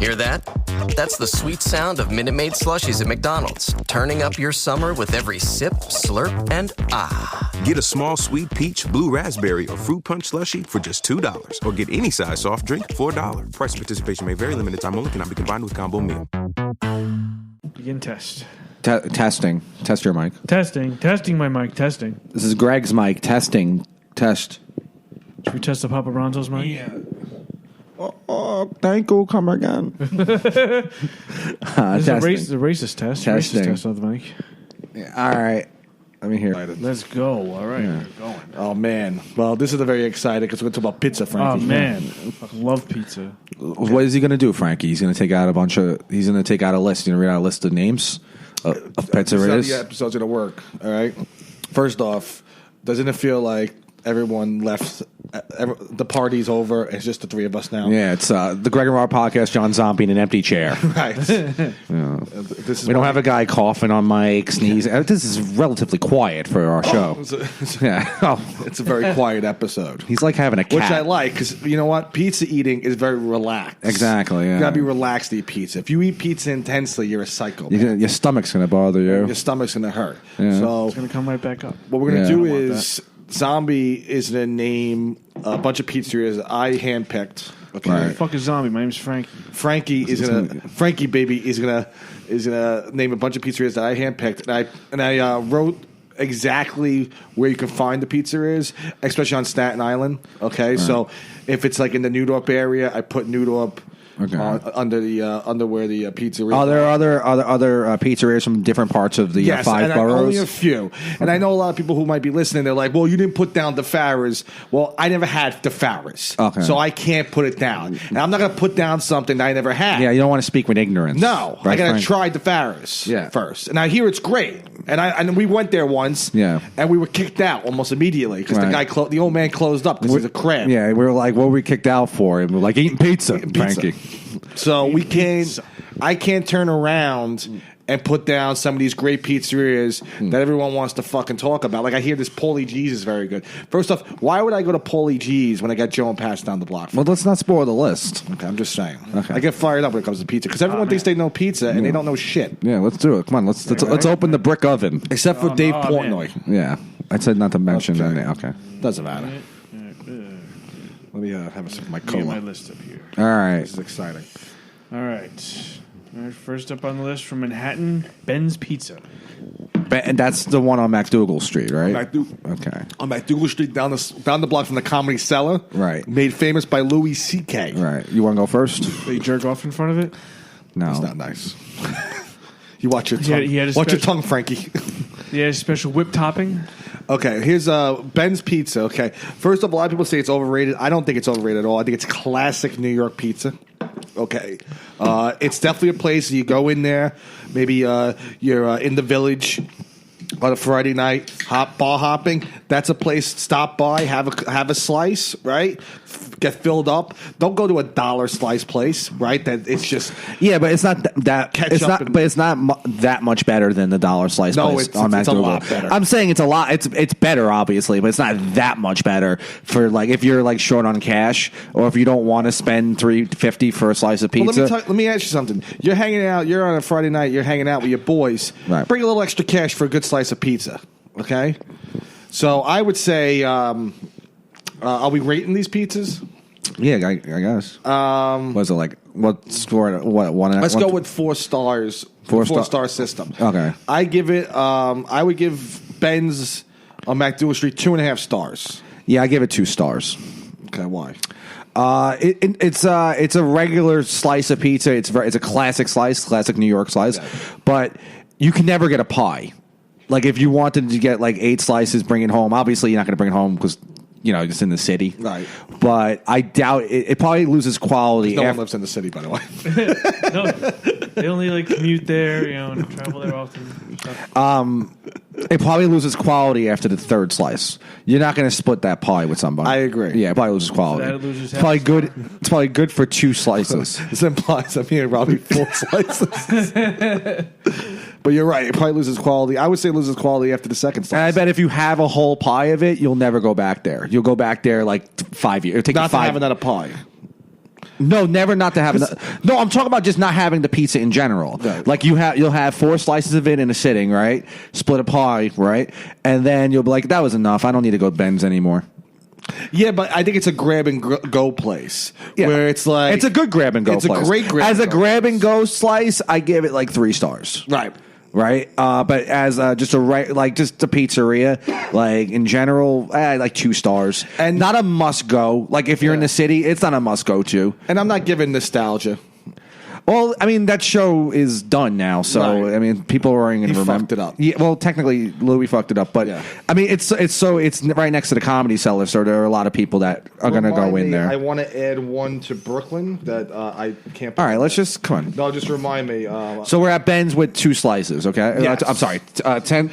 Hear that? That's the sweet sound of Minute Maid slushies at McDonald's, turning up your summer with every sip, slurp, and ah. Get a small sweet peach, blue raspberry, or fruit punch slushie for just $2. Or get any size soft drink for $1. Price and participation may vary. Limited time only. Cannot be combined with combo meal. Begin test. Testing. Test your mic. Testing my mic. Testing. This is Greg's mic. Testing. Test. Should we test the Papa Ronzo's mic? Yeah. Oh, thank you. Come again. This is a racist test. Testing. Racist test of the mic. Yeah, all right. Let me hear it. Let's go. All right. Yeah. We're going. Oh, man. Well, this is a very exciting because we're going to talk about pizza, Frankie. Oh, man. I fucking love pizza. What is he going to do, Frankie? He's going to take out a list. He's going to read out a list of names of pizzerias. This is how the episode's going to work, all right? First off, doesn't it feel like everyone left, the party's over, and it's just the three of us now? Yeah, it's the Greg and Rob podcast, John Zombie in an empty chair. Right. We don't have a guy coughing on mic, sneezing. This is relatively quiet for our show. It's a very quiet episode. He's like having a cat. Which I like, because you know what? Pizza eating is very relaxed. Exactly, yeah. You got to be relaxed to eat pizza. If you eat pizza intensely, you're a psycho. Your stomach's going to bother you. Your stomach's going to hurt. Yeah. So It's going to come right back up. what we're going to do is Zombie is going to name a bunch of pizzerias that I handpicked. Okay. Right. Fuck a zombie. My name's Frankie. Frankie baby is gonna name a bunch of pizzerias that I handpicked, and I wrote exactly where you can find the pizzerias, especially on Staten Island. Okay, right. So if it's like in the Newdorp area, I put Newdorp. Okay. Under where the pizza is. Oh, there are other pizzerias from different parts of the five boroughs? Only a few. And I know a lot of people who might be listening, they're like, well, you didn't put down the Farrah's. Well, I never had the Farrah's. Okay. So I can't put it down. And I'm not going to put down something that I never had. Yeah, you don't want to speak with ignorance. No. Right, I got to try the Farrah's first. And I hear it's great. And we went there once. Yeah. And we were kicked out almost immediately because the old man closed up because he's a crab. Yeah, we were like, what were we kicked out for? And we're like, eating pizza. Frankie. So I can't turn around and put down some of these great pizzerias that everyone wants to fucking talk about. Like I hear this Paulie G's is very good. First off, why would I go to Paulie G's when I got Joe and Pat's down the block? Well, let's not spoil the list. Okay, I'm just saying. Okay. I get fired up when it comes to pizza because everyone thinks they know pizza and they don't know shit. Yeah, let's do it. Come on, let's open the brick oven. Except for Dave Portnoy. Man. Yeah, I said not to mention that name. Okay, doesn't matter. Let me have a sip of my cola. Get my list up here. All right, this is exciting. All right. First up on the list from Manhattan, Ben's Pizza. And that's the one on MacDougal Street, right? Okay. On MacDougal Street, down the block from the Comedy Cellar. Right. Made famous by Louis C.K. Right. You want to go first? You jerk off in front of it? No. It's not nice. You watch your tongue. Watch your tongue, Frankie. He had a special whip topping. Okay, here's Ben's Pizza. Okay. First of all, a lot of people say it's overrated. I don't think it's overrated at all. I think it's classic New York pizza. Okay. It's definitely a place you go in there. Maybe you're in the Village on a Friday night, bar hopping. That's a place. Stop by, have a slice, right? Get filled up. Don't go to a dollar slice place, right? That it's just but it's not that. It's not, but it's not that much better than the dollar slice place. It's a lot better. I'm saying it's a lot. It's better, obviously, but it's not that much better for like if you're like short on cash or if you don't want to spend $3.50 for a slice of pizza. Well, let me ask you something. You're hanging out. You're on a Friday night. You're hanging out with your boys. Right. Bring a little extra cash for a good slice of pizza. Okay. So I would say, are we rating these pizzas? Yeah, I guess. Was it like what score? What one? Let's go with 4 stars. Four-star system. Okay. I give it. I would give Ben's on MacDougal Street 2.5 stars. Yeah, I give it 2 stars. Okay, why? It's a regular slice of pizza. It's a classic slice, classic New York slice, but you can never get a pie. Like if you wanted to get like 8 slices, bring it home. Obviously, you're not going to bring it home because it's in the city. Right. But I doubt it probably loses quality. No one lives in the city, by the way. No, they only commute there, and travel there often. It probably loses quality after the 3rd slice. You're not going to split that pie with somebody. I agree. Yeah, it probably loses quality. So that loses it's probably good. It's probably good for 2 slices. This implies I'm here probably 4 slices. But you're right. It probably loses quality. I would say it loses quality after the 2nd slice. And I bet if you have a whole pie of it, you'll never go back there. You'll go back there like 5 years. It'll take not you 5 having that a pie. No, never not to have. No, I'm talking about just not having the pizza in general. Right. Like you'll have 4 slices of it in a sitting, right? Split a pie, right? And then you'll be like, that was enough. I don't need to go to Ben's anymore. Yeah, but I think it's a grab and go place where it's like it's a good grab and go. It's place. a great grab. As a and go grab place. and go slice, I give it like 3 stars. Right. Right, but as just just a pizzeria, like in general, like 2 stars, and not a must go. Like if you're in the city, it's not a must go to. And I'm not giving nostalgia. Well, I mean that show is done now, so Right. I mean people are going to remember. fucked it up. Yeah, well, technically Louis fucked it up, but Yeah. I mean it's right next to the Comedy Cellar, so there are a lot of people that are going to go in there. I want to add one to Brooklyn that I can't. All right, let's just come on. No, just remind me. So we're at Ben's with 2 slices, okay? Yes. I'm sorry, 10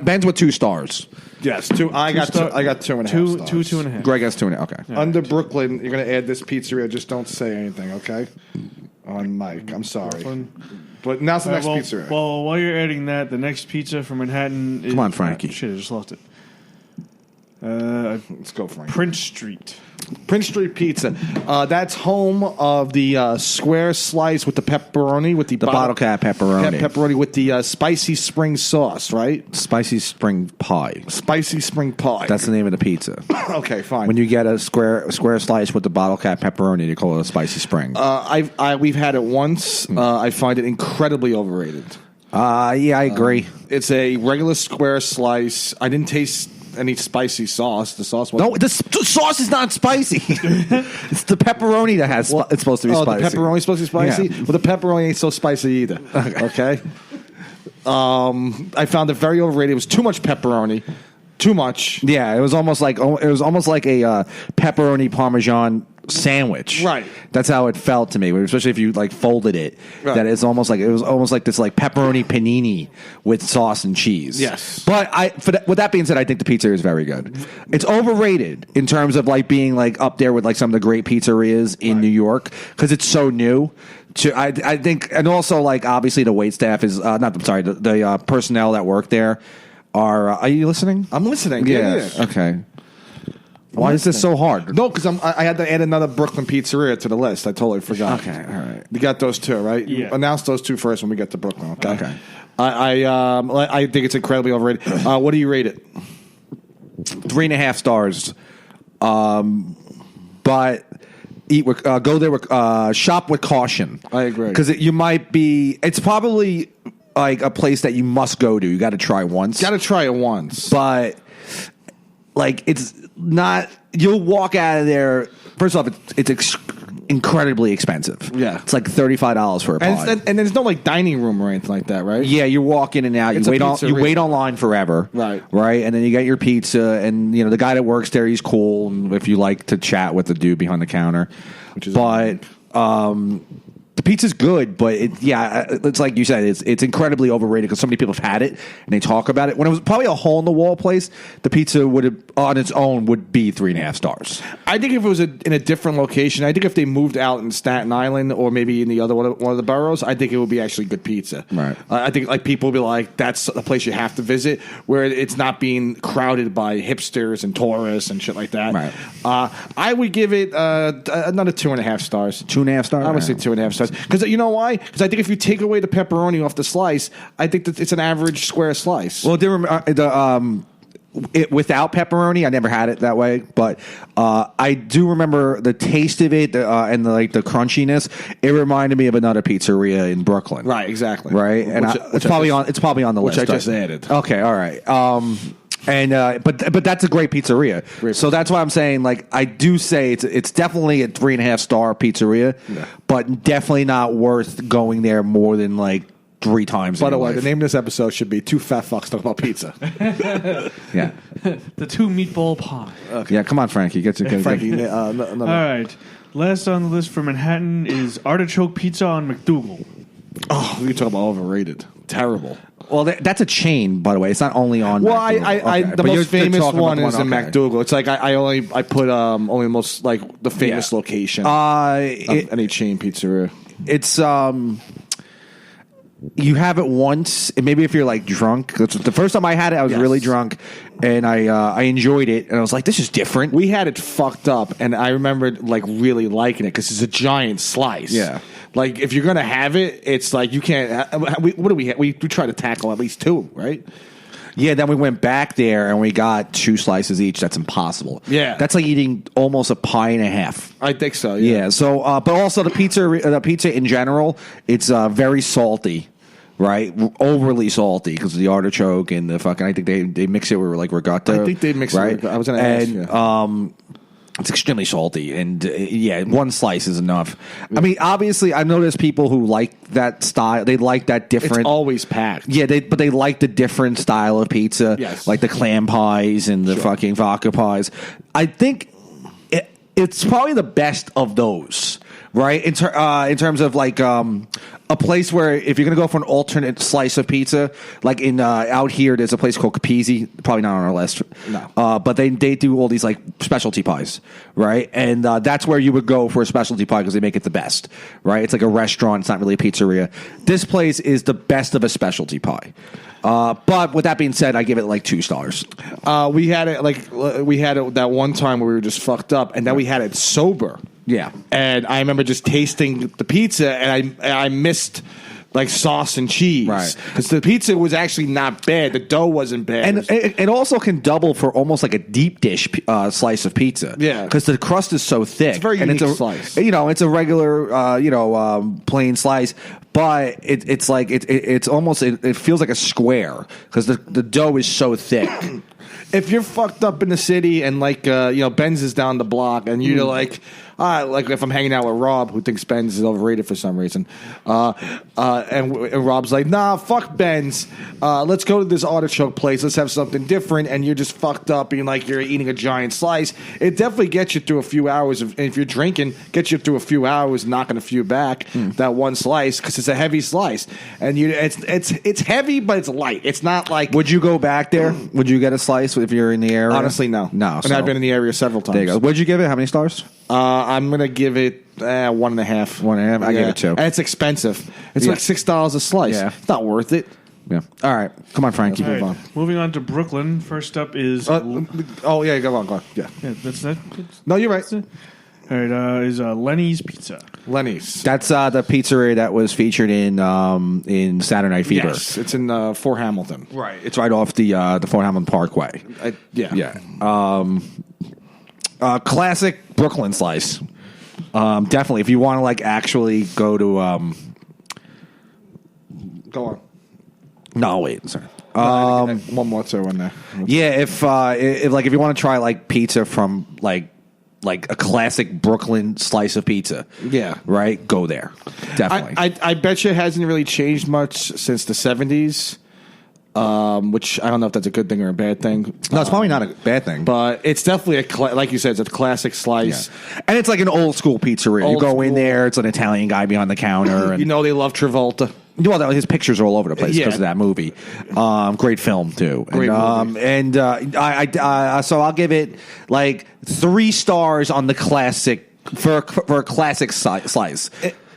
Ben's with 2 stars. yes, 2. I got 2. I got 2.5 stars. 2.5. Greg has 2.5. Okay. Under Brooklyn, you're going to add this pizzeria. Just don't say anything, okay? On Mike, I'm sorry. But now's the next pizzeria. Well, while you're adding that, the next pizza from Manhattan is... Come on, Frankie. Shit, I just lost it. Let's go, Frank. Prince Street. Prince Street Pizza. That's home of the square slice with the pepperoni, with the bottle cap pepperoni. pepperoni with the spicy spring sauce, right? Spicy spring pie. Spicy spring pie. That's the name of the pizza. Okay, fine. When you get a square slice with the bottle cap pepperoni, they call it a spicy spring. we've had it once. I find it incredibly overrated. Yeah, I agree. It's a regular square slice. I didn't taste any spicy sauce. The sauce was No, the sauce is not spicy. It's the pepperoni that has. It's supposed to be spicy. The pepperoni's supposed to be spicy? Yeah. Well, the pepperoni ain't so spicy either. Okay? I found it very overrated. It was too much pepperoni. Too much. Yeah, it was almost like a pepperoni parmesan sandwich. Right. That's how it felt to me, especially if you like folded it. Right. That it's almost like this like pepperoni panini with sauce and cheese. Yes. But with that being said, I think the pizza is very good. It's overrated in terms of like being like up there with like some of the great pizzerias in New York because it's so new. I think, and also like obviously the wait staff is the personnel that work there are you listening? I'm listening. Yeah. Okay. Why is this so hard? No, because I had to add another Brooklyn pizzeria to the list. I totally forgot. Okay, all right. You got those 2, right? Yeah. You announce those 2 first when we get to Brooklyn. Okay. Okay. I think it's incredibly overrated. What do you rate it? 3.5 stars. But go there with shop with caution. I agree. Because you might be. It's probably like a place that you must go to. You got to try once. Got to try it once. But like it's not. You'll walk out of there. First off, it's incredibly expensive. Yeah. It's like $35 for a pie. And there's no like dining room or anything like that, right? Yeah, you walk in and out. It's a You pizzeria. wait online forever. Right. And then you get your pizza, and the guy that works there, he's cool. And if you like to chat with the dude behind the counter, the pizza's good, but it's like you said, it's incredibly overrated because so many people have had it and they talk about it. When it was probably a hole in the wall place, the pizza would have on its own would be 3.5 stars. I think if it was in a different location, I think if they moved out in Staten Island or maybe in the other one of the boroughs, I think it would be actually good pizza. Right. I think like people would be like, that's a place you have to visit where it's not being crowded by hipsters and tourists and shit like that. Right. I would give it another 2.5 stars. 2.5 stars? I would say 2.5 stars. Because you know why? Because I think if you take away the pepperoni off the slice, I think that it's an average square slice. Well, without pepperoni, I never had it that way, but I do remember the taste of it and the crunchiness. It reminded me of another pizzeria in Brooklyn. Right, exactly. Right, and it's probably on the list. Which I just added. Okay, all right. But that's a great pizzeria. So that's why I'm saying, like, I do say it's definitely a 3.5 star pizzeria, but definitely not worth going there more than like 3 times. By the way, the name of this episode should be 2 Fat Fucks Talk About Pizza. Yeah. The 2 meatball pie. Okay. Yeah, come on, Frankie. Get Frankie, All right. Last on the list for Manhattan is Artichoke Pizza on McDougal. Oh, we talk about overrated. Terrible. Well, that's a chain, by the way. It's not only on. Well, McDougal. the most famous one is in okay. McDougal. It's like I put only the most like the famous location of any chain pizzeria. It's you have it once, and maybe if you're like drunk. The first time I had it, I was really drunk, and I enjoyed it, and I was like, "This is different." We had it fucked up, and I remember like really liking it because it's a giant slice. Yeah. Like if you're gonna have it, it's like you can't. What do we? We try to tackle at least 2, right? Yeah, then we went back there and we got 2 slices each. That's impossible. Yeah. That's like eating almost a pie and a half. I think so. Yeah. So, but also the pizza in general, it's very salty, right? Overly salty because of the artichoke and the fucking. I think they mix it with like ricotta. I think they mix it. Right. I was gonna ask you. It's extremely salty, and yeah, 1 slice is enough. I mean, obviously, I've noticed people who like that style. They like that different. It's always packed. Yeah, but they like the different style of pizza, Yes. like the clam pies and the fucking vodka pies. I think it's probably the best of those, right? In terms of like a place where if you're gonna go for an alternate slice of pizza, like in out here, there's a place called Capizzi, probably not on our list. No. But they do all these like specialty pies, right? And that's where you would go for a specialty pie because they make it the best, right? It's like a restaurant. It's not really a pizzeria. This place is the best of a specialty pie. But with that being said, I give it like 2 stars. We had it that one time where we were just fucked up, and then we had it sober. Yeah. And I remember just tasting the pizza, and I missed like sauce and cheese, Right. Because the pizza was actually not bad. The dough wasn't bad. And it also can double for almost like a deep dish slice of pizza. Yeah. Because the crust is so thick. It's a very and unique it's slice. It's a regular, plain slice, but it's like it's almost it feels like a square because the dough is so thick. if you're fucked up in the city and like Ben's is down the block, and you're like if I'm hanging out with Rob, who thinks Ben's is overrated for some reason, and Rob's like, nah, fuck Ben's, let's go to this artichoke place, let's have something different, and you're just fucked up being like you're eating a giant slice, it definitely gets you through a few hours and if you're drinking, gets you through a few hours, knocking a few back, that one slice, because it's a heavy slice, and it's heavy, but it's light. It's not like... Would you go back there? Would you get a slice if you're in the area? Honestly, no. No. And I've been in the area several times. There you go. What'd you give it? How many stars? I'm going to give it 1.5. 1.5? I give it 2. And it's expensive. It's like $6 a slice. Yeah. It's not worth it. Yeah. All right. Come on, Frankie. All Move right, on. moving on to Brooklyn. First up is Go on. Yeah. yeah, that's that. No, you're right. All right, is Lenny's Pizza. Lenny's. That's the pizzeria that was featured in Saturday Night Fever. Yes, it's in Fort Hamilton. Right. It's right off the Fort Hamilton Parkway. Yeah. Classic Brooklyn slice. Definitely, if you want to like actually go to. Go on. No, wait, sorry. One more too in there. Yeah, if you want to try like pizza from like a classic Brooklyn slice of pizza, Yeah. right, go there. Definitely. I bet you it hasn't really changed much since the 70s, which I don't know if that's a good thing or a bad thing. no, it's probably not a bad thing. But it's definitely like you said, it's a classic slice. Yeah. And it's like an old school pizzeria. You Old go in school. there, it's an Italian guy behind the counter. And, They love Travolta. well, his pictures are all over the place Yeah. because of that movie. Great film too. Great and, movie. So I'll give it like 3 stars on the classic for a classic slice.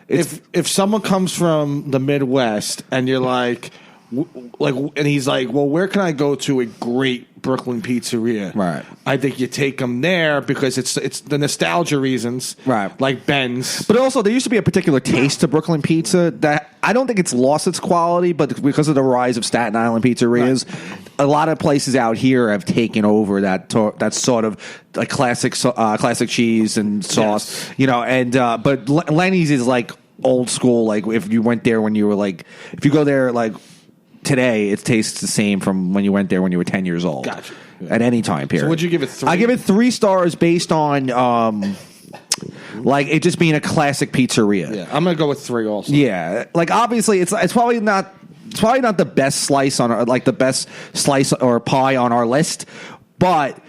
If someone comes from the Midwest and you're like, and he's like, well, where can I go to a great Brooklyn pizzeria? Right. I think you take them there because it's the nostalgia reasons. Right. Like Ben's. But also, there used to be a particular taste to Brooklyn pizza that I don't think it's lost its quality, but because of the rise of Staten Island pizzerias, a lot of places out here have taken over that sort of like classic cheese and sauce, but Lenny's is like old school. Like if you went there when you were like, if you go there like today, it tastes the same from when you went there when you were 10 years old. Gotcha. At any time period. So would you give it 3? I give it 3 stars based on like it just being a classic pizzeria. Yeah, I'm gonna go with 3 also. Yeah, like obviously it's probably not the best slice on the best slice or pie on our list, but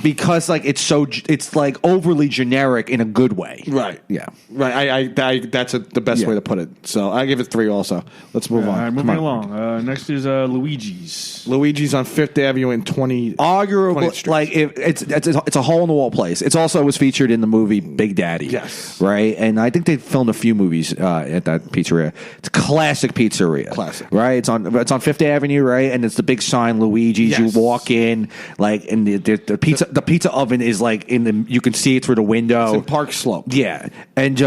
because like it's like overly generic in a good way. Right. Yeah. Right. That's the best way to put it. So I give it 3 also. Let's move on. All right, Come moving on. along. Next is Luigi's. Luigi's on 5th Avenue in 20. 20th Arguably, Street. like it's a hole in the wall place. It's also was featured in the movie Big Daddy. Yes. right. And I think they filmed a few movies at that pizzeria. It's a classic pizzeria. Classic. right? It's on 5th Avenue, right? And it's the big sign Luigi's. Yes. You walk in, like, and the pizza oven is like you can see it through the window. It's in Park Slope. Yeah, and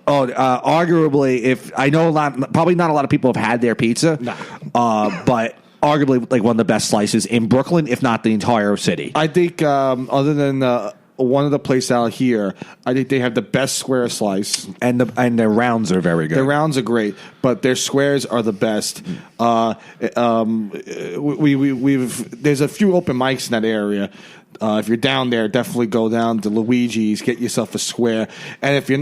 arguably, if I know probably not a lot of people have had their pizza, but arguably like one of the best slices in Brooklyn, if not the entire city. I think other than one of the places out here, I think they have the best square slice. And their rounds are very good. Their rounds are great, but their squares are the best. There's a few open mics in that area. If you're down there, definitely go down to Luigi's, get yourself a square. And if you're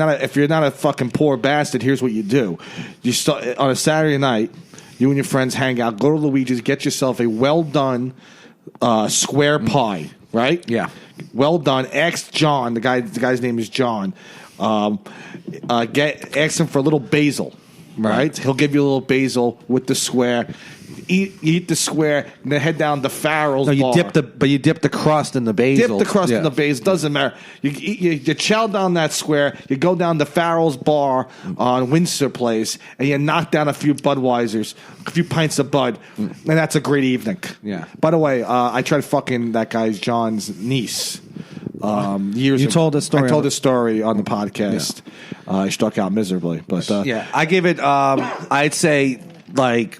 not a fucking poor bastard, here's what you do: you start on a Saturday night. You and your friends hang out, go to Luigi's, get yourself a well done square pie. Right? Yeah. Well done. Ask John. The guy's name is John. Ask him for a little basil. Right? He'll give you a little basil with the square. Eat the square, and then head down to Farrell's you bar. dip the crust in the basil. Dip the crust in the basil. Doesn't matter. You chow down that square. You go down to Farrell's bar on Windsor Place, and you knock down a few Budweisers, a few pints of Bud, and that's a great evening. Yeah. By the way, I tried fucking that guy's John's niece. Years You ago. told this story I told on the- this story on the podcast. I struck out miserably, but Yeah, I give it. I'd say like.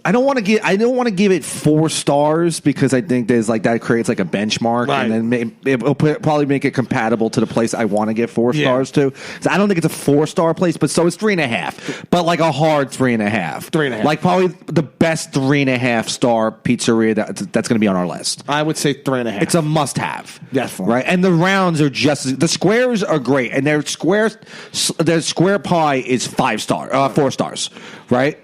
I don't want to give it 4 stars because I think there's like that creates like a benchmark, Right. and then it'll probably make it compatible to the place I want to give 4 stars to. So I don't think it's a 4-star place, but so it's 3.5, but like a hard 3.5, 3.5. like probably the best 3.5-star pizzeria that's going to be on our list. I would say 3.5. It's a must-have, Definitely. right? And the rounds are the squares are great, and their square pie is 4 stars, right?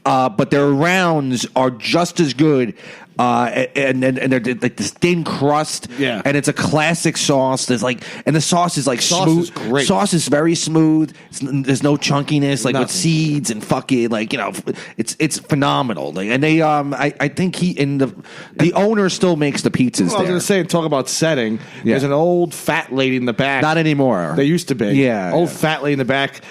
But their rounds are just as good, and they're like this thin crust, and it's a classic sauce. And the sauce is like Sauce smooth. is great. Sauce is very smooth. There's no chunkiness, like with Nothing. seeds and fucking it's phenomenal. And they, I think the owner still makes the pizzas. I was there. going to say, talk about setting. Yeah. There's an old fat lady in the back. Not anymore. They used to be. Yeah, Old yeah. fat lady in the back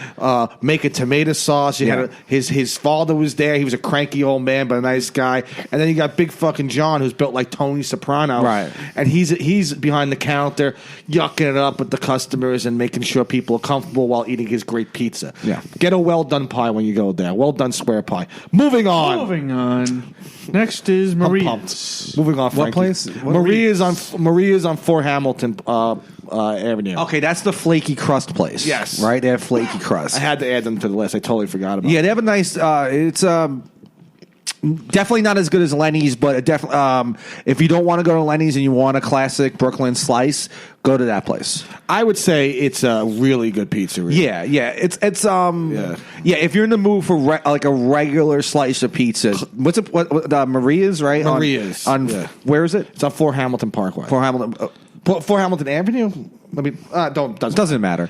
making tomato sauce. You had his father was there. He was a cranky old man, but a nice guy. And then you got big fucking John, who's built like Tony Soprano. Right. And he's behind the counter, yucking it up with the customers and making sure people are comfortable while eating his great pizza. Yeah. Get a well done pie when you go there. Well done square pie. Moving on. Moving on. Next is I'm Maria's. pumped. Moving on, Frankie. place? Maria's on 4 Hamilton Avenue. Okay, that's the flaky crust place. Yes. Right? They have flaky crust. I had to add them to the list. I totally forgot about Yeah, they have a nice. It's definitely not as good as Lenny's, but definitely if you don't want to go to Lenny's and you want a classic Brooklyn slice, go to that place. I would say it's a really good pizzeria. Yeah. It's If you're in the mood for like a regular slice of pizza, what's it? Maria's, right? Maria's, On yeah. where is it? It's on 4 Hamilton Parkway. For Hamilton. 4 Hamilton Avenue? Let me Doesn't matter.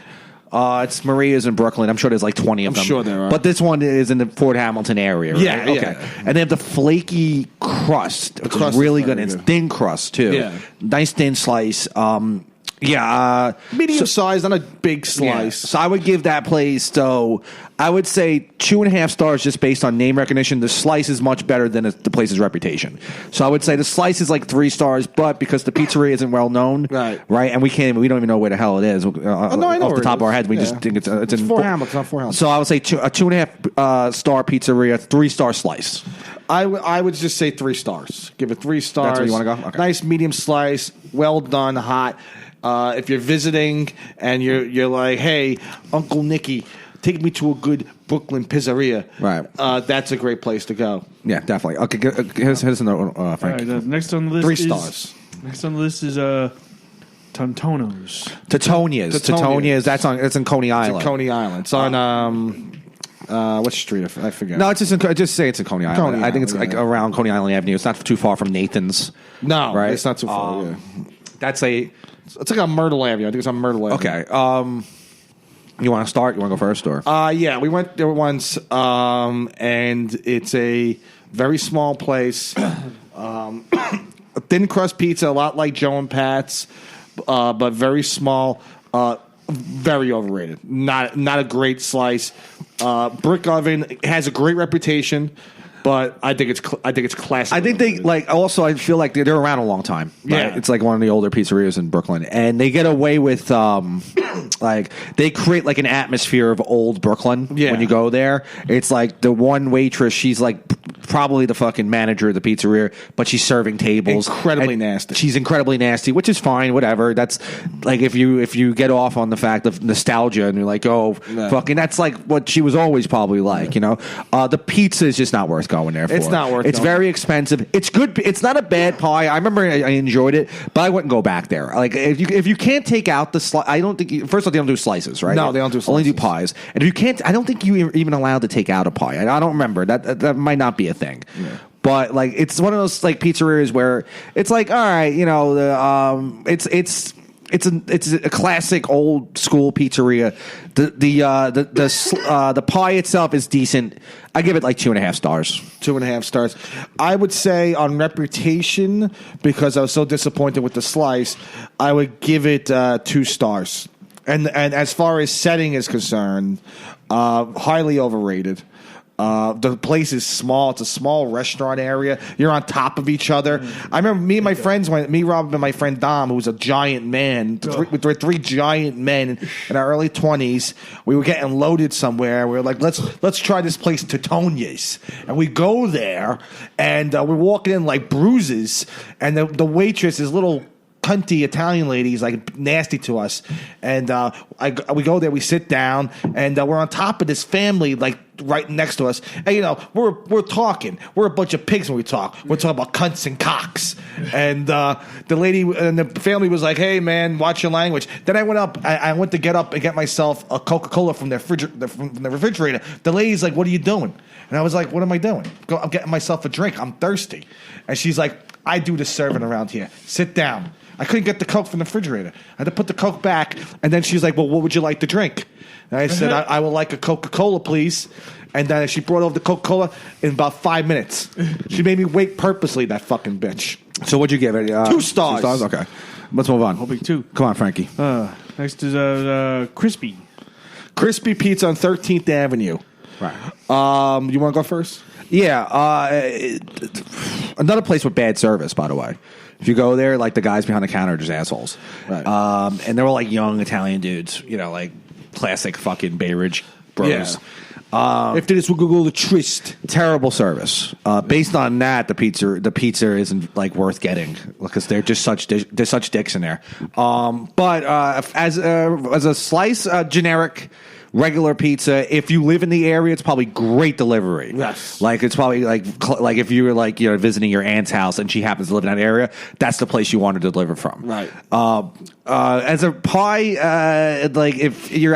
It's Maria's in Brooklyn. I'm sure there's like 20 of them. I'm sure there are. But this one is in the Fort Hamilton area. Right? Yeah, Okay. yeah. And they have the flaky crust. Which crust is really is good. very It's good. thin crust, too. Yeah. Nice thin slice. Medium size, not a big slice. So I would give that place, so I would say 2.5 stars just based on name recognition. The slice is much better than the place's reputation. So I would say the slice is like 3 stars, but because the pizzeria isn't well known, right, and we don't even know where the hell it is. I know off where the it top of our is. heads, we Yeah. just think it's in 4 Hamilton, not 4 Hamilton. So I would say a 2.5 star pizzeria, 3-star slice. I would just say 3 stars. Give it 3 stars. That's where you wanna go? Okay. Nice medium slice, well done, hot. If you're visiting and you're like, hey, Uncle Nicky, take me to a good Brooklyn pizzeria. Right. That's a great place to go. Yeah, definitely. Okay, here's another one, All Frank. right, next on the list 3 is stars. Next on the list is Tontono's. Titonia's. That's in Coney Island. It's in Coney Island. It's on What street? I forget. No, it's just say it's in Coney Island. Coney I think it's Island, like yeah. around Coney Island Avenue. It's not too far from Nathan's. No, right? it's not too far. Yeah. That's a It's like on Myrtle Avenue. I think it's on Myrtle Avenue. okay. You want to start? You want to go first, or Yeah, we went there once, and it's a very small place. A thin crust pizza, a lot like Joe and Pat's, but very small. Very overrated. Not a great slice. Brick oven has a great reputation, but I think it's classic. I think they like. Also, I feel like they're around a long time. Right? Yeah. It's like one of the older pizzerias in Brooklyn, and they get away with like they create like an atmosphere of old Brooklyn. Yeah. When you go there, it's like the one waitress. She's like probably the fucking manager of the pizzeria, but she's serving tables. Incredibly And nasty. She's incredibly nasty, which is fine. Whatever. That's like if you get off on the fact of nostalgia and you're like, oh, fucking, that's like what she was always probably like. You know, the pizza is just not worth going there for. It's not worth It's going. very expensive. It's good. It's not a bad pie. I remember I enjoyed it, but I wouldn't go back there. Like if you can't take out the I don't think first of all they don't do slices, right? No, they don't do Only do slices. pies. And if you can't, I don't think you even allowed to take out a pie. I don't remember that might not be a thing. Yeah. But like it's one of those like pizzerias where it's like all right, you know, it's a classic old school pizzeria. The pie itself is decent. I give it like 2.5 stars. 2.5 stars. I would say on reputation, because I was so disappointed with the slice, I would give it 2 stars. And as far as setting is concerned, highly overrated. The place is small. It's a small restaurant area. You're on top of each other. I remember me and my friends went. Me, Rob, and my friend Dom, who was a giant man. We were 3 giant men in our early 20s. We were getting loaded somewhere. We were like, let's try this place, Titonia's. And we go there, and we're walking in like bruises. And the waitress is little cunty Italian lady is like nasty to us, and we go there, we sit down, and we're on top of this family like right next to us, and you know we're talking, we're a bunch of pigs when we talk. We're talking about cunts and cocks, and the lady and the family was like, "Hey man, watch your language." Then I went up, I went to get up and get myself a Coca-Cola from the refrigerator. The lady's like, "What are you doing?" And I was like, "What am I doing? I'm getting myself a drink. I'm thirsty." And she's like, "I do the serving around here. Sit down." I couldn't get the Coke from the refrigerator. I had to put the Coke back, and then she's like, "Well, what would you like to drink?" And I said, I would like a Coca-Cola, please." And then she brought over the Coca-Cola in about 5 minutes. She made me wait purposely, that fucking bitch. So what'd you give it? 2 stars. 2 stars? Okay. Let's move on. I'll be 2. Come on, Frankie. Next is Crispy. Crispy Pizza on 13th Avenue. Right. You want to go first? Yeah. Another place with bad service, by the way. If you go there, like the guys behind the counter are just assholes. Right. And they're all like young Italian dudes, you know, like classic fucking Bay Ridge bros. Yeah. If this, we'll go to Trist. Terrible service. Based on that, the pizza isn't like worth getting because they're just such dicks in there. But as a slice, generic. Regular pizza. If you live in the area, it's probably great delivery. Yes, like it's probably like if you were like visiting your aunt's house and she happens to live in that area, that's the place you want to deliver from. Right. As a pie, like if you're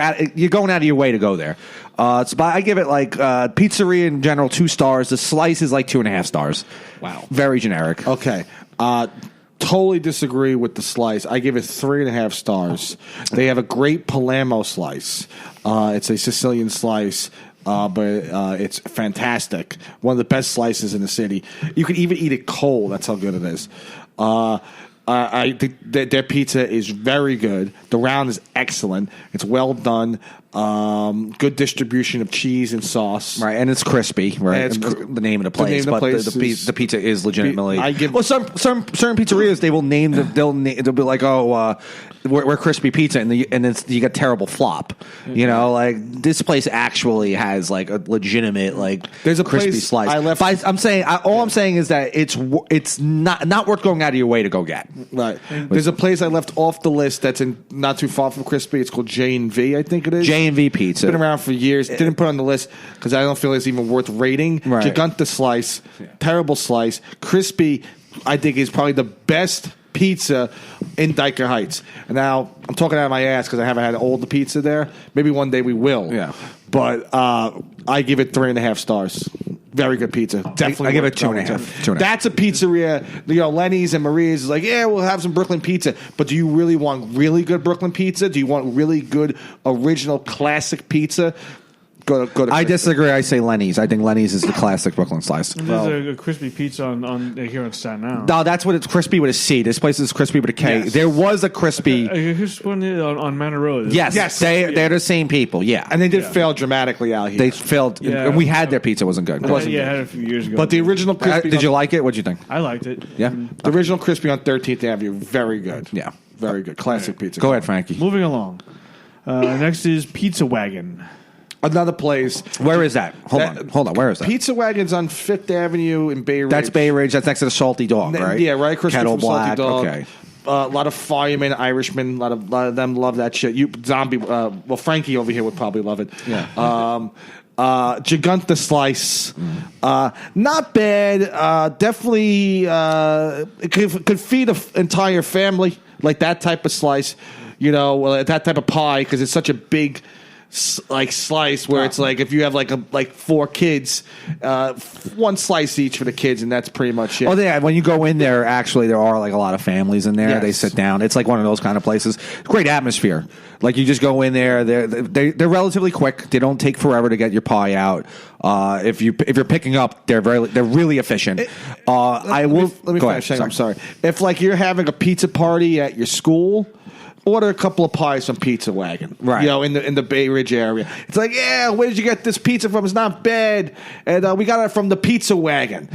going out of your way to go there. So I give it like pizzeria in general 2 stars. The slice is like 2.5 stars. Wow, very generic. Okay. Totally disagree with the slice. I give it 3.5 stars. They have a great Palermo slice. It's a Sicilian slice, but it's fantastic. One of the best slices in the city. You can even eat it cold. That's how good it is. I think their pizza is very good. The round is excellent. It's well done. Good distribution of cheese and sauce. Right, and it's crispy. Right, And it's the name of the place. The name of the place the pizza is legitimately. Some certain pizzerias they will name they'll be like, oh, we're crispy pizza, and you get terrible flop. You know, like this place actually has like a legitimate like there's a crispy place slice. I'm saying is that it's not worth going out of your way to go get. Right. There's a place I left off the list that's not too far from crispy. It's called J&V, I think it is. J&V Pizza. It's been around for years. Didn't put it on the list because I don't feel it's even worth rating. Right. Giganta slice. Terrible slice. Crispy, I think, is probably the best pizza in Dyker Heights. And now, I'm talking out of my ass because I haven't had all the pizza there. Maybe one day we will. Yeah. But I give it 3.5 stars. Very good pizza. Definitely. I give worth it 2.5. going to. 2.5. That's a pizzeria. Lenny's and Maria's is like, yeah, we'll have some Brooklyn pizza. But do you really want really good Brooklyn pizza? Do you want really good original classic pizza? Go to I Crispy. disagree. I say Lenny's. I think Lenny's is the classic Brooklyn slice. There's a crispy pizza on here on Staten Island. No, that's what it's crispy with a C. This place is crispy with a K. Yes. There was a crispy. Here's one on Manor Road. Yes, they're the same people. Yeah, And they did fail dramatically out here. they failed. Yeah. And we had their pizza wasn't good. I had it a few years ago. But the original Crispy. Did you like it? What'd you think? I liked it. Yeah, The original Crispy on 13th Avenue, very good. yeah. Very good. Classic pizza. Go ahead, Frankie. Moving along. Next is Pizza Wagon. Another place. Where is that? Hold on. Where is that? Pizza Wagon's on 5th Avenue in Bay Ridge. That's Bay Ridge. That's next to the Salty Dog, right? Yeah, right. Crispy Kettle from Salty Black. Dog. Okay. A lot of firemen, Irishmen. A lot of them love that shit. Zombie. Well, Frankie over here would probably love it. Yeah. Giganta Slice. Not bad. Definitely it could feed an entire family, like that type of slice. That type of pie, because it's such a big slice where it's like if you have like 4 kids, 1 slice each for the kids, and that's pretty much it. Oh, yeah. When you go in there, actually, there are like a lot of families in there. Yes. They sit down. It's like one of those kind of places. Great atmosphere. Like you just go in there. They're relatively quick. They don't take forever to get your pie out. If you're picking up, they're really efficient. Let me go finish. ahead. I'm sorry. If you're having a pizza party at your school, order a couple of pies from Pizza Wagon, right? In the Bay Ridge area. It's like, yeah, where did you get this pizza from? It's not bad, and we got it from the Pizza Wagon.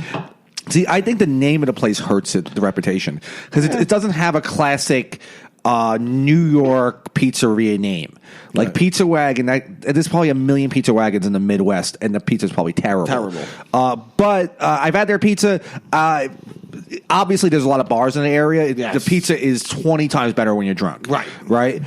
See, I think the name of the place hurts the reputation because it doesn't have a classic New York pizzeria name. Like right. Pizza Wagon, there's probably a million Pizza Wagons in the Midwest, and the pizza's probably terrible. But I've had their pizza. Obviously, there's a lot of bars in the area. Yes. The pizza is 20 times better when you're drunk. Right?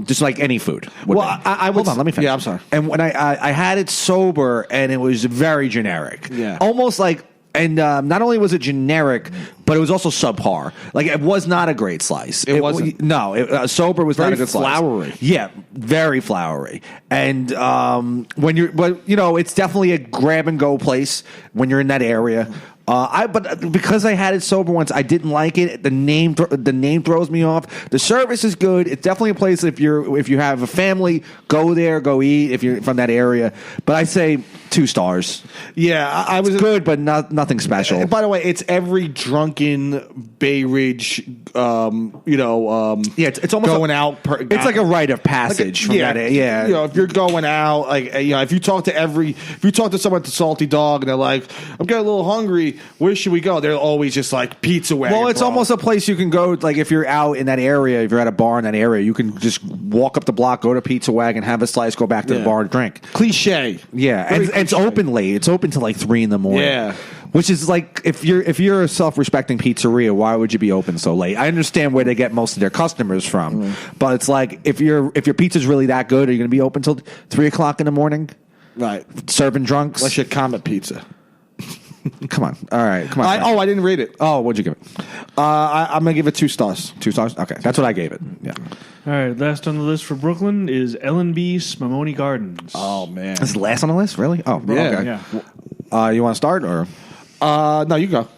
Just like any food. Well, I hold on, let me finish. Yeah, I'm sorry. And when I had it sober, and it was very generic. Yeah. Almost like, and not only was it generic, but it was also subpar. Like, it was not a great slice. It wasn't. No, sober was very not a good floury. Slice. Yeah, very floury. And it's definitely a grab and go place when you're in that area. But because I had it sober once, I didn't like it. The name throws me off. The service is good. It's definitely a place if you have a family, go there, go eat if you're from that area. But I say 2 stars. Yeah, I was good, but nothing special. By the way, it's every drunken Bay Ridge. It's almost going out. It's like a rite of passage from that. Yeah, if you're going out, if you talk to someone at the Salty Dog and they're like, I'm getting a little hungry. Where should we go? They're always just like Pizza Wagon. Well, it's almost a place you can go. Like if you're out in that area, if you're at a bar in that area, you can just walk up the block, go to Pizza Wagon, have a slice, go back to the bar and drink. Cliche. Yeah, and it's open late. It's open till like 3 a.m. Yeah. Which is like if you're a self-respecting pizzeria, why would you be open so late? I understand where they get most of their customers from, but it's like if your pizza's really that good, are you going to be open till 3 o'clock in the morning? Right, serving drunks. Unless you're Comet Pizza. Come on. All right. Come on. I didn't rate it. Oh, what'd you give it? I'm going to give it 2 stars. 2 stars? Okay. That's what I gave it. Yeah. All right. Last on the list for Brooklyn is L&B Spumoni Gardens. Oh, man. This is last on the list? Really? Oh, yeah. Okay. Yeah. You want to start or? No, you go.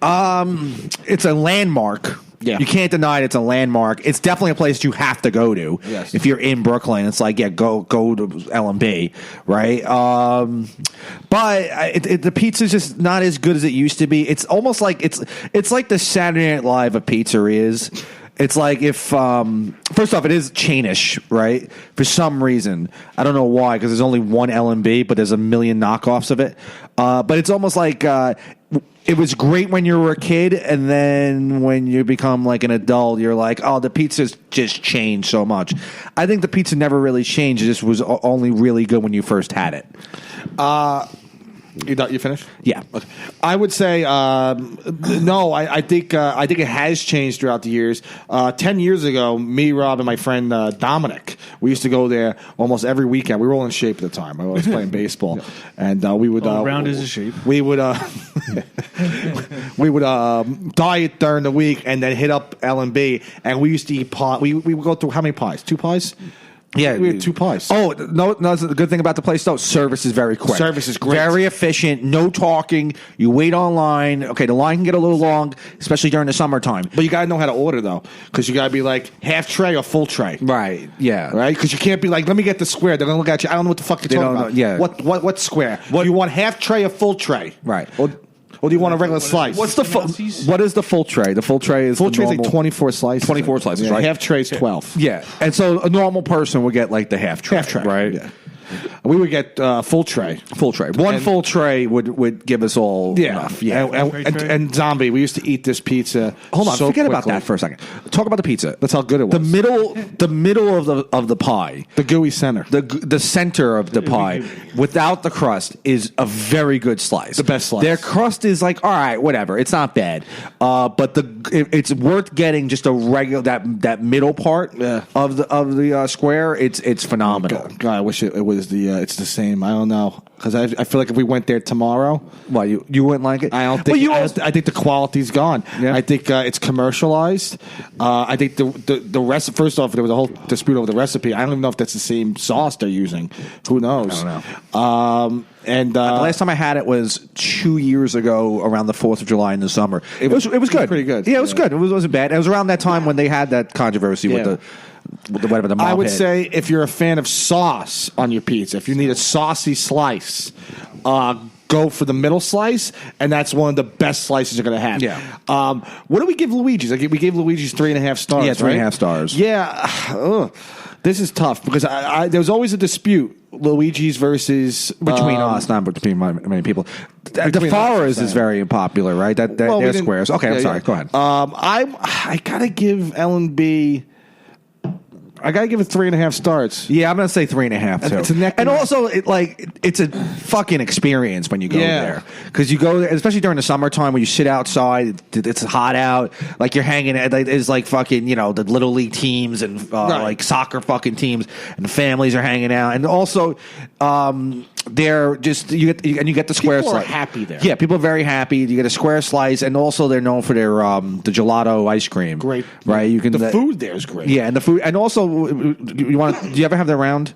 It's a landmark. Yeah. You can't deny it's a landmark. It's definitely a place you have to go to. Yes. If you're in Brooklyn, it's like, go to L&B, right? But the pizza's just not as good as it used to be. It's almost like it's like the Saturday Night Live of pizzerias. It's like if, first off, it is chainish, right? For some reason. I don't know why, because there's only one L&B, but there's a million knockoffs of it. But it's almost like it was great when you were a kid, and then when you become like an adult, you're like, oh, the pizza's just changed so much. I think the pizza never really changed. It just was only really good when you first had it. You finished? Yeah. Okay. I would say no. I think it has changed throughout the years. 10 years ago, me, Rob, and my friend Dominic, we used to go there almost every weekend. We were all in shape at the time. I was playing baseball, and we would round is a shape. We would we would diet during the week and then hit up L&B, and we used to eat pie. We would go through how many pies? 2 pies. Yeah, we had 2 pies. Oh no! The good thing about the place though, service is very quick. Service is great. very efficient. No talking. You wait online. Okay, the line can get a little long, especially during the summertime. But you gotta know how to order though, because you gotta be like half tray or full tray, Right? Yeah. right? Because you can't be like, let me get the square. They're gonna look at you. I don't know what the fuck you're talking don't about. know, yeah. What square? Do you want half tray or full tray? Right. Or do you want a regular slice? What's the full? Nazis? What is the full tray? The full tray is full the tray? Is like normal- 24 slices. 24 slices, Yeah, right? Half tray is 12. Yeah, and so a normal person would get like the half tray, Half tray, right? Yeah. We would get full tray. Full tray. One And- full tray would give us all enough. Yeah. And zombie, we used to eat this pizza. Hold on, so forget about quickly. that for a second. Talk about the pizza. That's how good it was. The middle of the pie, The gooey center. the center of the pie, without the crust, is a very good slice. The best slice. Their crust is like, all right, whatever. It's not bad, but it's worth getting just a regular that middle part Yeah. of the square. It's phenomenal. God, I wish it was it's the same. I don't know, because I feel like if we went there tomorrow, Why you wouldn't like it? I don't think. Well, you I, also- I think the quality's gone. Yeah. I think it's commercialized. I think the rest. First off, there was a whole dispute over the recipe. I don't even know if that's the same sauce they're using. Who knows? I don't know. And the last time I had it was 2 years ago, around the 4th of July in the summer. It was good, pretty good. Yeah, it was Yeah. good. It wasn't bad. It was around that time when they had that controversy with Yeah. the whatever the mob I would hit. say if you're a fan of sauce on your pizza, if you need a saucy slice, go for the middle slice, and that's one of the best slices you're going to have. Yeah. What do we give Luigi's? We gave Luigi's 3.5 stars. Yeah, 3.5 right? stars. Yeah. Ugh. This is tough because there was always a dispute. Luigi's versus between us, not between many people. The Between Flowers us, is very popular, right? Well, we they're didn't- squares. Okay, I'm yeah, sorry. yeah. Go ahead. I gotta give L&B. I gotta give it 3.5 stars. Yeah, I'm gonna say 3.5 too. It's a neck and and- also, it's a fucking experience when you go Yeah. there, because you go there, especially during the summertime when you sit outside. It's hot out, like you're hanging. It's like fucking the little league teams and Right. like soccer fucking teams, and the families are hanging out, and also they're just you get the square People are slice. happy there. Yeah, people are very happy. You get a square slice, and also they're known for their the gelato ice cream. Great, right? You can the food there is great. Yeah, and the food, and also you want. Do you ever have the round?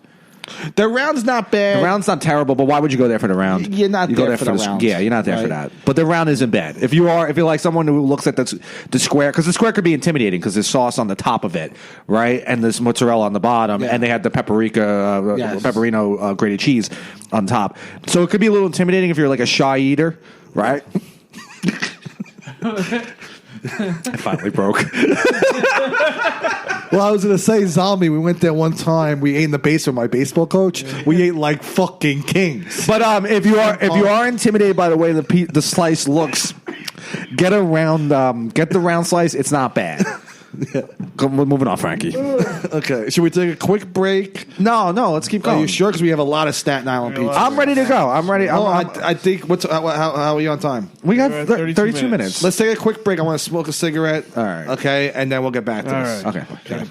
The round's not bad. The round's not terrible, but why would you go there for the round? You're not you go there for the round. Yeah, you're not there for Right. that. But the round isn't bad. If you're like someone who looks at the square, because the square could be intimidating because there's sauce on the top of it, right, and there's mozzarella on the bottom, Yeah. and they had the paprika, Yes. pepperino grated cheese on top. So it could be a little intimidating if you're like a shy eater, right? I finally broke. Well, I was going to say, zombie. We went there one time. We ate in the basement. My baseball coach. We ate like fucking kings. But if you are intimidated by the way the slice looks, get the round slice. It's not bad. We're moving on, Frankie. Okay, should we take a quick break? No, let's keep going. Are you sure? Because we have a lot of Staten Island pizza. I'm ready to go. I'm ready. Oh, I think. How are you on time? We got We're at 32 minutes. Let's take a quick break. I want to smoke a cigarette. All right. Okay, and then we'll get back to All this. right. Okay.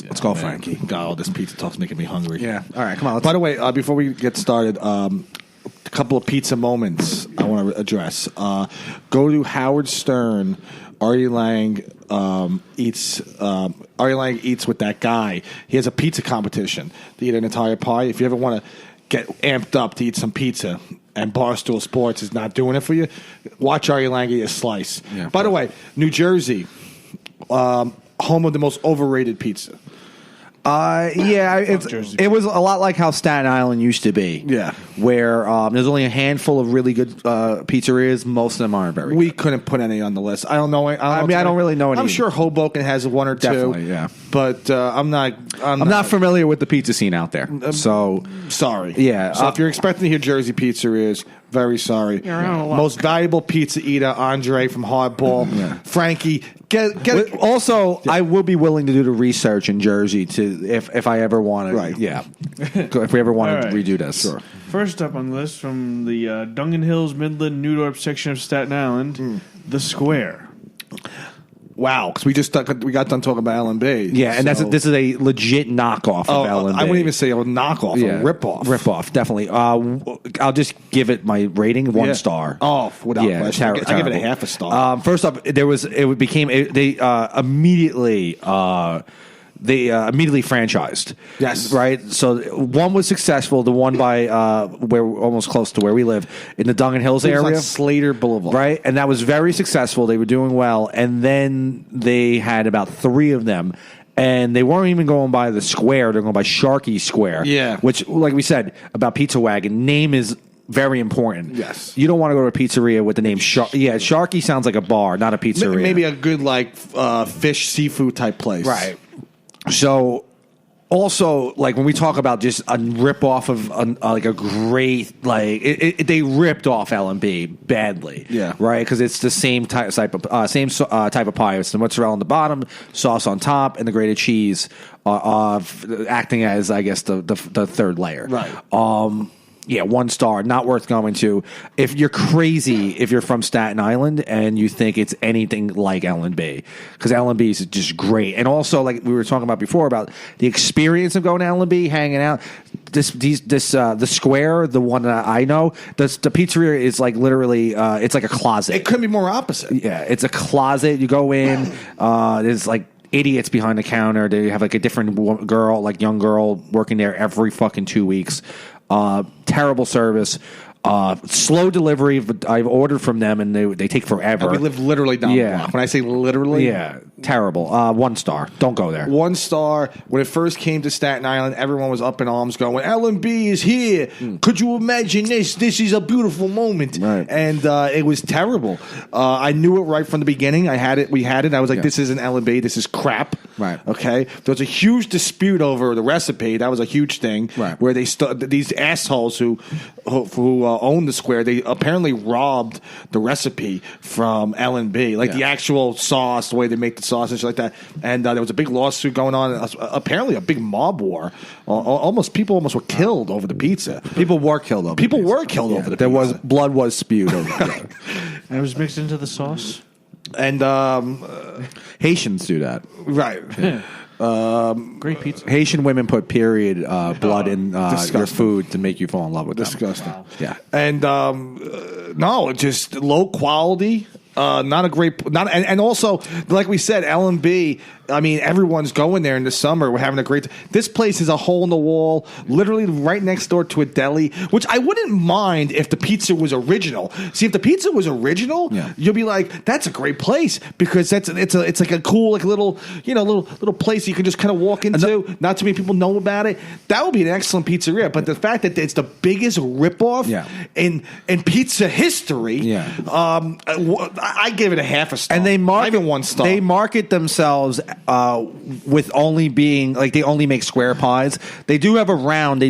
Let's go, Frankie. God, all this pizza talk's making me hungry. Yeah. All right. Come on. By the way, before we get started, a couple of pizza moments I want to address. Go to Howard Stern. Artie Lang eats with that guy. He has a pizza competition to eat an entire pie. If you ever want to get amped up to eat some pizza and Barstool Sports is not doing it for you, watch Artie Lang eat a slice. Yeah. By the way, New Jersey, home of the most overrated pizza. Jersey. It was a lot like how Staten Island used to be. Yeah. Where there's only a handful of really good pizzerias. Most of them aren't very We good. couldn't put any on the list. I don't know. I don't really know any. I'm sure Hoboken has one or two. Definitely, yeah. But I'm not. I'm not familiar with the pizza scene out there. So sorry. Yeah, So if you're expecting to hear Jersey pizzerias, very sorry. You're out of luck. Most valuable pizza eater, Andre from Hardball. Frankie, get also, I will be willing to do the research in Jersey to if I ever want to. Right. Yeah. If we ever want All to right. redo this. Sure. First up on the list from the Dungan Hills, Midland, Newdorp section of Staten Island, the Square. Wow, because we got done talking about L&B. Yeah, and So- this is a legit knockoff of L&B. I wouldn't even say a knockoff, a ripoff. Ripoff, definitely. I'll just give it my rating, 1 star. Oh, without question. I give it a terrible. half a star. First off, they immediately they immediately franchised. Yes. Right? So one was successful, the one by where almost close to where we live, in the Dungan Hills It was area. on Slater Boulevard. Right? And that was very successful. They were doing well. And then they had about 3 of them. And they weren't even going by the square. They're going by Sharky Square. Yeah. Which, like we said, about Pizza Wagon, name is very important. Yes. You don't want to go to a pizzeria with the name Sharky sounds like a bar, not a pizzeria. Maybe a good like fish seafood type place. Right. So, also, like when we talk about just a rip off of like a great they ripped off L&B badly. Yeah. Right, because it's the same type of pie. It's the mozzarella on the bottom, sauce on top, and the grated cheese acting as, I guess, the third layer. Right. Yeah, 1 star, not worth going to. If you're crazy, if you're from Staten Island and you think it's anything like L&B, because L&B is just great. And also, like we were talking about before, about the experience of going to L&B, hanging out. The square, the one that I know, the pizzeria is like literally, it's like a closet. It couldn't be more opposite. Yeah, it's a closet. You go in, there's like idiots behind the counter. They have like a different girl, like young girl, working there every fucking 2 weeks. Terrible service, slow delivery. I've ordered from them and they take forever. We live literally down the block. When I say literally, yeah, terrible. 1 star. Don't go there. 1 star. When it first came to Staten Island, everyone was up in arms going, L&B is here. Could you imagine this? This is a beautiful moment. Right. And it was terrible. I knew it right from the beginning. We had it. I was like, this isn't L&B. This is crap. Right. Okay. There was a huge dispute over the recipe. That was a huge thing. Right. Where these assholes who own the square, they apparently robbed the recipe from L&B. Like the actual sauce, the way they make the sauce and shit like that. And there was a big lawsuit going on. Apparently a big mob war. People almost were killed over the pizza. People were killed over. People were killed over the pizza. Blood was spewed over. There. And it was mixed into the sauce. And Haitians do that. right. Great pizza. Haitian women put period blood in your disgusting. food to make you fall in love with them. Disgusting. Yeah. And no, just low quality. Not a great, and also like we said, L&B. I mean, everyone's going there in the summer. We're having a great. This place is a hole in the wall, literally right next door to a deli, which I wouldn't mind if the pizza was original. See, if the pizza was original, you'll be like, that's a great place because it's like a cool like little little place you can just kind of walk into. Not too many people know about it. That would be an excellent pizzeria. But the fact that it's the biggest ripoff in pizza history, I give it a half a star. And they not even 1 star. They market themselves with only being like they only make square pies. They do have a round. They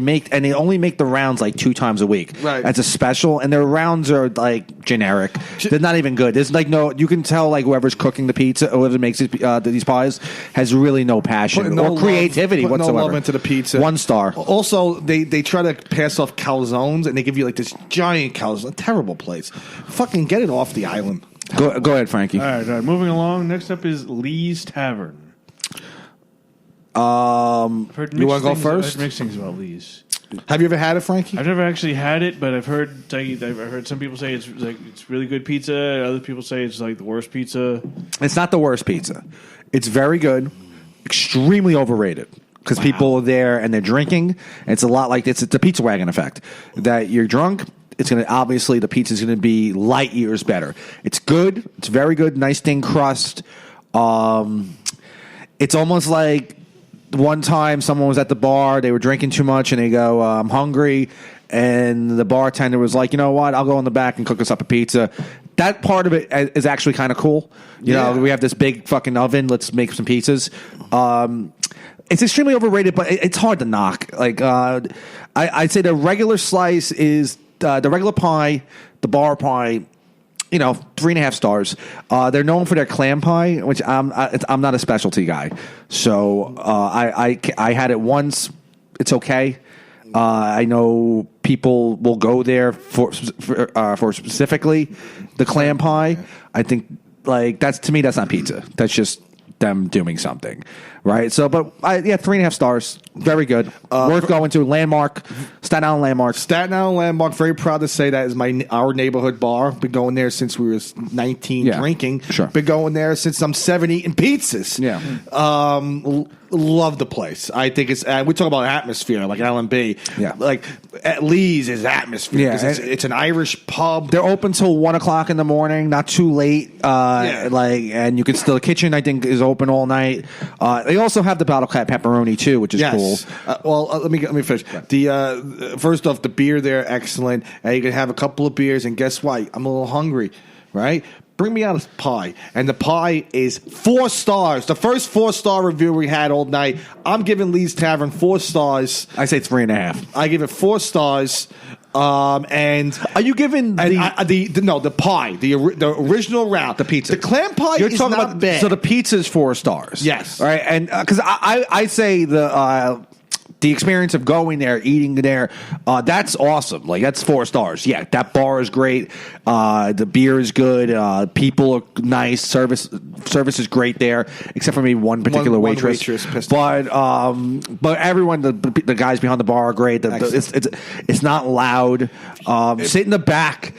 only make the rounds like 2 times a week. Right. As a special, and their rounds are like generic. They're not even good. There's like no. You can tell like whoever's cooking the pizza or whoever makes these pies has really no passion or creativity whatsoever. No love into the pizza. 1 star. Also, they try to pass off calzones and they give you like this giant calzone. Terrible place. Fucking get it off the island. Go ahead, Frankie. All right. Moving along. Next up is Lee's Tavern. You want to go first? I've heard mixed things about Lee's. Have you ever had it, Frankie? I've never actually had it, but I've heard some people say it's really good pizza. Other people say it's like the worst pizza. It's not the worst pizza. It's very good. Extremely overrated. Because people are there and they're drinking. And it's a lot like it's the pizza wagon effect. That you're drunk. It's going to obviously the pizza is going to be light years better. It's good. It's very good. Nice thin crust. It's almost like one time someone was at the bar. They were drinking too much and they go, "I'm hungry." And the bartender was like, "You know what? I'll go in the back and cook us up a pizza." That part of it is actually kind of cool. You know, we have this big fucking oven. Let's make some pizzas. It's extremely overrated, but it's hard to knock. Like I'd say the regular slice is the regular pie, the bar pie. 3.5 stars. They're known for their clam pie, which I'm not a specialty guy. So I had it once. It's okay. I know people will go there for specifically the clam pie. I think to me that's not pizza. That's just them doing something, right? So, but 3.5 stars, very good, worth going to. Landmark, Staten Island Landmark. Staten Island Landmark. Very proud to say that is our neighborhood bar. Been going there since we were 19 drinking. Sure. Been going there since I'm 7 eating pizzas. Yeah. love the place. I think it's we talk about atmosphere like L&B. Yeah. Like at Lee's is atmosphere. Yeah, 'cause it's an Irish pub. They're open till 1:00 in the morning, not too late. And you can still. The kitchen, I think, is open all night. They also have the bottle cap pepperoni too, which is cool. Let me finish. The first off, the beer there excellent. You can have a couple of beers, and guess what? I'm a little hungry, right? Bring me out a pie, and the pie is 4 stars. The first 4-star review we had all night. I'm giving Lee's Tavern 4 stars. I say 3.5. I give it 4 stars. And are you giving the pie, the original route, the pizza, the clam pie? You're is talking not about bad. So the pizza is 4 stars. Yes, all right, and because I say the experience of going there, eating there, that's awesome. Like that's 4 stars. Yeah, that bar is great. The beer is good. People are nice. Service is great there, except for maybe one particular waitress. But everyone, the guys behind the bar are great. It's not loud. Sit in the back.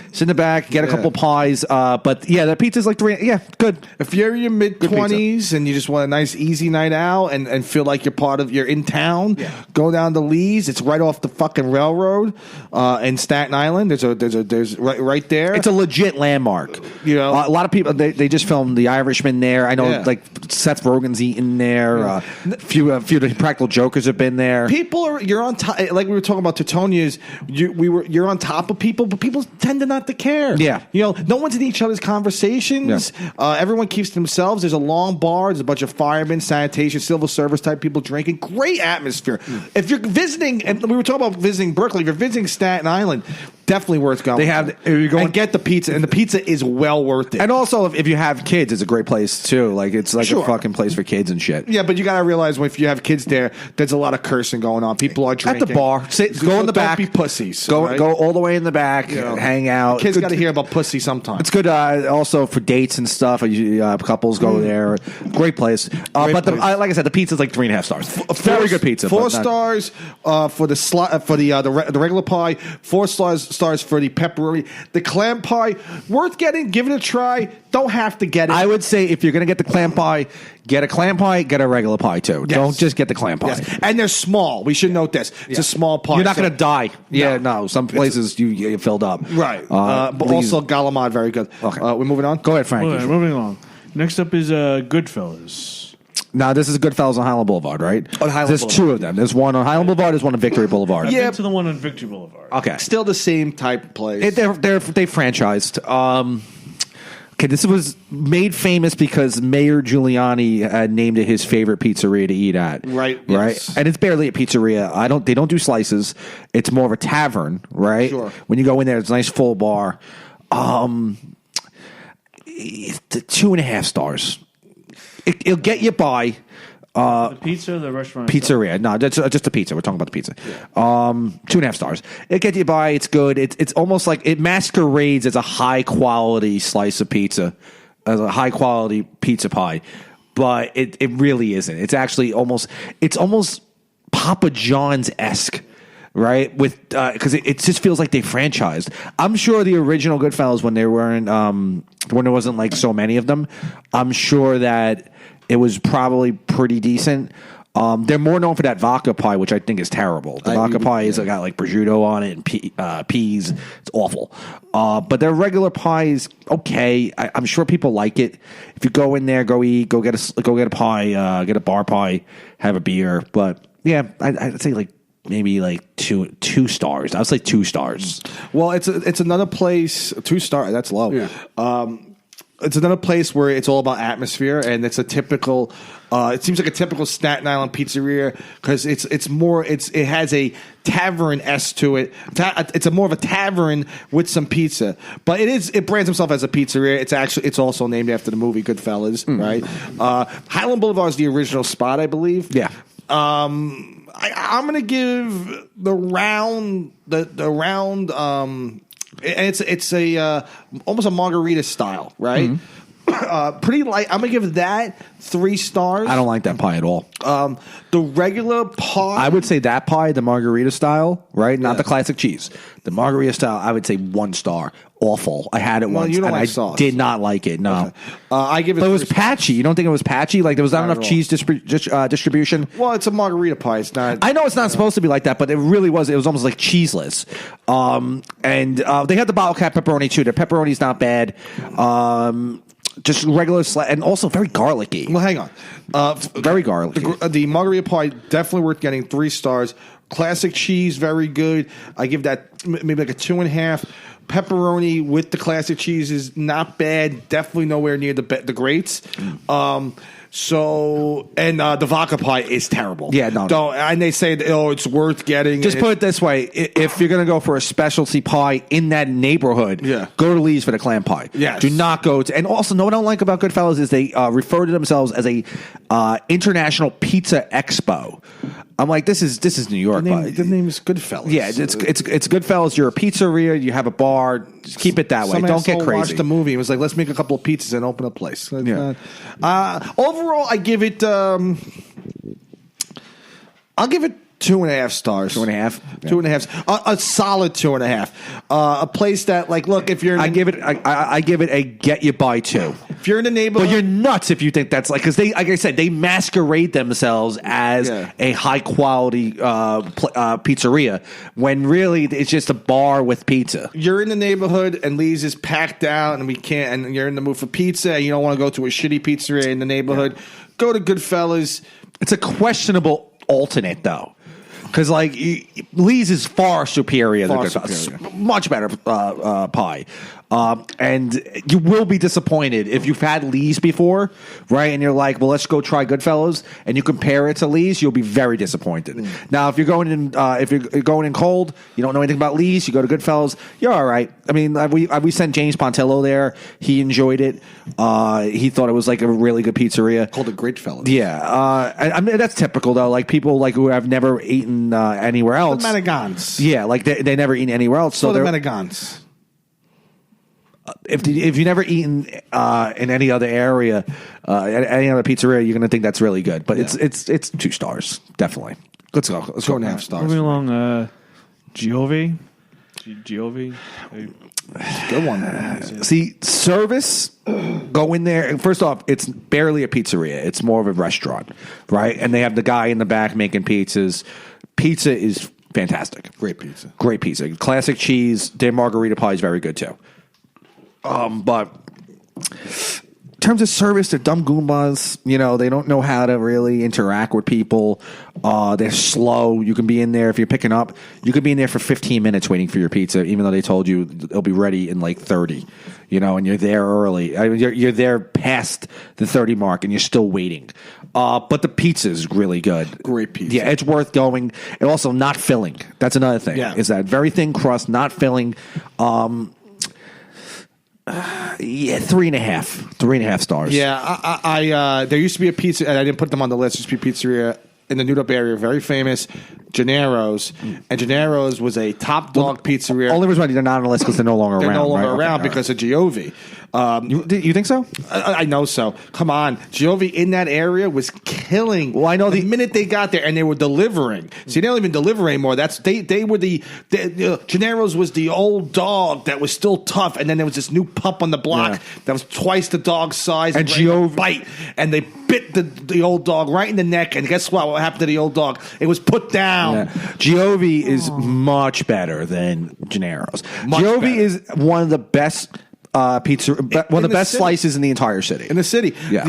Get a couple pies. But yeah, the pizza's like 3. Yeah, good. If you're in your mid-20s and you just want a nice easy night out and feel like you're in town. Yeah. Go down to Lee's. It's right off the fucking railroad in Staten Island. There's right there. It's a legit landmark. You know, a lot of people they just filmed The Irishman there. I know, like Seth Rogen's eaten there. A few of the Practical Jokers have been there. You're on top. Like we were talking about Teutonio's. You're on top of people, but people tend to not to care. Yeah, no one's in each other's conversations. Yeah. Everyone keeps to themselves. There's a long bar. There's a bunch of firemen, sanitation, civil service type people drinking. Great atmosphere. If you're visiting, and we were talking about visiting Berkeley, if you're visiting Staten Island, definitely worth going. They have you're going and get the pizza, and the pizza is well worth it. And also, if you have kids, it's a great place too. Like it's like a fucking place for kids and shit. Yeah, but you got to realize if you have kids there, there's a lot of cursing going on. People are drinking at the bar. Go in the back. Don't be pussies. Go all the way in the back. Hang out. Kids got to hear about pussy sometimes. It's good. Also for dates and stuff. Couples go there. Great place. Like I said, the pizza's like 3.5 stars. Very good pizza. 4 stars for the regular pie. 4 stars for the pepperoni. The clam pie, worth getting. Give it a try. Don't have to get it. I would say if you're going to get the clam pie, get a clam pie, get a regular pie too. Yes. Don't just get the clam pie. Yes. And they're small. We should note this. It's a small pie. You're not going to die. Yeah, no. Some places you get filled up. Right. But also Galamad, very good. Okay. We're moving on? Go ahead, Frank. Moving along. Next up is Goodfellas. Now, this is Goodfellas on Highland Boulevard, right? On Highland There's Boulevard. 2 of them. There's one on Highland Boulevard. There's one on Victory Boulevard. I've been to the one on Victory Boulevard. Okay. Still the same type of place. They franchised. Okay, this was made famous because Mayor Giuliani named it his favorite pizzeria to eat at. Right. Right. Yes. And it's barely a pizzeria. They don't do slices. It's more of a tavern, right? Sure. When you go in there, it's a nice full bar. It's 2.5 stars. It'll get you by. The pizza or the restaurant? Pizzeria. No, that's just a pizza. We're talking about the pizza. Yeah. 2.5 stars. It gets you by. It's good. It's almost like it masquerades as a high quality slice of pizza, as a high quality pizza pie, but it really isn't. It's actually almost Papa John's esque. Right, with because it just feels like they franchised. I'm sure the original Goodfellas, when there weren't, when there wasn't like so many of them, I'm sure that it was probably pretty decent. They're more known for that vodka pie, which I think is terrible. The vodka pie has got like prosciutto on it and peas. It's awful. But their regular pie is okay. I'm sure people like it. If you go in there, go eat, go get a pie, get a bar pie, have a beer. But yeah, I'd say like. Maybe like two stars. I would say 2 stars. Well, it's another place. 2 star. That's low. Yeah. It's another place where it's all about atmosphere, and it's a typical. It seems like a typical Staten Island pizzeria because it has a tavern-esque to it. It's more of a tavern with some pizza, but it brands itself as a pizzeria. It's also named after the movie Goodfellas, right? Highland Boulevard is the original spot, I believe. Yeah. I'm going to give the round. And it's a almost a margarita style, right? Mm-hmm. Pretty light. I'm gonna give that 3 stars. I don't like that pie at all. The regular pie. I would say that pie, the margarita style, right? Not Yeah. the classic cheese. The margarita style, I would say 1 star. Awful. I had it Well, once. you don't and like I sauce. did not like it. No. I give it. But it was 3 patchy. You don't think it was patchy? Like there was not Not enough at all. cheese distribution? Well, it's a margarita pie. It's not. I know it's not supposed to be like that, but it really was. It was almost like cheeseless. And they had the bottle cap pepperoni too. The pepperoni's not bad. Just regular, and also very garlicky. Well, hang on. Very garlicky. The margarita pie definitely worth getting 3 stars. Classic cheese, very good. I give that maybe like a 2.5. Pepperoni with the classic cheese is not bad. Definitely nowhere near the greats. So the vodka pie is terrible. Yeah, no. And they say it's worth getting. Just put it this way: if you're going to go for a specialty pie in that neighborhood, Yeah. go to Lee's for the clam pie. Yes. Do not go to. And also, what I don't like about Goodfellas is they refer to themselves as a international pizza expo. I'm like, this is New York. The name is Goodfellas. Yeah, it's Goodfellas. You're a pizzeria. You have a bar. Just keep it that way. Don't get crazy. Watched the movie. It was like, let's make a couple of pizzas and open a place. Yeah. Overall, I give it. I'll give it 2.5 stars. 2.5? Yeah. 2.5. A solid 2.5. A place that, like, look, if you're, in I give it a get you by 2. if you're in the neighborhood, But you're nuts if you think that's like, because they, like I said, they masquerade themselves as Yeah. a high quality pizzeria when really it's just a bar with pizza. you're in the neighborhood and Lee's is packed out and we can't, and you're in the mood for pizza and you don't want to go to a shitty pizzeria in the neighborhood, go to Goodfellas. It's a questionable alternate though. Because like Lee's is far superior than Far Goodfellas. superior. Much better pie, and you will be disappointed if you've had Lee's before, right? And you're like, well, let's go try Goodfellas, and you compare it to Lee's, you'll be very disappointed. Now, if you're going in cold, you don't know anything about Lee's, you go to Goodfellas, you're all right. I mean, we sent James Pontillo there. He enjoyed it. He thought it was like a really good pizzeria. Called a Great Fellas. Yeah, I mean that's typical though. Like people like who have never eaten anywhere The else. Menegans. Yeah, like they never eaten anywhere else. So So the they're- Menegans. if you never eaten in any other area, any other pizzeria, you're gonna think that's really good. But it's 2 stars definitely. Let's go. Let's go. 2.5 stars. Moving along, Giove. Good one. See, service, go in there. And first off, it's barely a pizzeria. It's more of a restaurant, right? And they have the guy in the back making pizzas. Pizza is fantastic. Great pizza. Great pizza. Classic cheese. Their margarita pie is very good too. But in terms of service, they're dumb Goombas. You know, they don't know how to really interact with people. They're slow. You can be in there if you're picking up. You could be in there for 15 minutes waiting for your pizza, even though they told you it'll be ready in like 30. You know, and you're there early. I mean, you're there past the 30 mark, and you're still waiting. But the pizza is really good. Great pizza. Yeah, it's worth going. And also not filling. That's another thing. Yeah. Is that very thin crust, not filling. Yeah, 3.5 stars. Yeah, I there used to be a pizza, and I didn't put them on the list. There used to be a pizzeria in the New York area, very famous, Gennaro's, and Gennaro's was a top dog pizzeria. Only reason why they're not on the list because they're no longer They're around. no longer right? Okay, around all right. because of Giove. You think so? I know so. Come on, Giove in that area was killing. Well, I know the the- minute they got there and they were delivering. See, they don't even deliver anymore. They were Gennaro's was the old dog that was still tough, and then there was this new pup on the block Yeah. that was twice the dog's size And ready to Giove- bite, and they bit the old dog right in the neck. And guess what? What happened to the old dog? It was put down. Yeah. Giove is much better than Gennaro's. Much Giove better. is one of the best pizza, one of the the best city. slices in the entire city. In the city, Yeah.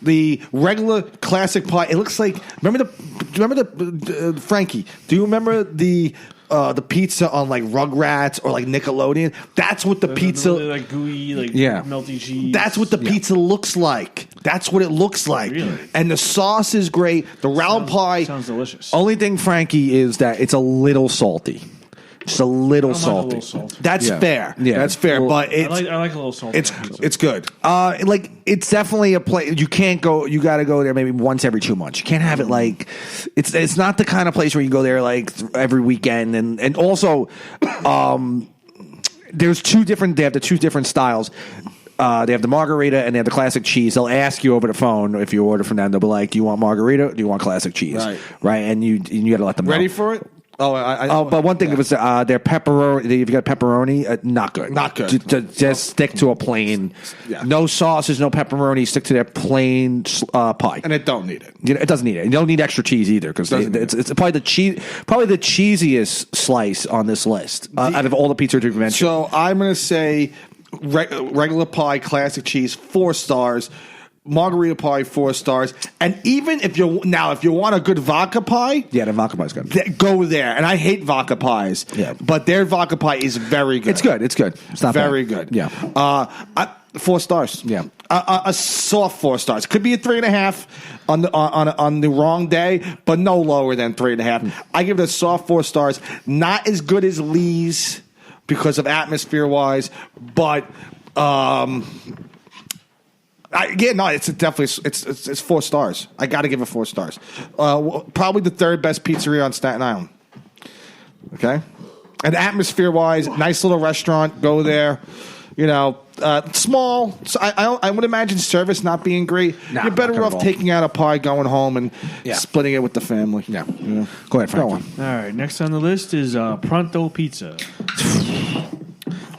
the regular classic pie. It looks like remember the Frankie. Do you remember the pizza on like Rugrats or like Nickelodeon? That's what the pizza. Really, like gooey, like Yeah. melty cheese. That's what the pizza looks like. That's what it looks like. Really? And the sauce is great. The round pie. sounds delicious. Only thing, Frankie, is that it's a little salty. Just a little I don't like a salty. little salt. That's Yeah. fair. Yeah. That's fair. Well, but I like a little salt. it's good. Like it's definitely a place you can't go. You got to go there maybe once every 2 months. You can't have it like it's not the kind of place where you go there like every weekend. And also, there's 2 different. They have the 2 different styles. they have the margarita and they have the classic cheese. They'll ask you over the phone if you order from them. They'll be like, "Do you want margarita? Or do you want classic cheese?" Right. And you got to let them Ready know. for it? Oh, But one thing was their pepperoni. If you got pepperoni, not good. Not good. Just stick to a plain. Yeah. No sauces, no pepperoni. Stick to their plain pie. And it don't need it. It doesn't need it. You don't need extra cheese either because it's probably the cheesiest slice on this list out of all the pizzas we've mentioned. So I'm going to say regular pie, classic cheese, 4 stars. Margarita pie, 4 stars. And even if you want a good vodka pie, Yeah, the vodka pie's good. go there. And I hate vodka pies. Yeah. But their vodka pie is very good. It's good. It's good. It's not very bad. good. Yeah. 4 stars. Yeah. A soft 4 stars. Could be a 3.5 on the wrong day, but no lower than 3.5. I give it a soft 4 stars. Not as good as Lee's because of atmosphere wise, but it's definitely it's 4 stars. I got to give it 4 stars. Probably the 3rd best pizzeria on Staten Island. Okay, and atmosphere wise, nice little restaurant. Go there. Small. So I would imagine service not being great. Nah, You're better not good off at all. taking out a pie, going home, and Yeah. splitting it with the family. Yeah. Go ahead, Frank. Go on. All right, next on the list is Pronto Pizza.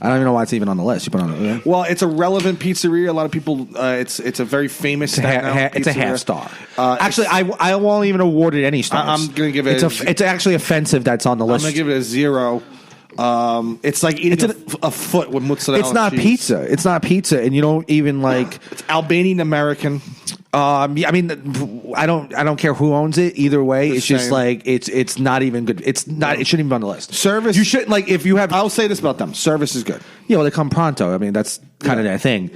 I don't even know why it's even on the list. You put it on the Well, it's a relevant pizzeria. A lot of people. It's a very famous. Staten Island it's a pizzeria. half star. Actually, I won't even award it any stars. I'm gonna give it It's actually offensive that's on the I'm list. gonna give it a 0. It's like eating a foot with mozzarella. It's not cheese. pizza. It's not pizza, and you don't even like. It's Albanian American. Yeah, I mean, I don't care who owns it. Either way, The it's just same. like it's not even good. It's not. It shouldn't even be on the list. Service. You should like if you have. I'll say this about them: service is good. Yeah, well, they come pronto. I mean, that's kind of their thing.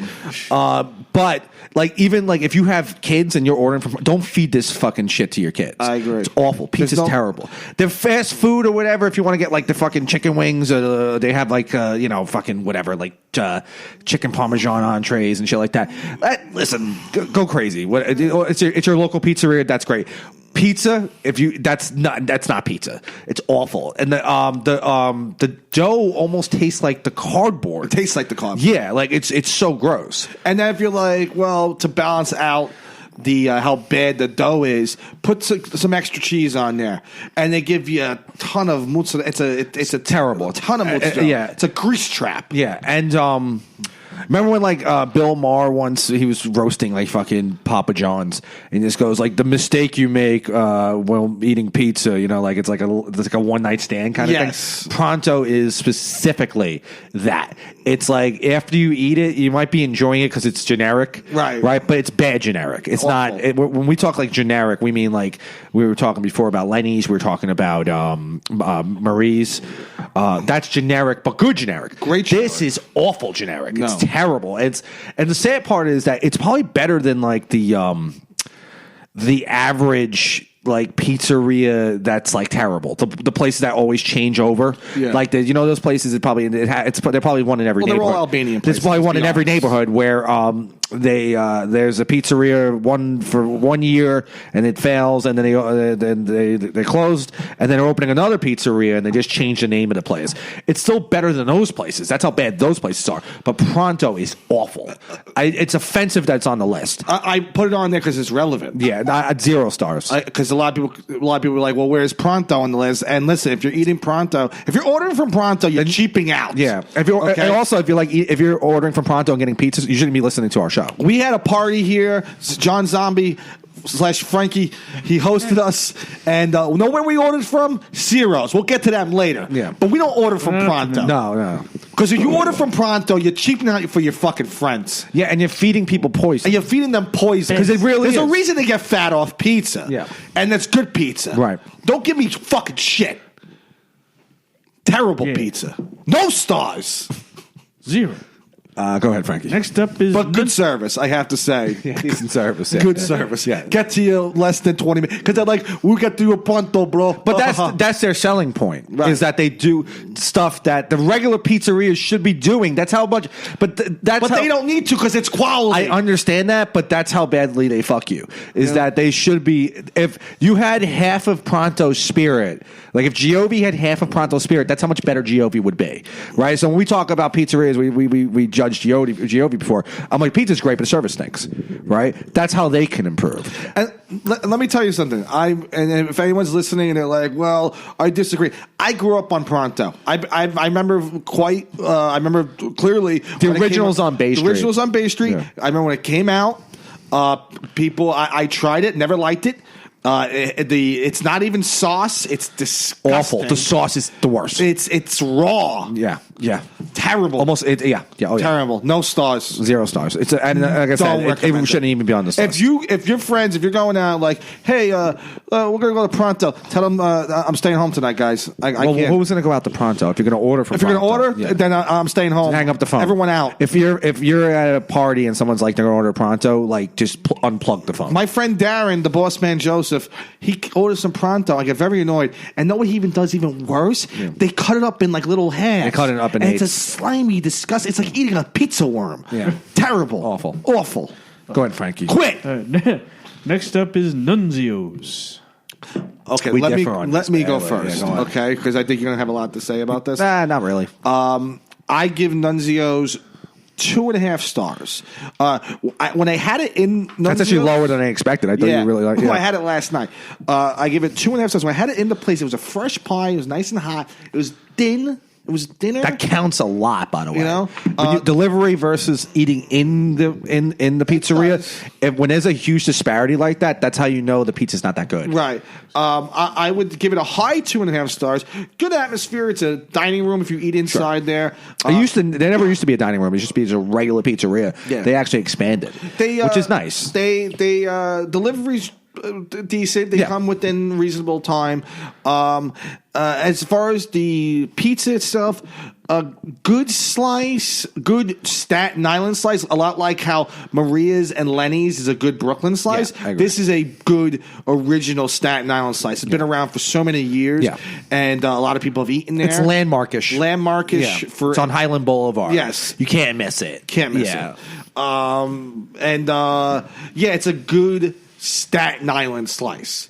But like, even like if you have kids and you're ordering from, don't feed this fucking shit to your kids. I agree. It's awful. Pizza's terrible. They're fast food or whatever. If you want to get like the fucking chicken wings, or they have like fucking whatever, like chicken parmesan entrees and shit like that. Listen, go crazy. It's your local pizzeria. That's great. Pizza, that's not pizza. It's awful, and the dough almost tastes like the cardboard. It tastes like the cardboard. Yeah, like it's so gross. And then if you're like, well, to balance out the how bad the dough is, put some extra cheese on there, and they give you a ton of mozzarella. It's a Terrible. ton of mozzarella. Yeah. It's a grease trap. Yeah, and remember when like Bill Maher once he was roasting like fucking Papa John's, and this goes like the mistake you make while eating pizza, like it's like a one night stand kind of Yes. thing. Pronto is specifically that. It's like after you eat it, you might be enjoying it because it's generic, Right. But it's bad generic. It's Awful. not. When we talk like generic, we mean like we were talking before about Lenny's. We were talking about Marie's. That's generic, but good generic. Great This generic. is awful generic. It's No. terrible. And the sad part is that it's probably better than like the average like pizzeria that's like terrible. The places that always change over, Yeah. like those places. They're probably one in every Well, they're neighborhood. all Albanian There's places, probably let's one be in every honest. neighborhood where there's a pizzeria one for 1 year and it fails and then they closed and then they're opening another pizzeria and they just change the name of the place. It's still better than those places. That's how bad those places are. But Pronto is awful. It's offensive that it's on the list. I put it on there because it's relevant. Yeah, 0 stars. Because a lot of people are like, well, where's Pronto on the list? And listen, if you're eating Pronto, if you're ordering from Pronto, you're cheaping out. Yeah. And also, if you're ordering from Pronto and getting pizzas, you shouldn't be listening to our show. We had a party here. John Zombie / Frankie, he hosted us, and know where we ordered from? Ciro's. We'll get to them later. Yeah. But we don't order from Pronto. No. Because if you order from Pronto, you're cheaping out for your fucking friends. Yeah, and you're feeding people poison. And you're feeding them poison. 'Cause it really There's a is. reason to get fat off pizza. Yeah. And that's good pizza. Right. Don't give me fucking shit. Terrible Yeah. pizza. No stars. 0. Go ahead, Frankie. Next up is But good service, I have to say. Decent service. Yeah. Good service. Yeah. Get to you less than 20 minutes. Because they're like, we got to do a Pronto, bro. But that's their selling point, Right. is that they do stuff that the regular pizzerias should be doing. That's how much. But But they don't need to because it's quality. I understand that, but that's how badly they fuck you. Is that they should be. If you had half of Pronto's spirit, Like if Giove had half of Pronto Spirit, that's how much better Giove would be, right? So when we talk about pizzerias, we judged Giove before. I'm like, pizza's great, but the service stinks, right? That's how they can improve. And let me tell you something. And if anyone's listening and they're like, "Well, I disagree," I grew up on Pronto. I remember I remember clearly The original's on Bay Street. The original's on Bay Street. Yeah. I remember when it came out. People, I tried it, never liked it. It's not even sauce. It's disgusting. Awful. The sauce is the worst. It's raw. Yeah. Terrible. Almost. Terrible. No stars. 0 stars. It's and like I said, it shouldn't even be on the stars. If your friends, if you're going out like, hey, we're gonna go to Pronto. Tell them I'm staying home tonight, guys. I can't. Who's gonna go out to Pronto? If you're gonna order from If you're gonna Pronto, order, yeah. then I'm staying home. Hang up the phone. Everyone out. If you're at a party and someone's like they're gonna order Pronto, like just unplug the phone. My friend Darren, the boss man Joseph, he orders some Pronto. I get very annoyed. And know what he even does even worse? Yeah. They cut it up in like little halves. They cut it up in and eighths. it's a slimy, disgusting. It's like eating a pizza worm. Yeah. Terrible. Awful. Go ahead, Frankie. Quit. Next up is Nunzio's. Okay, We let differ on me this, go by the way. first. Yeah, go on. Okay, because I think you're gonna have a lot to say about this. Nah, not really. I give Nunzio's 2.5 stars. When I had it in Nunzio's, That's actually lower than I expected. I thought you really like. Well, I had it last night. I give it 2.5 stars. When I had it in the place, it was a fresh pie. It was nice and hot. It was thin. It was dinner. That counts a lot, by the way. You know? When delivery versus eating in the pizzeria. When there's a huge disparity like that, that's how you know the pizza's not that good. Right. I would give it a high 2.5 stars. Good atmosphere. It's a dining room if you eat inside there. There never used to be a dining room. It used to be a regular pizzeria. Yeah. They actually expanded, which is nice. They deliveries decent. They come within reasonable time. As far as the pizza itself, a good slice, good Staten Island slice, a lot like how Maria's and Lenny's is a good Brooklyn slice. Yeah, I agree. This is a good original Staten Island slice. It's been around for so many years, and a lot of people have eaten there. It's landmarkish. Landmarkish for it's on Highland Boulevard. Yes. You can't miss it. Can't miss it. It's a good Staten Island slice.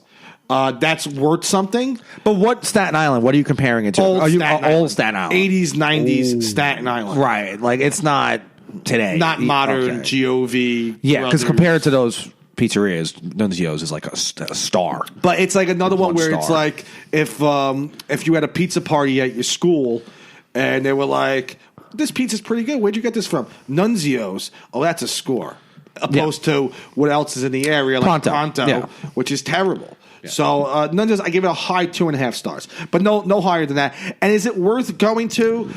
That's worth something. But what Staten Island? What are you comparing it to? Old Staten Island. Staten Island. 80s, 90s Staten Island. Right. Like it's not today. Not modern Okay. GOV. Yeah, because Brothers. compared to those pizzerias, Nunzio's is like a star. But it's like another one where star. it's like if you had a pizza party at your school and they were like, this pizza's pretty good. Where'd you get this from? Nunzio's. Oh, that's a score. Opposed to what else is in the area, like Pronto, which is terrible. Yeah. So Nunzio's, I give it a high 2.5 stars, but no higher than that. And is it worth going to?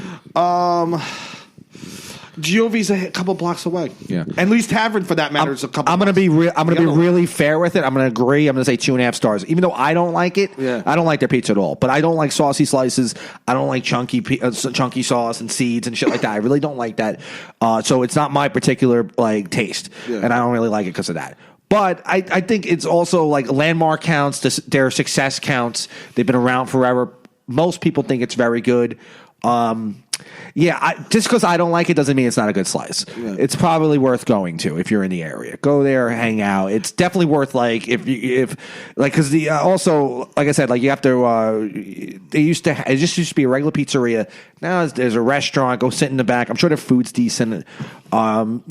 Giovi's a couple blocks away. Yeah, and Lee's Tavern for that matter is a couple. I'm going to be really fair with it. I'm going to agree. I'm going to say 2.5 stars, even though I don't like it. Yeah. I don't like their pizza at all. But I don't like saucy slices. I don't like chunky sauce and seeds and shit like that. I really don't like that. So it's not my particular like taste, and I don't really like it because of that. But I think it's also like landmark counts. Their success counts. They've been around forever. Most people think it's very good. Just because I don't like it doesn't mean it's not a good slice. Yeah. It's probably worth going to if you're in the area. Go there, hang out. It's definitely worth because also like I said, like you have to. It just used to be a regular pizzeria. Now there's a restaurant. Go sit in the back. I'm sure their food's decent. Go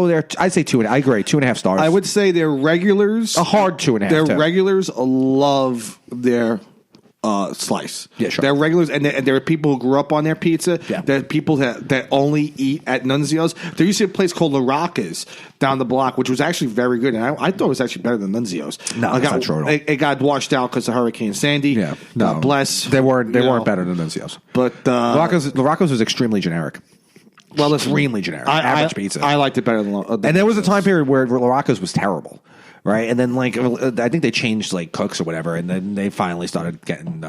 there. I'd say 2. I agree. 2.5 stars. I would say their regulars a hard 2.5. Their regulars love their. Slice. Yeah, sure. They're regulars, and there are people who grew up on their pizza. Yeah. There are people that only eat at Nunzio's. There used to be a place called La Rocca's down the block, which was actually very good, and I thought it was actually better than Nunzio's. No, that's not true at all. It got washed out because of Hurricane Sandy. Yeah, no. God bless. They weren't better than Nunzio's. But La Rocca's was extremely generic. Well, extremely generic. Average pizza. I liked it better than and there was a time period where La Rocca's was terrible. Right, and then like I think they changed like cooks or whatever, and then they finally started getting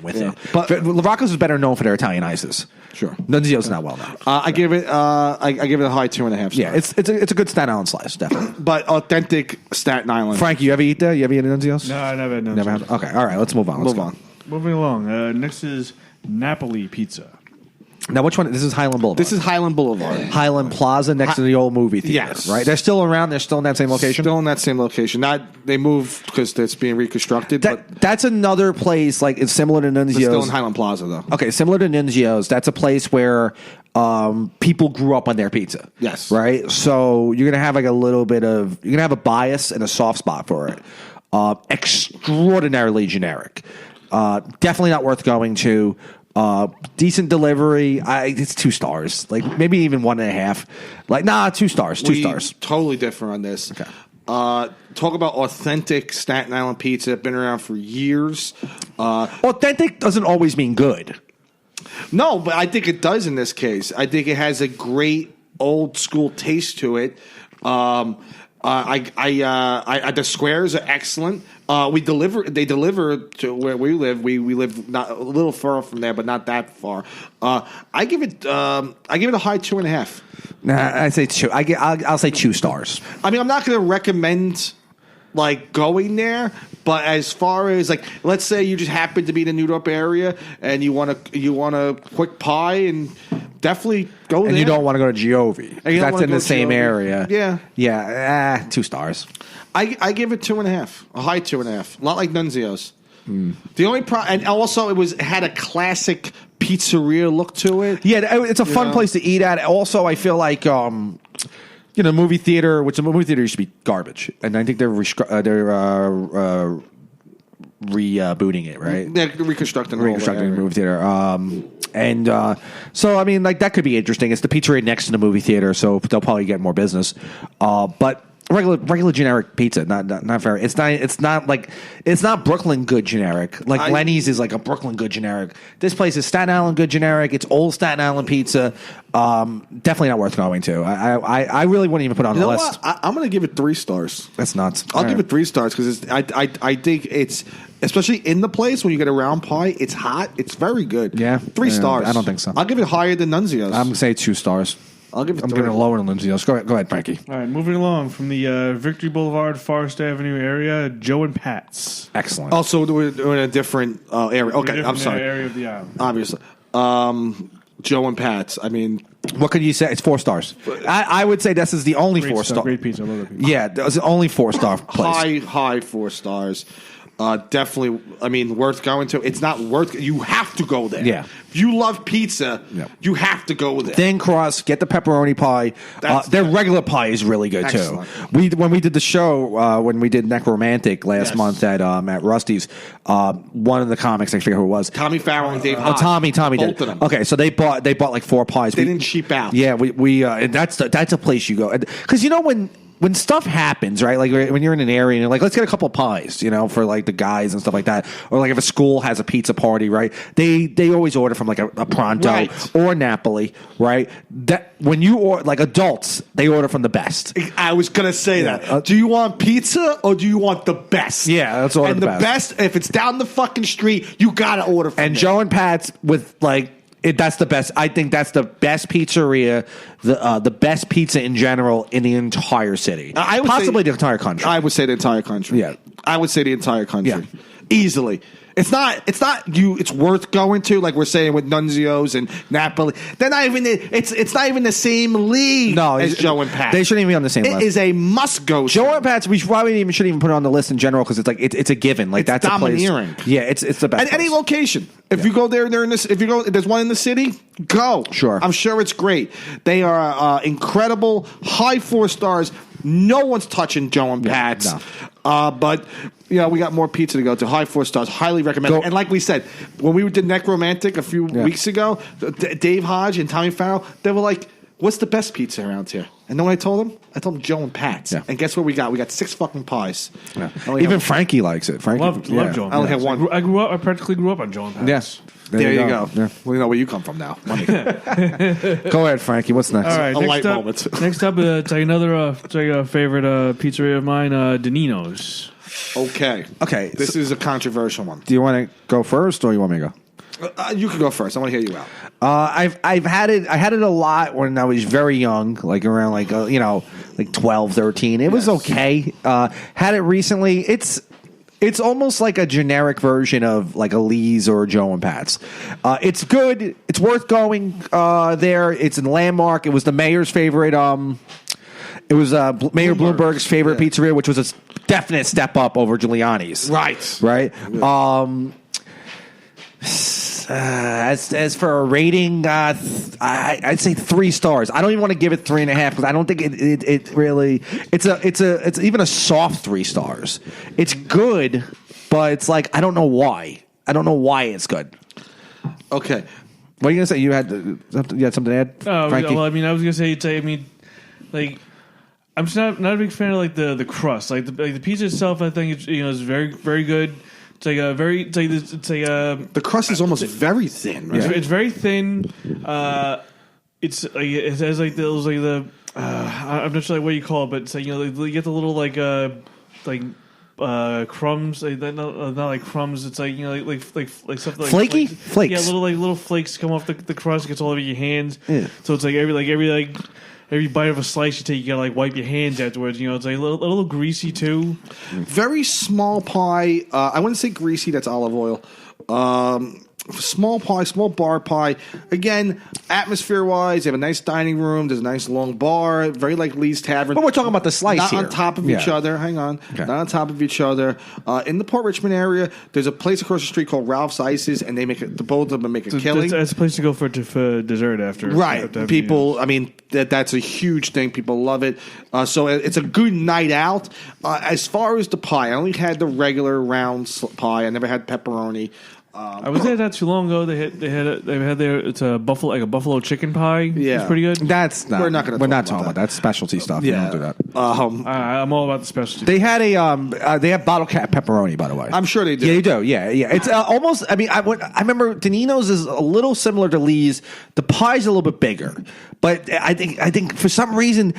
with it. But La Rocca's is better known for their Italian ices. Sure, Nunzio's not well known. I give it I give it a high 2.5 stars. Yeah, it's a good Staten Island slice, definitely. But authentic Staten Island. Frank, you ever eat there? You ever eat at Nunzio's? No, I never had Nunzio's. Never had. Okay, all right, let's move on. Let's move on. Moving along. Next is Napoli Pizza. Now, which one? This is Highland Boulevard. This is Highland Boulevard. Highland Plaza next to the old movie theater. Yes. Right? They're still around. They're still in that same location? Still in that same location. Not they moved because it's being reconstructed. But That's another place, like, it's similar to it's still in Nunzio's. Highland Plaza, though. Okay, similar to Nunzio's. That's a place where people grew up on their pizza. Yes. Right? So you're going to have like a little bit of, you're going to have a bias and a soft spot for it. Extraordinarily generic. Definitely not worth going to. Decent delivery. It's 2 stars. Like maybe even 1.5. Like 2 stars. 2 stars. Totally different on this. Okay. Talk about authentic Staten Island pizza. Been around for years. Authentic doesn't always mean good. No, but I think it does in this case. I think it has a great old school taste to it. The squares are excellent. They deliver to where we live. We live not a little far from there, but not that far. I give it a high 2.5. Nah, I say 2. I'll say 2 stars. I mean, I'm not going to recommend like going there, but as far as like, let's say you just happen to be in the New York area and you want a quick pie, and definitely go there. And you don't want to go to Giovi. And you don't That's wanna in go the to same Giovi. area. Yeah. Yeah, 2 stars. I give it 2.5, a high 2.5, not like Nunzio's. Hmm. The only and also it had a classic pizzeria look to it. Yeah, it's a fun place to eat at. Also, I feel like movie theater, which the movie theater used to be garbage, and I think they're rebooting it, right? They're reconstructing the movie theater. So I mean, like that could be interesting. It's the pizzeria next to the movie theater, so they'll probably get more business. But regular generic pizza, not very. It's not Brooklyn good generic. Like Lenny's is like a Brooklyn good generic. This place is Staten Island good generic. It's old Staten Island pizza. Definitely not worth going to. I really wouldn't even put it on the list. I'm going to give it 3 stars. That's nuts. I'll give it 3 stars because I think it's, especially in the place when you get a round pie, it's hot. It's very good. Yeah. 3 stars. I don't think so. I'll give it higher than Nunzio's. I'm gonna say 2 stars. I'll give it I'm 3. giving it lower than Lindsay's. Go ahead, Frankie. All right, moving along from the Victory Boulevard, Forest Avenue area, Joe and Pat's. Excellent. Also, we're in a different area. Okay, Different I'm sorry. area of the island. Obviously. Joe and Pat's. I mean, What could you say? It's 4 stars. I would say this is the only Great 4 stuff, star. Great pizza. I love that pizza. Yeah, that was the only 4-star place. high 4 stars. Definitely, I mean, worth going to. It's not worth. You have to go there. Yeah. If you love pizza, Yeah. you have to go there. Thin crust, get the pepperoni pie. Their regular pie is really good Excellent. too. When we did the show, when we did Necromantic last Yes. month at Rusty's, one of the comics, I forget who it was. Tommy Farrell and Dave Hodge. Tommy Both did. of them. Okay, so they bought like 4 pies. They didn't cheap out. Yeah, and that's a place you go, because when stuff happens, right? Like when you're in an area and you're like, let's get a couple of pies, for like the guys and stuff like that, or like if a school has a pizza party, right? They always order from like a Pronto Right. or Napoli, right? That when you order, like adults, they order from the best. I was gonna say that. Do you want pizza or do you want the best? Yeah, let's order and the the best. best. If it's down the fucking street, you gotta order from And there. Joe and Pat's with like. That's the best. I think that's the best pizzeria, the best pizza in general in the entire city. I would Possibly say- the entire country. I would say the entire country. Yeah. I would say the entire country. Yeah. Easily. It's not you. It's worth going to, like we're saying with Nunzio's and Napoli. They're not even. It's not even the same league as Joe and Pat. They shouldn't even be on the same It list. is a must go. Joe and Pat's. We probably shouldn't even put it on the list in general because it's like it's a given. Like It's that's domineering. a place. Yeah, it's the best. At any place. location. If you go there, they're in this. If there's one in the city, go. Sure. I'm sure it's great. They are incredible, high 4 stars. No one's touching Joe and Pat's. no. But we got more pizza to go to. High 4 stars. Highly recommend. Go. And like we said, when we did Necromantic a few weeks ago, Dave Hodge and Tommy Farrell, they were like, "What's the best pizza around here?" And then what I told them? I told them Joe and Pat's. Yeah. And guess what we got? We got 6 fucking pies. Yeah. I only Even have- Frankie likes it. Frankie Love Joe and I only Pat's. have one. I practically grew up on Joe and Pat's. Yes. There you go. Yeah. We know where you come from now. Money. Go ahead, Frankie. What's next? All right, A light next up, moment. next up, it's like another favorite pizzeria of mine, Danino's. Okay. Okay, This is a controversial one. Do you want to go first, or you want me to go? You can go first. I want to hear you out. I've had it. I had it a lot when I was very young, like around like 12, 13. It was okay. Had it recently. It's almost like a generic version of like a Lee's or a Joe and Pat's. It's good. It's worth going there. It's in Landmark. It was the mayor's favorite. It was Mayor Bloomberg's favorite pizzeria, which was a definite step up over Giuliani's. Right. As for a rating, I'd say 3 stars. I don't even want to give it 3.5 because I don't think it really. It's even a soft 3 stars. It's good, but it's like I don't know why. I don't know why it's good. Okay. What are you gonna say? You had something to add, Frankie? Well, I mean, I was gonna say, like, I'm just not a big fan of like the crust. Like the pizza itself, I think it's is very very good. It's like the crust is almost very thin. Right? It's very thin. It's like it has like those like the I'm not sure like what you call it, but it's like you get the little like crumbs. Like, not like crumbs. It's like like stuff like flaky flakes. Yeah, little flakes come off the crust. It gets all over your hands. Yeah. So it's like every bite of a slice you take, you gotta like wipe your hands afterwards. It's like a little greasy too. Very small pie. I wouldn't say greasy. That's olive oil. Small pie, small bar pie. Again, atmosphere-wise, they have a nice dining room. There's a nice long bar. Very like Lee's Tavern. But we're talking about the slice Not here. on top of each other. Hang on. Okay. Not on top of each other. In the Port Richmond area, there's a place across the street called Ralph's Ices, and they the both of them make a killing. That's a place to go for dessert after. Right. After People, I mean, that's a huge thing. People love it. So it's a good night out. As far as the pie, I only had the regular round pie. I never had pepperoni. I was there not too long ago. They had it's a buffalo chicken pie. Yeah, it's pretty good. That's not. We're not talking about that. That's specialty stuff. Yeah, we don't do that. I'm all about the specialty. They had they have bottle cap pepperoni, by the way. I'm sure they do. Yeah, they do. Yeah. It's almost. I mean, I remember Danino's is a little similar to Lee's. The pie's a little bit bigger, but I think for some reason,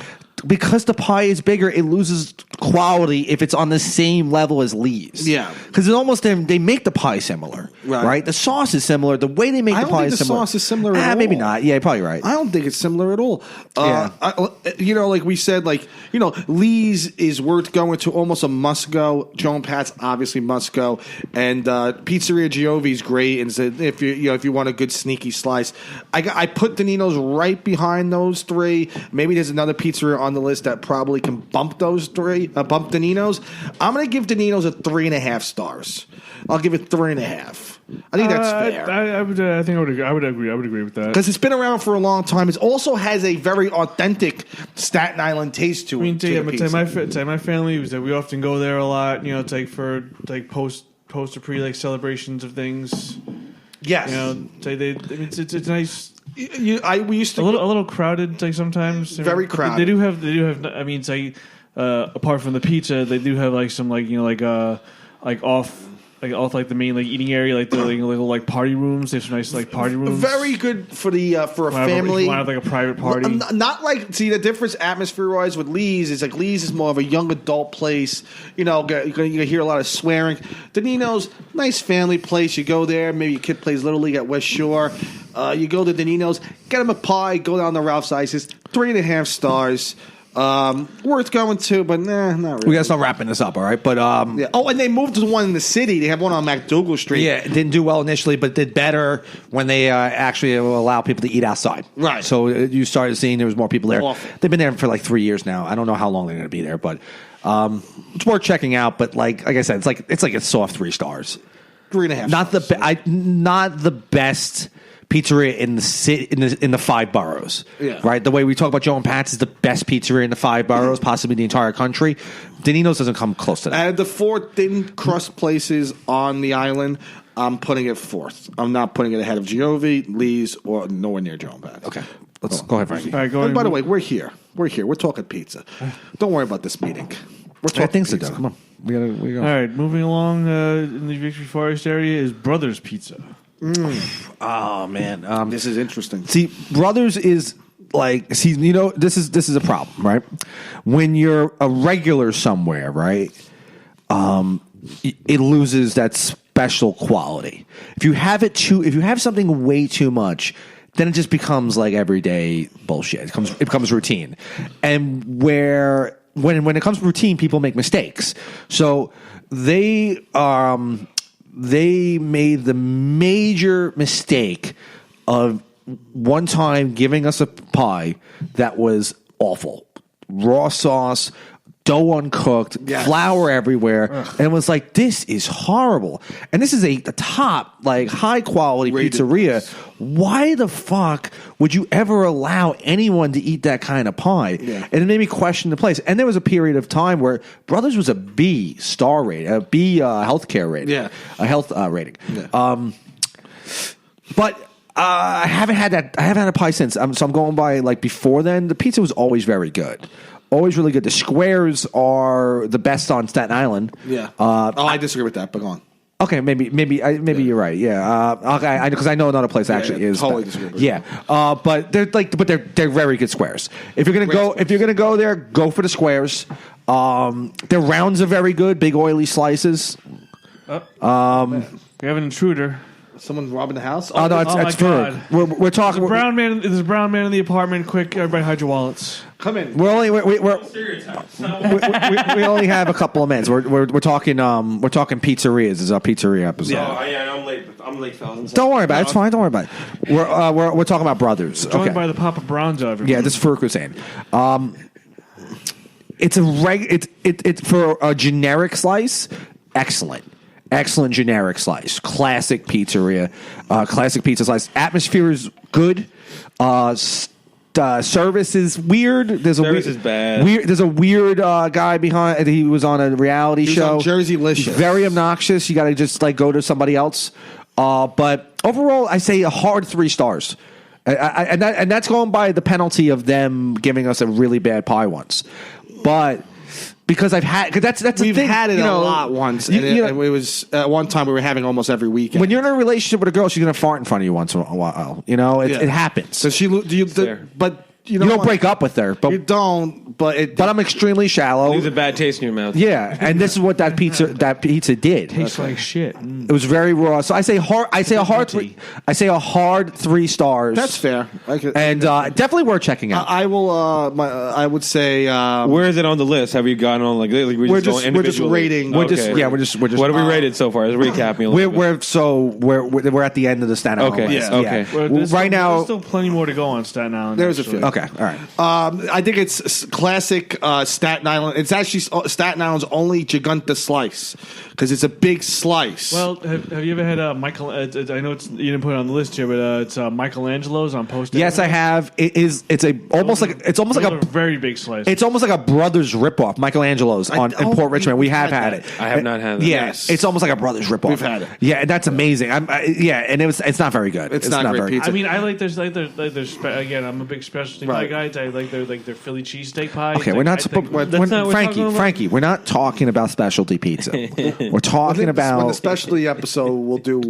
because the pie is bigger, it loses quality if it's on the same level as Lee's. Yeah, because it's almost they make the pie similar, right? The sauce is similar. The way they make the pie is similar. The sauce is similar. At all. Maybe not. Yeah, you're probably right. I don't think it's similar at all. Like we said, Lee's is worth going to, almost a must go. Joe and Pat's obviously must go, and Pizzeria Giovi's great. And if you want a good sneaky slice, I put Danino's right behind those 3. Maybe there's another pizzeria on the list that probably can bump those 3, bump Danino's. I'm going to give Danino's a 3.5 stars. I'll give it 3.5. I think that's fair. I would agree with that because it's been around for a long time. It also has a very authentic Staten Island taste to it. I mean, to my family was that we often go there a lot. Post or pre celebrations of things. Yes, it's nice. We used to a little crowded sometimes. Very crowded. They do have. I mean, apart from the pizza, they do have some off the main eating area, the little party rooms. They have some nice party rooms. Very good for for a family. You want to have a private party. Not the difference atmosphere wise with Lee's is Lee's is more of a young adult place. You're gonna hear a lot of swearing. Danino's nice family place. You go there. Maybe your kid plays Little League at West Shore. You go to Danino's, get him a pie. Go down to Ralph's Ices. 3.5 stars. Worth going to, but not really. We gotta start wrapping this up, all right? But yeah. Oh, and they moved to the one in the city. They have one on MacDougal Street. Yeah, it didn't do well initially, but did better when they actually allow people to eat outside. Right. So you started seeing there was more people there. Awful. They've been there for 3 years now. I don't know how long they're going to be there, but it's worth checking out. But like I said, it's like a soft 3 stars. 3.5. Not the best pizzeria in the city, in the 5 boroughs. Yeah. Right? The way we talk about Joe and Pat's is the best pizzeria in the 5 boroughs, possibly the entire country. Danino's doesn't come close to that. Out of the 4 thin crust places on the island, I'm putting it 4th. I'm not putting it ahead of Giovi, Lee's, or nowhere near Joe and Pat's. Okay. Let's go ahead, Frankie. All right, and by the way, we're here. We're talking pizza. Don't worry about this meeting. We're talking things to pizza. do. Come on. We go. All right, moving along in the Victory Forest area is Brothers Pizza. Oh man, this is interesting. See, Brothers is this is a problem, right? When you're a regular somewhere, right? It loses that special quality. If you have something way too much, then it just becomes like everyday bullshit. It becomes routine, and when it comes to routine, people make mistakes. So they made the major mistake of one time giving us a pie that was awful. Raw sauce, dough uncooked, flour everywhere, and it was like, this is horrible. And this is a top, like, high quality pizzeria. Why the fuck would you ever allow anyone to eat that kind of pie? Yeah. And it made me question the place. And there was a period of time where Brothers was a B star rating, a B healthcare rating, a health rating. Yeah. But I haven't had that. I haven't had a pie since. So I'm going by like before then. The pizza was always very good, always really good. The squares are the best on Staten Island. Yeah. I disagree with that, but go on. Okay, maybe you're right. Yeah. Okay, because I know another place actually is. Totally disagree with yeah. But they're very good squares. If you're gonna go there, go for the squares. Their rounds are very good. Big oily slices. We have an intruder. Someone robbing the house? Oh no, it's my Ferg. God. We're talking. There's a brown man in the apartment. Quick, everybody hide your wallets. Come in. We only have a couple of minutes. We're talking pizzerias. This is our pizzeria episode. Yeah, I'm late, fellas. Don't worry about it. It's fine. Don't worry about it. We're talking about Brothers. Joined Okay. by the Papa Bronzo. Everybody. Yeah, this is Farouk Hussein. It's it's for a generic slice. Excellent generic slice. Classic pizzeria. Classic pizza slice. Atmosphere is good. Service is weird. Service is bad. There's a weird guy behind. He was on a reality show. On Jerseylicious. Very obnoxious. You got to just like go to somebody else. But overall, I say a hard 3 stars. And that's going by the penalty of them giving us a really bad pie once. But because that's We've the thing, had it you know, a lot once. you And know, it was at one time we were having almost every weekend. when you're in a relationship with a girl, she's gonna fart in front of you once in a while. You know, it happens. So she do you fair. but you You know don't what? break up with her, but You don't, but I'm extremely shallow. Leaves a bad taste in your mouth. Yeah, and this is what that pizza did. Tastes like shit. It was very raw. So I say a hard 3 stars. that's fair. And definitely worth checking out. I will. I would say Where is it on the list? Have you gotten on like we're we're going just individually? rating. We're just What have we rated so far? Let's recap me a little bit. we're at the end of the Staten Island Okay, list. yeah, okay. Well, there's Right now, there's still plenty more to go on Staten Island. There's a actually. few. okay, all right. I think it's classic Staten Island. It's actually Staten Island's only Giganta slice because it's a big slice. Well, have you ever had Michael? I know you didn't put it on the list here, but it's Michelangelo's on Post. Yes, I have. It's almost like a very big slice. It's almost like a Brothers ripoff. Michelangelo's in Port Richmond. We have had it. I have not had that. Yeah, Yes. it's almost like a Brothers ripoff. We've had it. Yeah, that's amazing. And it's not very good. It's not great very pizza. I mean, I like their again. I'm a big specialty pie guy. I like their Philly cheesesteak pie. Okay, we're not. Frankie, we're not talking about specialty pizza. We're talking about when the specialty episode we'll do.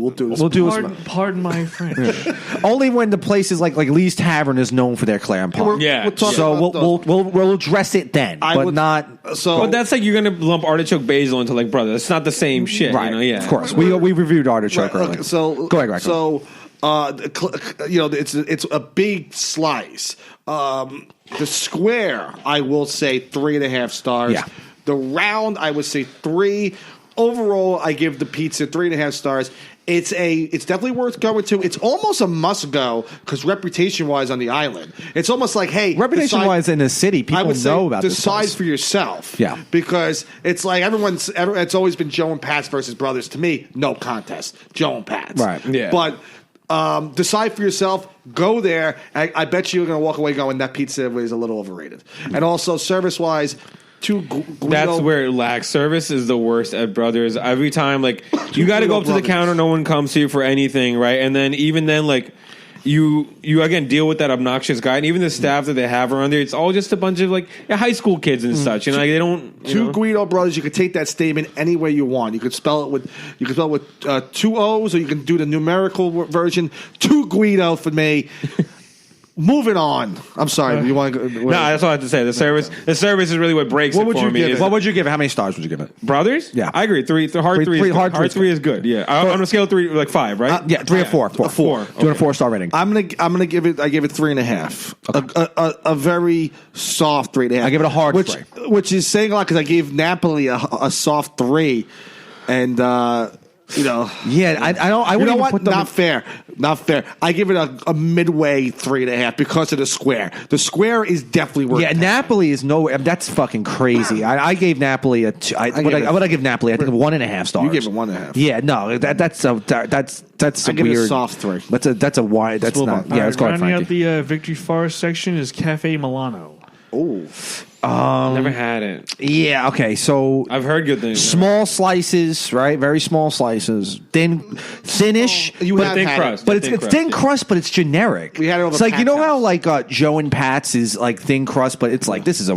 Pardon my French. only when the place is like Lee's Tavern is known for their clam pie. Yeah. We'll talk So about those. we'll address it then, I but would- not So But that's like you're gonna lump artichoke basil into like brother. It's not the same shit. right. You know? Yeah. Of course, we reviewed artichoke Right, earlier. okay, so go ahead, Greg. So it's a big slice. The square, I will say 3.5 stars. Yeah. The round, I would say 3. Overall, I give the pizza 3.5 stars. It's definitely worth going to. It's almost a must go because reputation wise on the island, it's almost like Reputation wise in the city, people I would say know about this decide place. for yourself. Yeah. Because it's like it's always been Joe and Pat's versus Brothers. To me, no contest. Joe and Pat's. Right. Yeah. But decide for yourself. Go there. I bet you're going to walk away going, that pizza was a little overrated. And also, service-wise, That's where it lacks. Service is the worst at Brothers. Every time, like, you got to go up to the Brothers. counter. No one comes to you for anything, right? And then even then, like, you again deal with that obnoxious guy, and even the staff that they have around there. It's all just a bunch of like high school kids and such. You know, like, they don't. Two Guido Brothers. You could take that statement any way you want. You could spell it with 2 O's, or you can do the numerical version. 2 Guido for me. Moving on. I'm sorry. You want to? No, that's all I have to say. The service is really what breaks What it would for you me. give is- it? What would you give it? How many stars would you give it? Brothers? Yeah. I agree. Hard three is good. Yeah, on a scale of 3, like 5, right? Yeah, 3 or 4. A 4. Doing a 4-star rating. I'm gonna give it. I give it 3.5. A very soft 3.5. I give it a hard which, 3. which is saying a lot because I gave Napoli a soft 3, and Yeah, I don't. I you wouldn't know even what? put them. Not fair. I give it a midway 3.5 because of the square. The square is definitely worth. Yeah, Napoli is no. That's fucking crazy. I gave Napoli a. What would I give Napoli? I think 1.5 stars. You gave it 1.5. Yeah, no, that's a I give it a weird soft 3. That's a wide. That's move not. on. Yeah, let's go ahead, Rounding out Frankie. the Victory Forest section is Cafe Milano. Never had it. Yeah, okay. So I've heard good things. small slices, right? Very small slices, thinnish. You But have thin had crust. it. But it's thin crust, but it's generic. We had it over It's like, you Pat's know how house. like Joe and Pat's is like thin crust, but it's like this is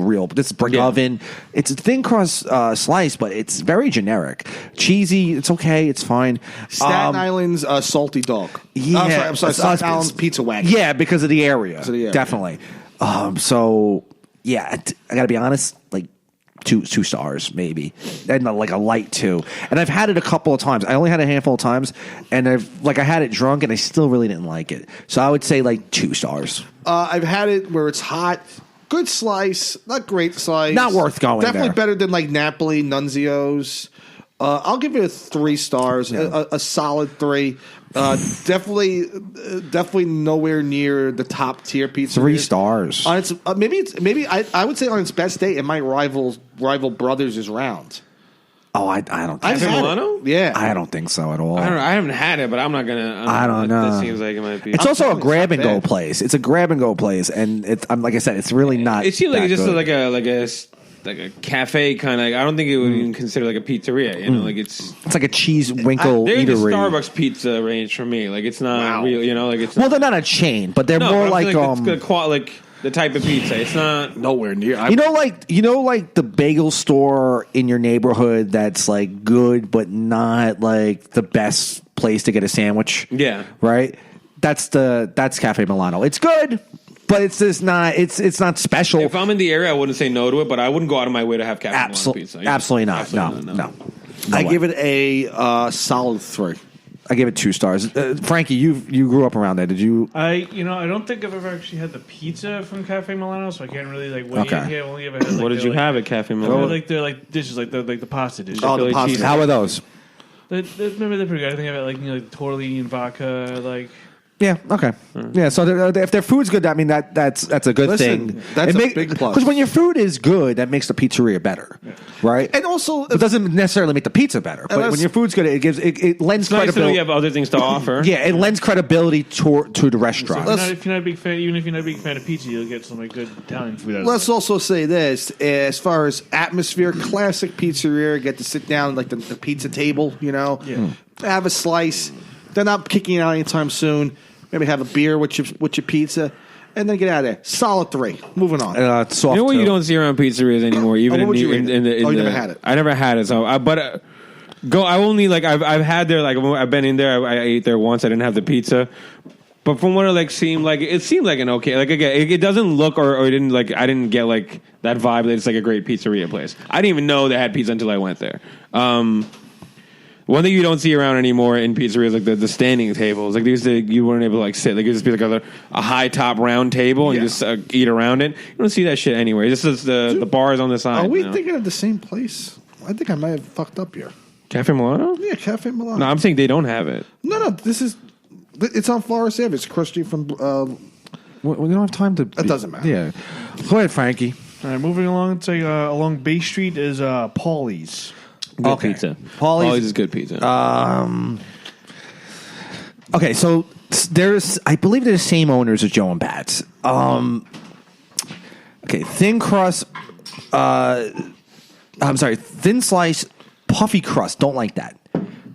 brick Yeah. oven. It's a thin crust slice, but it's very generic. Cheesy, it's okay, it's fine. Staten Island's salty dog. Yeah, I'm sorry. Staten Island's pizza wagon. Yeah, because of the area. of the area. Definitely. So yeah, I got to be honest, like two stars maybe, and like a light 2. And I've had it a couple of times. I only had a handful of times, and I had it drunk, and I still really didn't like it. So I would say like 2 stars. I've had it where it's hot. Good slice, not great slice. Not worth going Definitely there. better than like Napoli, Nunzio's. I'll give it 3 stars, a solid 3. Definitely nowhere near the top tier pizza. 3 stars. On its maybe I would say on its best day it might rival Brothers' round. Oh, I don't. I've Think had Milano? it. Yeah, I don't think so at all. I don't know. I haven't had it, but I'm not gonna. I don't know. That seems like it might be. It's also a it's grab not and go bad. place. It's a grab and go place, and I'm like I said, it's really not. It seems like that it's just good. like a cafe kind of. I don't think it would even consider like a pizzeria. You know, like it's. It's like a cheese winkle They're in the eatery. Starbucks pizza range for me. Like it's not Wow. real. You know, like it's. Well, they're not a chain, but they're no, more but I'm like saying it's like the type of pizza. It's not. nowhere near. you know, like the bagel store in your neighborhood that's like good, but not like the best place to get a sandwich. Yeah. right. That's Cafe Milano. It's good, but it's just not. It's not special. If I'm in the area, I wouldn't say no to it, but I wouldn't go out of my way to have Cafe Milano pizza. You know? Absolutely not. Absolutely No. I way. give it a solid 3. I give it 2 stars. Frankie, you grew up around there. Did you? I don't think I've ever actually had the pizza from Cafe Milano, so I can't really like weigh Okay. in here. I've only ever had like What did their, you like, have at Cafe They're Milano? like they're like dishes, like the pasta dishes. Oh, the Philly pasta. cheese. How are those? Maybe they're pretty good. I think I've had like like tortellini and vodka. Like Yeah. Okay. Yeah. So if their food's good, I mean that's a good Listen, thing. that's a big plus. Because when your food is good, that makes the pizzeria better, right? And also, it doesn't necessarily make the pizza better, but that's- when your food's good, it lends It's nice to know credibility. you have other things to offer. Yeah, it lends credibility to the restaurant. if you're not a big fan, even if you're not a big fan of pizza, you'll get some like good Italian food out of let's it. also say this: as far as atmosphere, classic pizzeria. Get to sit down like the pizza table. You know, have a slice. They're not kicking you out anytime soon. Maybe have a beer with your pizza, and then get out of there. Solid 3. Moving on. Soft You know what too. you don't see around pizzerias anymore. Even what would you in rate it? the, in Oh, you the, never had it. I never had it. So, I only like I've had there. Like I've been in there. I ate there once. I didn't have the pizza. But from what it seemed like an okay. Like again, it doesn't look or it didn't like I didn't get like that vibe that it's like a great pizzeria place. I didn't even know they had pizza until I went there. One thing you don't see around anymore in pizzerias like the standing tables. Like you weren't able to like sit. Like it just be like a high top round table and you just eat around it. You don't see that shit anywhere. This is the bars on the side. Are we now. thinking of the same place? I think I might have fucked up here. Cafe Milano? Yeah, Cafe Milano. No, I'm saying they don't have it. No. It's on Forest Ave. It's across the street from. We don't have time to. It doesn't matter. Yeah. Go ahead, Frankie. All right, moving along. It's like along Bay Street is Paulie's. Good Okay. pizza. Paulie's- is good pizza. Okay, so I believe they're the same owners as Joe and Pat's. Okay, thin crust. I'm sorry, thin slice, puffy crust. Don't like that.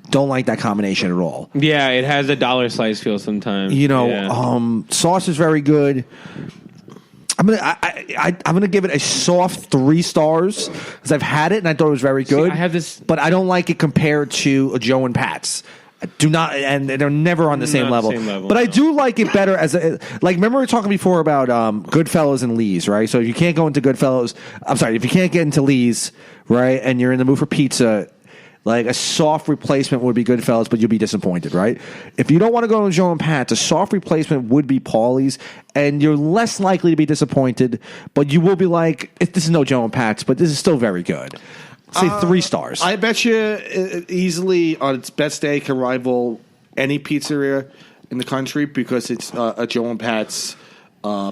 Don't like that combination at all. yeah, it has a dollar slice feel sometimes. You know, Yeah. sauce is very good. I'm gonna give it a soft 3 stars because I've had it and I thought it was very good. I have this- but I don't like it compared to a Joe and Pat's. Do not, and they're never on the same Not the level. same level, But I no. do like it better as like. Remember we were talking before about Goodfellas and Lee's, right? So if you can't go into Goodfellas, I'm sorry, if you can't get into Lee's, right, and you're in the mood for pizza, like a soft replacement would be Goodfellas, but you'll be disappointed, right? If you don't want to go to Joe and Pat's, a soft replacement would be Paulie's, and you're less likely to be disappointed, but you will be like, this is no Joe and Pat's, but this is still very good. Say 3 stars. I bet you easily on its best day can rival any pizzeria in the country because it's a Joe and Pat's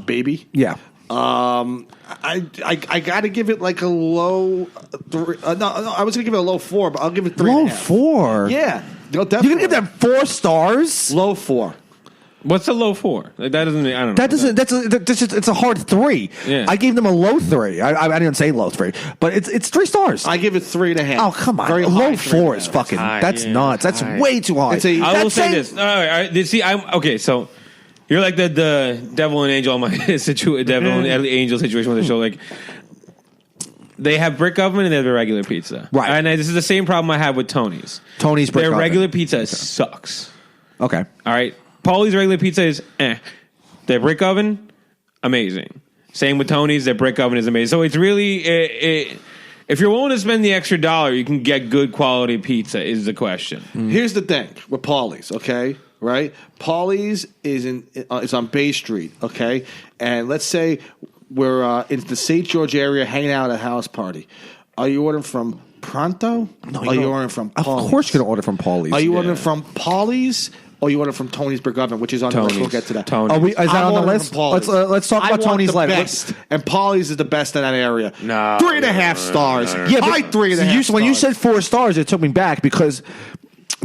baby. Yeah. I got to give it like a low. No, I was going to give it a low 4, but I'll give it 3. Low 4? Yeah, You're going to give them 4 stars? low 4. What's the low 4? Like, that doesn't. I don't know. That doesn't. That's just. It's a hard 3. Yeah. I gave them a low 3. I didn't say low 3, but it's 3 stars. I give it 3.5. Oh come on! Very A low high 4 is 3.5. fucking. high, That's yeah, nuts. That's high. way too high. It's a- I will That's say saying- this. All right, see, I'm okay. So you're like the devil and angel on my devil and angel situation with the show. Like they have brick oven and they have the regular pizza, Right. And this is the same problem I have with Tony's. Tony's brick their oven. regular pizza sucks. Okay. All right, Paulie's regular pizza is Their brick oven, amazing. Same with Tony's. Their brick oven is amazing. So it's really, if you're willing to spend the extra $1, you can get good quality pizza. Is the question? Here's the thing with Paulie's, okay? Right? Paulie's is on Bay Street, okay? And let's say we're in the St. George area hanging out at a house party. Are you ordering from Pronto? No, Are you ordering from Of Paulie's? course, you're gonna order from Paulie's. Are you ordering from Paulie's? Or you order from Tony's Brick Oven, which is on the list. We'll get to that. Tony's. Is that I'm on the ordering list? from Paulie's. Let's talk I about want Tony's the later. best, and Paulie's is the best in that area. No. 3.5 stars. Yeah, but High 3.5 when you stars. said 4 stars, it took me back because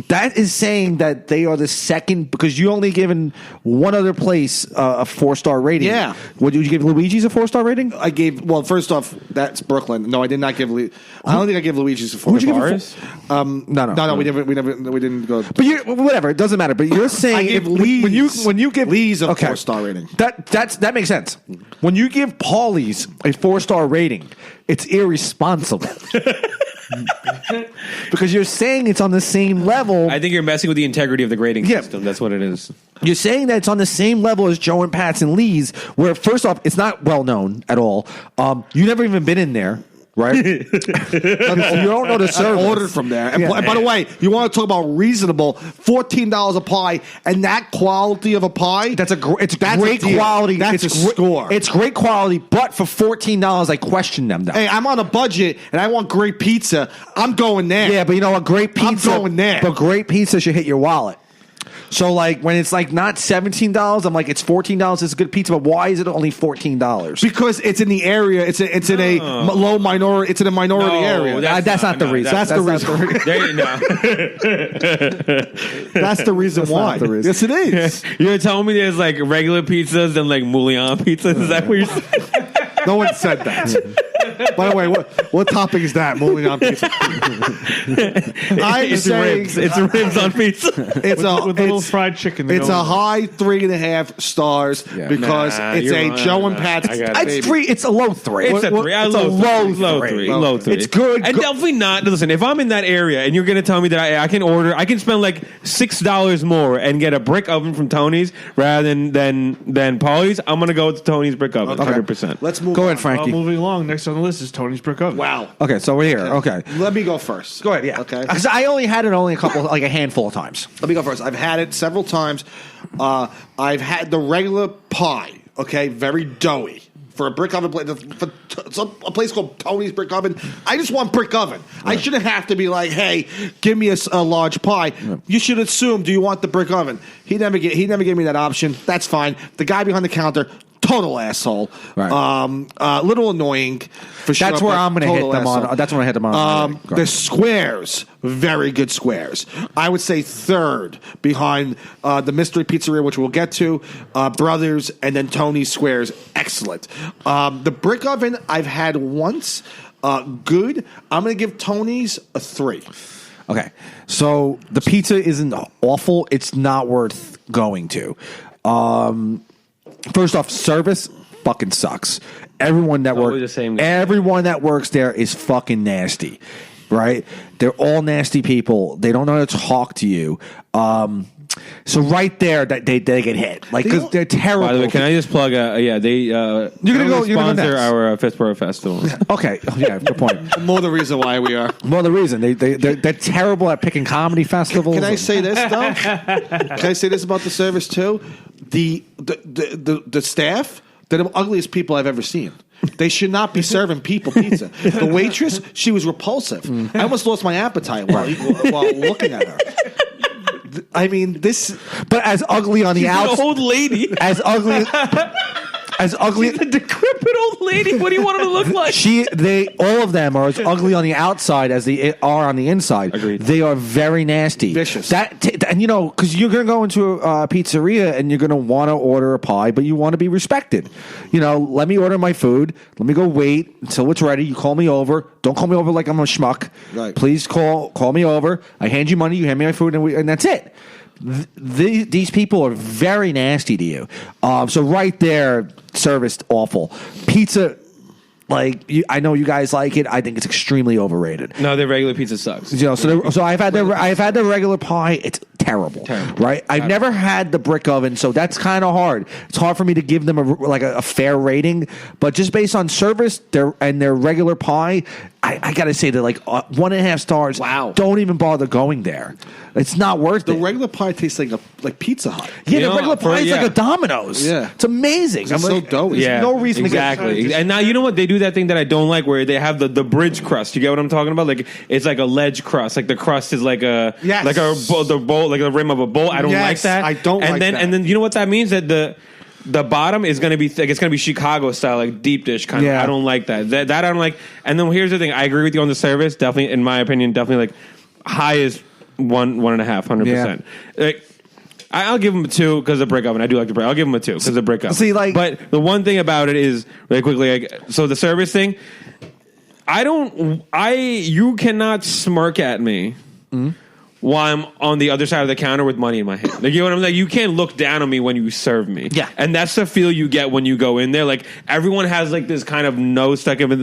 that is saying that they are the second because you only given one other place a 4-star rating. Yeah. Would you give Luigi's a 4-star rating? I gave. Well, first off, that's Brooklyn. No, I did not give. I don't think I gave Luigi's a 4. Who'd you give a Bars? No. We didn't go. But you whatever, it doesn't matter. But you're saying I give when you give Lee's a okay, 4-star rating. that makes sense. When you give Paulie's a 4-star rating, it's irresponsible. Because you're saying it's on the same level. I think you're messing with the integrity of the grading Yeah. system. That's what it is. You're saying that it's on the same level as Joe and Pat's and Lee's, where first off, it's not well known at all. You never even been in there, right? You don't know the I service. ordered from there. And Yeah. by the way, you want to talk about reasonable? $14 a pie, and that quality of a pie. It's That's great a deal. quality. That's it's a score. It's great quality, but for $14, I question them. Though. Hey, I'm on a budget and I want great pizza. I'm going there. Yeah, but you know what? Great pizza. I'm going there. But great pizza should hit your wallet. So, like, when it's like not $17, I'm like, it's $14. It's good pizza, but why is it only $14? Because it's in the area. It's in a low minority. It's in a minority area. That's not the reason. That's the reason. There you know. That's the reason why. not the reason. Yes, it is. You're telling me there's like regular pizzas and like Moulian pizzas? Is that what you're saying? No one said that. By the way, what topic is that? Moving on pizza. I'm It's saying ribs. It's ribs on pizza. it's a with a little fried chicken. It's a high 3.5 stars because Nah, it's you're a wrong. Joe and Pat's. I got it. It's baby. 3. It's a low 3. It's a 3. It's a low 3. Low 3. It's good. And definitely not. Listen, if I'm in that area and you're going to tell me that I can spend like $6 more and get a brick oven from Tony's rather than Paulie's, I'm going to go with Tony's brick oven, 100%. Let's move Go on. ahead, Frankie. Moving along, next on the list is Tony's Brick Oven. Wow. Okay, so we're here. Okay. Let me go first. Go ahead, yeah. Okay. Because I only had it a couple, like a handful of times. Let me go first. I've had it several times. I've had the regular pie, okay, very doughy. For a brick oven place, a place called Tony's Brick Oven, I just want brick oven. I shouldn't have to be like, hey, give me a large pie. You should assume, do you want the brick oven? He never gave me that option. That's fine. The guy behind the counter, total asshole. Right. Little annoying for sure. That's where but I'm going to hit total them asshole. on. That's when I hit them on. The squares, very good squares. I would say third behind the Mystery Pizzeria, which we'll get to, Brothers, and then Tony's Squares, excellent. The brick oven I've had once, good. I'm going to give Tony's a 3. Okay, so the pizza isn't awful. It's not worth going to. First off, service fucking sucks. Everyone that Always works, the same. everyone that works there is fucking nasty. right? They're all nasty people. They don't know how to talk to you. So right there, that they get hit, like because they're terrible. By the way, can I just plug? They You're gonna go sponsor next. our Fistboro Festival. Okay, yeah, good point. More the reason why we are. Well, the reason they're terrible at picking comedy festivals. Can I say this though? Can I say this about the service too? The staff, they're the ugliest people I've ever seen. They should not be serving people pizza. The waitress, she was repulsive. I almost lost my appetite while looking at her. I mean, this. But as ugly on the An outside, old lady. as ugly, She's a decrepit old lady. What do you want her to look like? all of them are as ugly on the outside as they are on the inside. Agreed. They are very nasty, Vicious. And because you're going to go into a pizzeria and you're going to want to order a pie, but you want to be respected. Let me order my food. Let me go wait until it's ready. You call me over. Don't call me over like I'm a schmuck. Right. Please call me over. I hand you money. You hand me my food, and that's it. These people are very nasty to you. So right there, service awful. Pizza, I know you guys like it. I think it's extremely overrated. No, their regular pizza sucks. So I've had the regular pie. It's terrible. Right? I've never had the brick oven, so that's kind of hard. It's hard for me to give them a fair rating, but just based on service, their regular pie, I gotta say they're 1.5 stars. Wow. Don't even bother going there. It's not worth The it. regular pie tastes like Pizza Hut. Yeah, You the know, regular pie is like a Domino's. Yeah. It's amazing. It's so doughy. There's no reason exactly. to get And now you know what they do that thing that I don't like, where they have the bridge crust. You get what I'm talking about? Like it's like a ledge crust. Like the crust is like a Yes. like the bowl, like the rim of a bowl. I don't Yes, like that. I don't and like then, that. And then you know what that means? That the bottom is going to be thick. It's going to be Chicago style, like deep dish kind of. Yeah. I don't like that. That I don't like. And then here's the thing. I agree with you on the service. Definitely, in my opinion, definitely like high is 1.5, 100%. Like, I'll give them a 2 because of brick oven. I do like the brick. I'll give them a 2 because of brick oven. See, but the one thing about it is really quickly. So the service thing, you cannot smirk at me while I'm on the other side of the counter with money in my hand. Like, you know what I'm like? You can't look down on me when you serve me. Yeah. And that's the feel you get when you go in there. Like, everyone has like this kind of nose stuck up in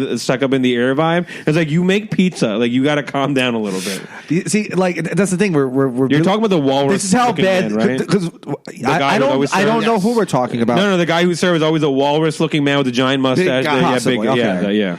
the ear vibe. It's like, you make pizza. Like, you got to calm down a little bit. See, that's the thing. We're You're talking about the walrus. This is how bad. man, right? Because guy I who always don't serves? know who we're talking about. No, the guy who serves is always a walrus-looking man with a giant mustache. guy. Possibly, okay. Yeah.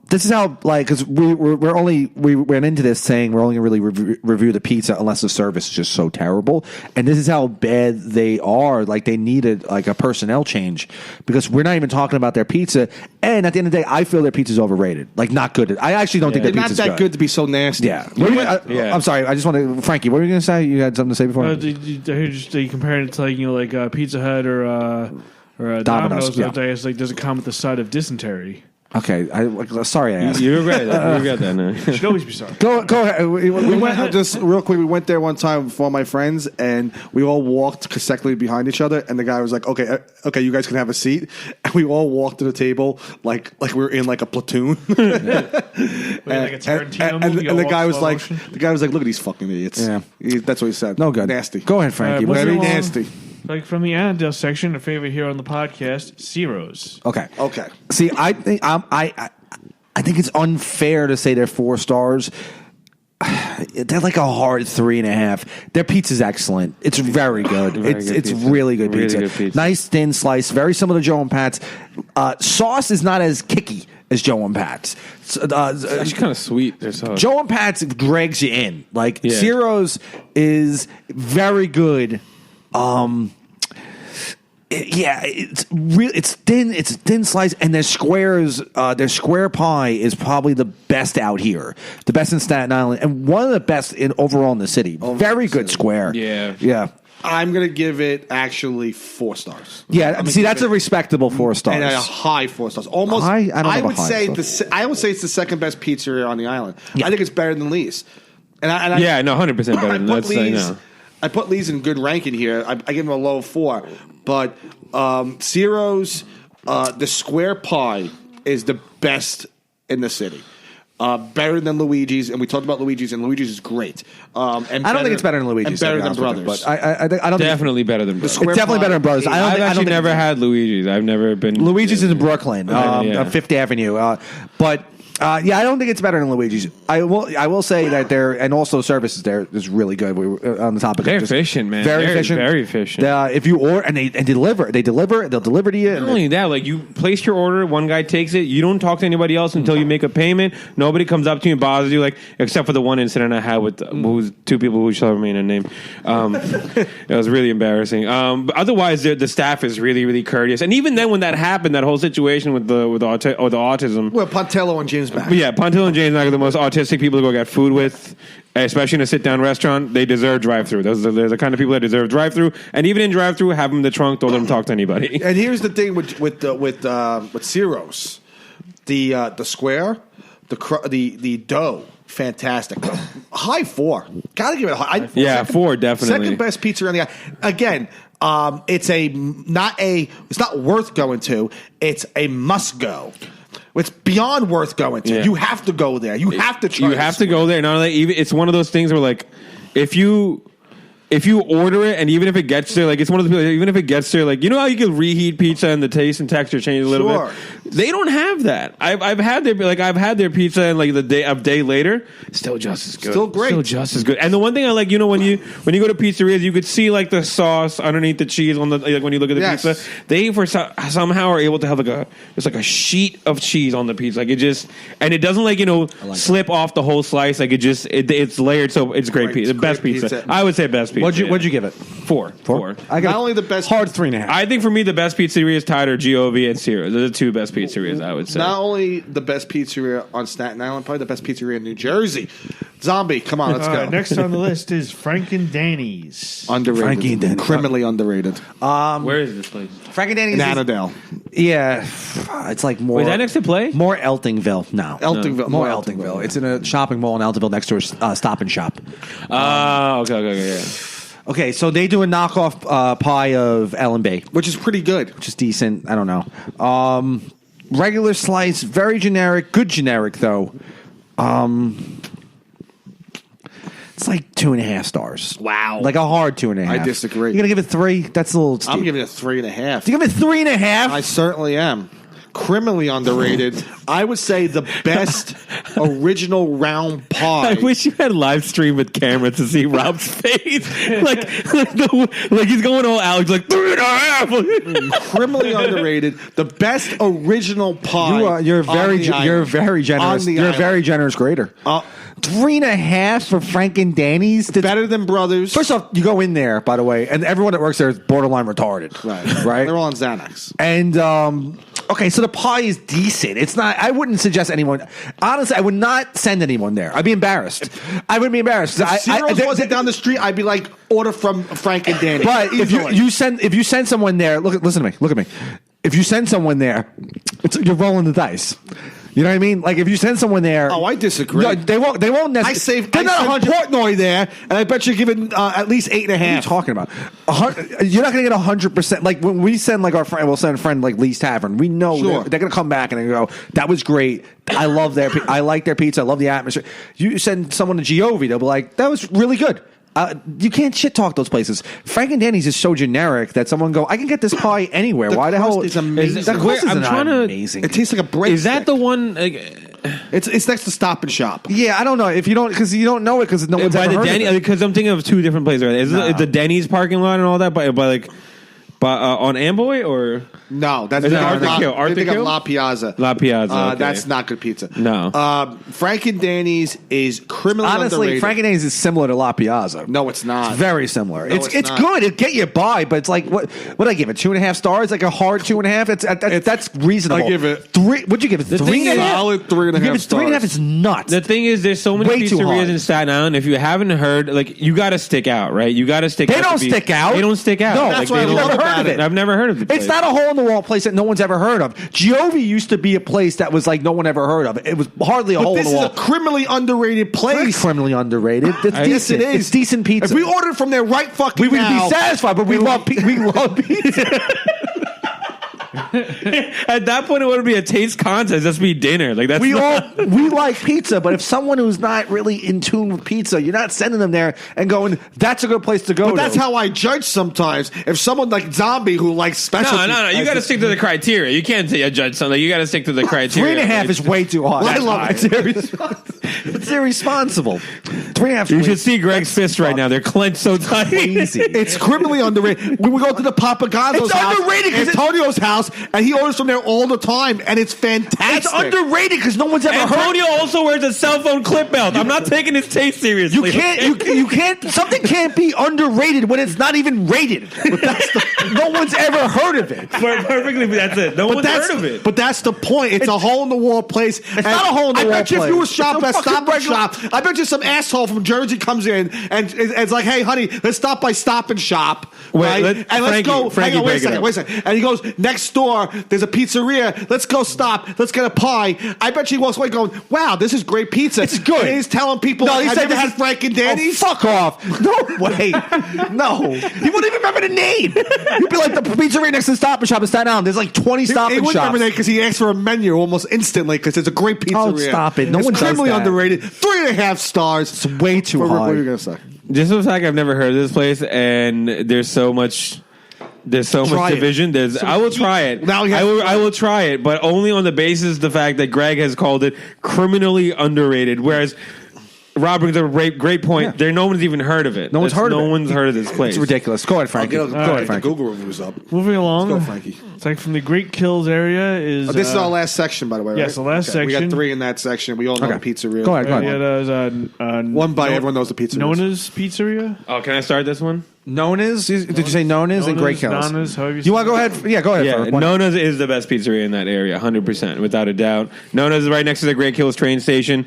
This is how because we went into this saying we're only going to really review the pizza unless the service is just so terrible, and this is how bad they are. Like, they needed a personnel change, because we're not even talking about their pizza. And at the end of the day, I feel their pizza's overrated. Like, not good. I actually don't think They're their not pizza's that good to be so nasty. Yeah. I'm sorry. I just want to, Frankie. What were you going to say? You had something to say before? You compared it to Pizza Hut or Domino's. yeah. It's like, does it come with the side of dysentery? Okay. Sorry, I asked. You regret that. You regret that now. You should always be sorry. Go ahead. We went just real quick. We went there one time with all my friends, and we all walked consecutively behind each other. And the guy was like, "Okay, you guys can have a seat." And we all walked to the table like we were in like a platoon. Like a Tarantino movie, and the all guy was slow like, motion? "Look at these fucking idiots." Yeah. That's what he said. No good. Nasty. Go ahead, Frankie. All right, Very moving along. nasty. Like, from the Annandale section, a favorite here on the podcast, Ciro's. Okay. Okay. See, I think I think it's unfair to say they're 4 stars. They're like a hard 3.5. Their pizza's excellent. It's very good. It's really good pizza. Really good pizza. Nice thin slice. Very similar to Joe and Pat's. Sauce is not as kicky as Joe and Pat's. It's actually kind of sweet. Joe and Pat's drags you in. Like, Yeah. Ciro's is very good. It's real. It's thin. It's a thin slice, and their squares. Their square pie is probably the best out here. The best in Staten Island, and one of the best overall in the city. Very good square. Yeah. I'm gonna give it actually 4 stars. Yeah. See, that's a respectable 4 stars. And a high 4 stars. Almost. High? I don't know I about would high, say I would say it's the second best pizzeria on the island. Yeah. I think it's better than Lee's. And I 100% better than put that. Lee's. I put Lee's in good ranking here. I give them a low 4, but Ciro's the square pie is the best in the city. better than Luigi's, and we talked about Luigi's, and Luigi's is great. And I don't think it's better than Luigi's. and better to be than honest with you, Brothers. But I don't Definitely better than Brothers. Square It's definitely Pie better than Brothers. I don't I've think- I don't actually think- never had Luigi's. I've never been. Luigi's is in Brooklyn, Yeah. on Fifth Avenue. But yeah, I don't think it's better than Luigi's. I will say that there, and also the services there is really good. We were on the topic. They're of just efficient, man. Very They're efficient. very efficient. If you order and they deliver, they'll deliver to you. Not only that, like you place your order, one guy takes it. You don't talk to anybody else until you make a payment. Nobody comes up to you and bothers you, like except for the one incident I had with who's two people who shall remain unnamed. It was really embarrassing. But otherwise, the staff is really, really courteous. And even then, when that happened, that whole situation with the autism. Well, Pontello and James back. Yeah, Pontillo and James are the most autistic people to go get food with, especially in a sit-down restaurant. They deserve drive-through. Those are the kind of people that deserve drive-through. And even in drive-through, have them in the trunk. Don't let them talk to anybody. And here's the thing with Ciro's, the square, the dough, fantastic. High 4. Gotta give it a high. Yeah, 4 definitely. Second best pizza in the again. It's not worth going to. It's a must go. It's beyond worth going to. Yeah. You have to go there. You have to try. You have to go there. Not only even it's one of those things where like if you order it and even if it gets there, like it's one of the people. Even if it gets there, like you know how you can reheat pizza and the taste and texture change a little Sure. bit. They don't have that. I've had their pizza and like a day later, still just as good. Still great. Still just as good. And the one thing I like, when you go to pizzerias, you could see like the sauce underneath the cheese on the like when you look at the Yes. pizza. They somehow are able to have like a sheet of cheese on the pizza. Like it just and it doesn't like slip off the whole slice. Like it's layered, so it's great Right, pizza. it's Best great pizza. pizza. I would say best pizza. What'd you give it? 4. I got Not only the best hard 3.5. I think for me the best pizzerias tied are Giove and Ciro's. They're the two best pizzerias I would say. Not only the best pizzeria on Staten Island, probably the best pizzeria in New Jersey. Zombie, come on, let's All go. right, next on the list is Franken Danny's. Underrated. Frankie and Denny. Criminally underrated. Where is this place? Frank and Danny's In is- Annandale. Yeah, it's like more. Wait, is that next to Play? More Eltingville. No, Eltingville. More No, Eltingville. It's in a shopping mall in Eltingville next to a Stop and Shop. Okay, yeah. Okay, so they do a knockoff pie of L&B, Which is pretty good. which is decent. I don't know. Regular slice, very generic. Good generic though. It's like 2.5 stars. Wow. Like a hard 2.5. I disagree. You're gonna give it 3? That's a little steep. I'm giving it 3.5. You give it 3.5? I certainly am. Criminally underrated. I would say the best original round pie. I wish you had live stream with camera to see Rob's face. like he's going all Alex, like 3.5. Criminally underrated. The best original pie. You're very on the you're island. very generous. On the You're a island. very generous grader. 3.5 for Frank and Danny's. That's- Better than Brothers. First off, you go in there, by the way, and everyone that works there is borderline retarded. Right. They're all on Xanax. And okay, so the pie is decent. It's not. I wouldn't suggest anyone. Honestly, I would not send anyone there. I'd be embarrassed. I would be embarrassed. If Ciro's wasn't down the street, I'd be like, order from Frank and Danny. But if you send someone there, listen to me. If you send someone there, you're rolling the dice. You know what I mean? Like if you send someone there, I disagree. No, they won't. They won't I necessarily. saved Portnoy there, and I bet you're giving at least 8.5. What are you talking about? You're not going to get 100%. Like when we send like our friend, we'll send a friend like Lee's Tavern. We know Sure. they're going to come back and they go, "That was great. I love I like their pizza. I love the atmosphere." You send someone to Giove, they'll be like, "That was really good." You can't shit talk those places. Frank and Danny's is so generic that someone go, "I can get this pie anywhere." The Why the hell crust is amazing. The crust I'm is trying to- amazing. It tastes like a bread. Is that the one It's next to Stop and Shop. Yeah, I don't know if you don't because you don't know it because no one's by ever the heard Denny? of it. Because I'm thinking of two different places. Right? Is it the Denny's parking lot and all that? By on Amboy or No, that's Is it not Arthur La, Kill? I Arthur think of Kill? La Piazza. La Piazza, okay. That's not good pizza. No. Frank and Danny's is criminally Honestly, underrated. Frank and Danny's is similar to La Piazza. No, it's not. It's very similar. No, it's it's not. good. It get you by, but it's like what I give it 2.5 stars, like a hard 2.5. That's reasonable. I give it 3. What'd you give it? The 3 thing and a is- half? solid 3.5 You give it 3.5. stars. It's nuts. The thing is, there's so many Way too pizzerias hard. in Staten Island. If you haven't heard, like, you got to stick out, right? You got to stick. They out don't to be- stick out. They don't stick out. No, Like, that's what they I don't- love never heard about of it. it. I've never heard of it. It's not a hole in the wall place that no one's ever heard of. Giove used to be a place that was like no one ever heard of. It was hardly a But hole in this the is wall. a criminally underrated It's place. criminally underrated. It's I- Yes, decent. it is. It's decent pizza. If we ordered from there right fucking we would now, be satisfied, but we love pizza. At that point, it wouldn't be a taste contest. Just be dinner. Like that's we like pizza, but if someone who's not really in tune with pizza, you're not sending them there and going, "That's a good place to go." But that's how I judge sometimes. If someone like Zombie who likes specialty, no. You got to stick to the criteria. You can't judge something. You got to stick to the criteria. 3.5 is way too high. I love it. It's irresponsible. 3.5. You should see Greg's fists right now. They're clenched so tight. Crazy. It's criminally underrated. When we go to the Papagazzo's It's house, underrated 'cause Antonio's house, and he orders from there all the time, and it's fantastic. It's underrated because no one's ever heard. Antonio also wears a cell phone clip belt. I'm not taking his taste seriously. You can't. Something can't be underrated when it's not even rated. No one's ever heard of it. Perfectly. That's it. No one's heard of it. But that's the point. It's a hole in the wall place. It's not a hole in the wall I bet you if you were place. shopping at It's a Stop fucking and Shop, I bet you some asshole from Jersey comes in and it's like, "Hey, honey, let's stop by Stop and Shop." Wait, right? let's Frankie, go. Hang on, wait a second. And he goes, "Next door, there's a pizzeria. Let's go stop. Let's get a pie." I bet you he walks away going, "Wow, this is great pizza. It's good." And he's telling people, No, he "Have said you ever this had is- Frank and Danny's?" Oh, fuck off. No way. No. He wouldn't even remember the name. You'd be like the pizzeria next to the Stop and Shop in Staten Island. There's like 20 Stop He and wouldn't Shops. remember that because he asked for a menu almost instantly because it's a great pizzeria. Oh, stop it. No It's one does criminally that. underrated. 3.5 stars. It's way too What high. were you going to say? Just the fact I've never heard of this place, and there's so much Try it. division. I will try it. Now you have to I will try it, but only on the basis of the fact that Greg has called it criminally underrated. Whereas Rob brings up a great point. There, no one's even heard of it. No one's heard of it. No one's heard of this place. It's ridiculous. Go ahead, Frankie. Go ahead, the Frankie. Google reviews up. Moving along, Let's go, Frankie. it's like from the Great Kills area is. This is our last section, by the way. yes, right? the last We section. got 3 in that section. We all know Okay. the pizzeria. Go ahead, go ahead. Yeah, there's One bite. Everyone knows the pizzeria. Nona's Pizzeria. Oh, can I start this one? Nona's? Did you say Nona's and Great Kills? Nona's, however You want to go ahead? Yeah, go ahead. Yeah, for one. Nona's is the best pizzeria in that area, 100%, without a doubt. Nona's is right next to the Great Kills train station.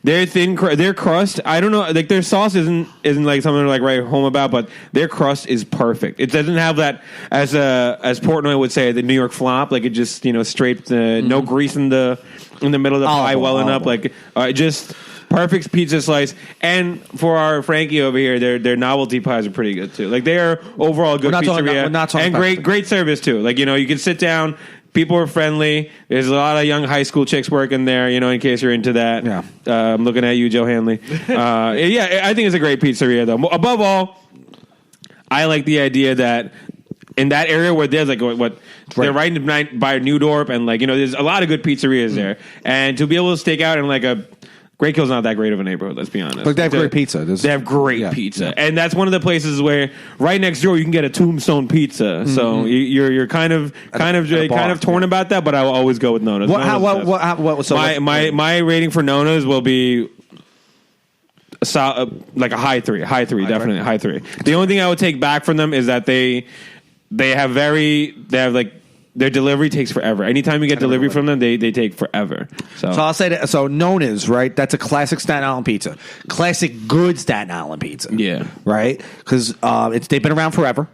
Their their crust, I don't know, like their sauce isn't like something to like write home about, but their crust is perfect. It doesn't have that, as Portnoy would say, the New York flop, like it just straight, no grease in the middle of the pie, welling up, like just perfect pizza slice. And for our Frankie over here, their novelty pies are pretty good too. Like they are overall good pizzeria, we're not talking and about- great service too. Like you can sit down. People are friendly. There's a lot of young high school chicks working there, in case you're into that. Yeah. I'm looking at you, Joe Hanley. Yeah, I think it's a great pizzeria, though. Above all, I like the idea that in that area where there's like they're right by New Dorp, and there's a lot of good pizzerias there. And to be able to stake out in like a Great Kill's not that great of a neighborhood, let's be honest. But they have great pizza. They have great pizza. Yeah. And that's one of the places where right next door you can get a Tombstone pizza. So you're kind of torn about that, but I will always go with Nona's. My rating for Nona's will be like a high three, definitely high three. The only thing I would take back from them is that they have like their delivery takes forever. Anytime you get delivery from them, they take forever. So I'll say that. So Nona's, right? That's a classic Staten Island pizza. Classic good Staten Island pizza. Yeah. Right? Because they've been around forever.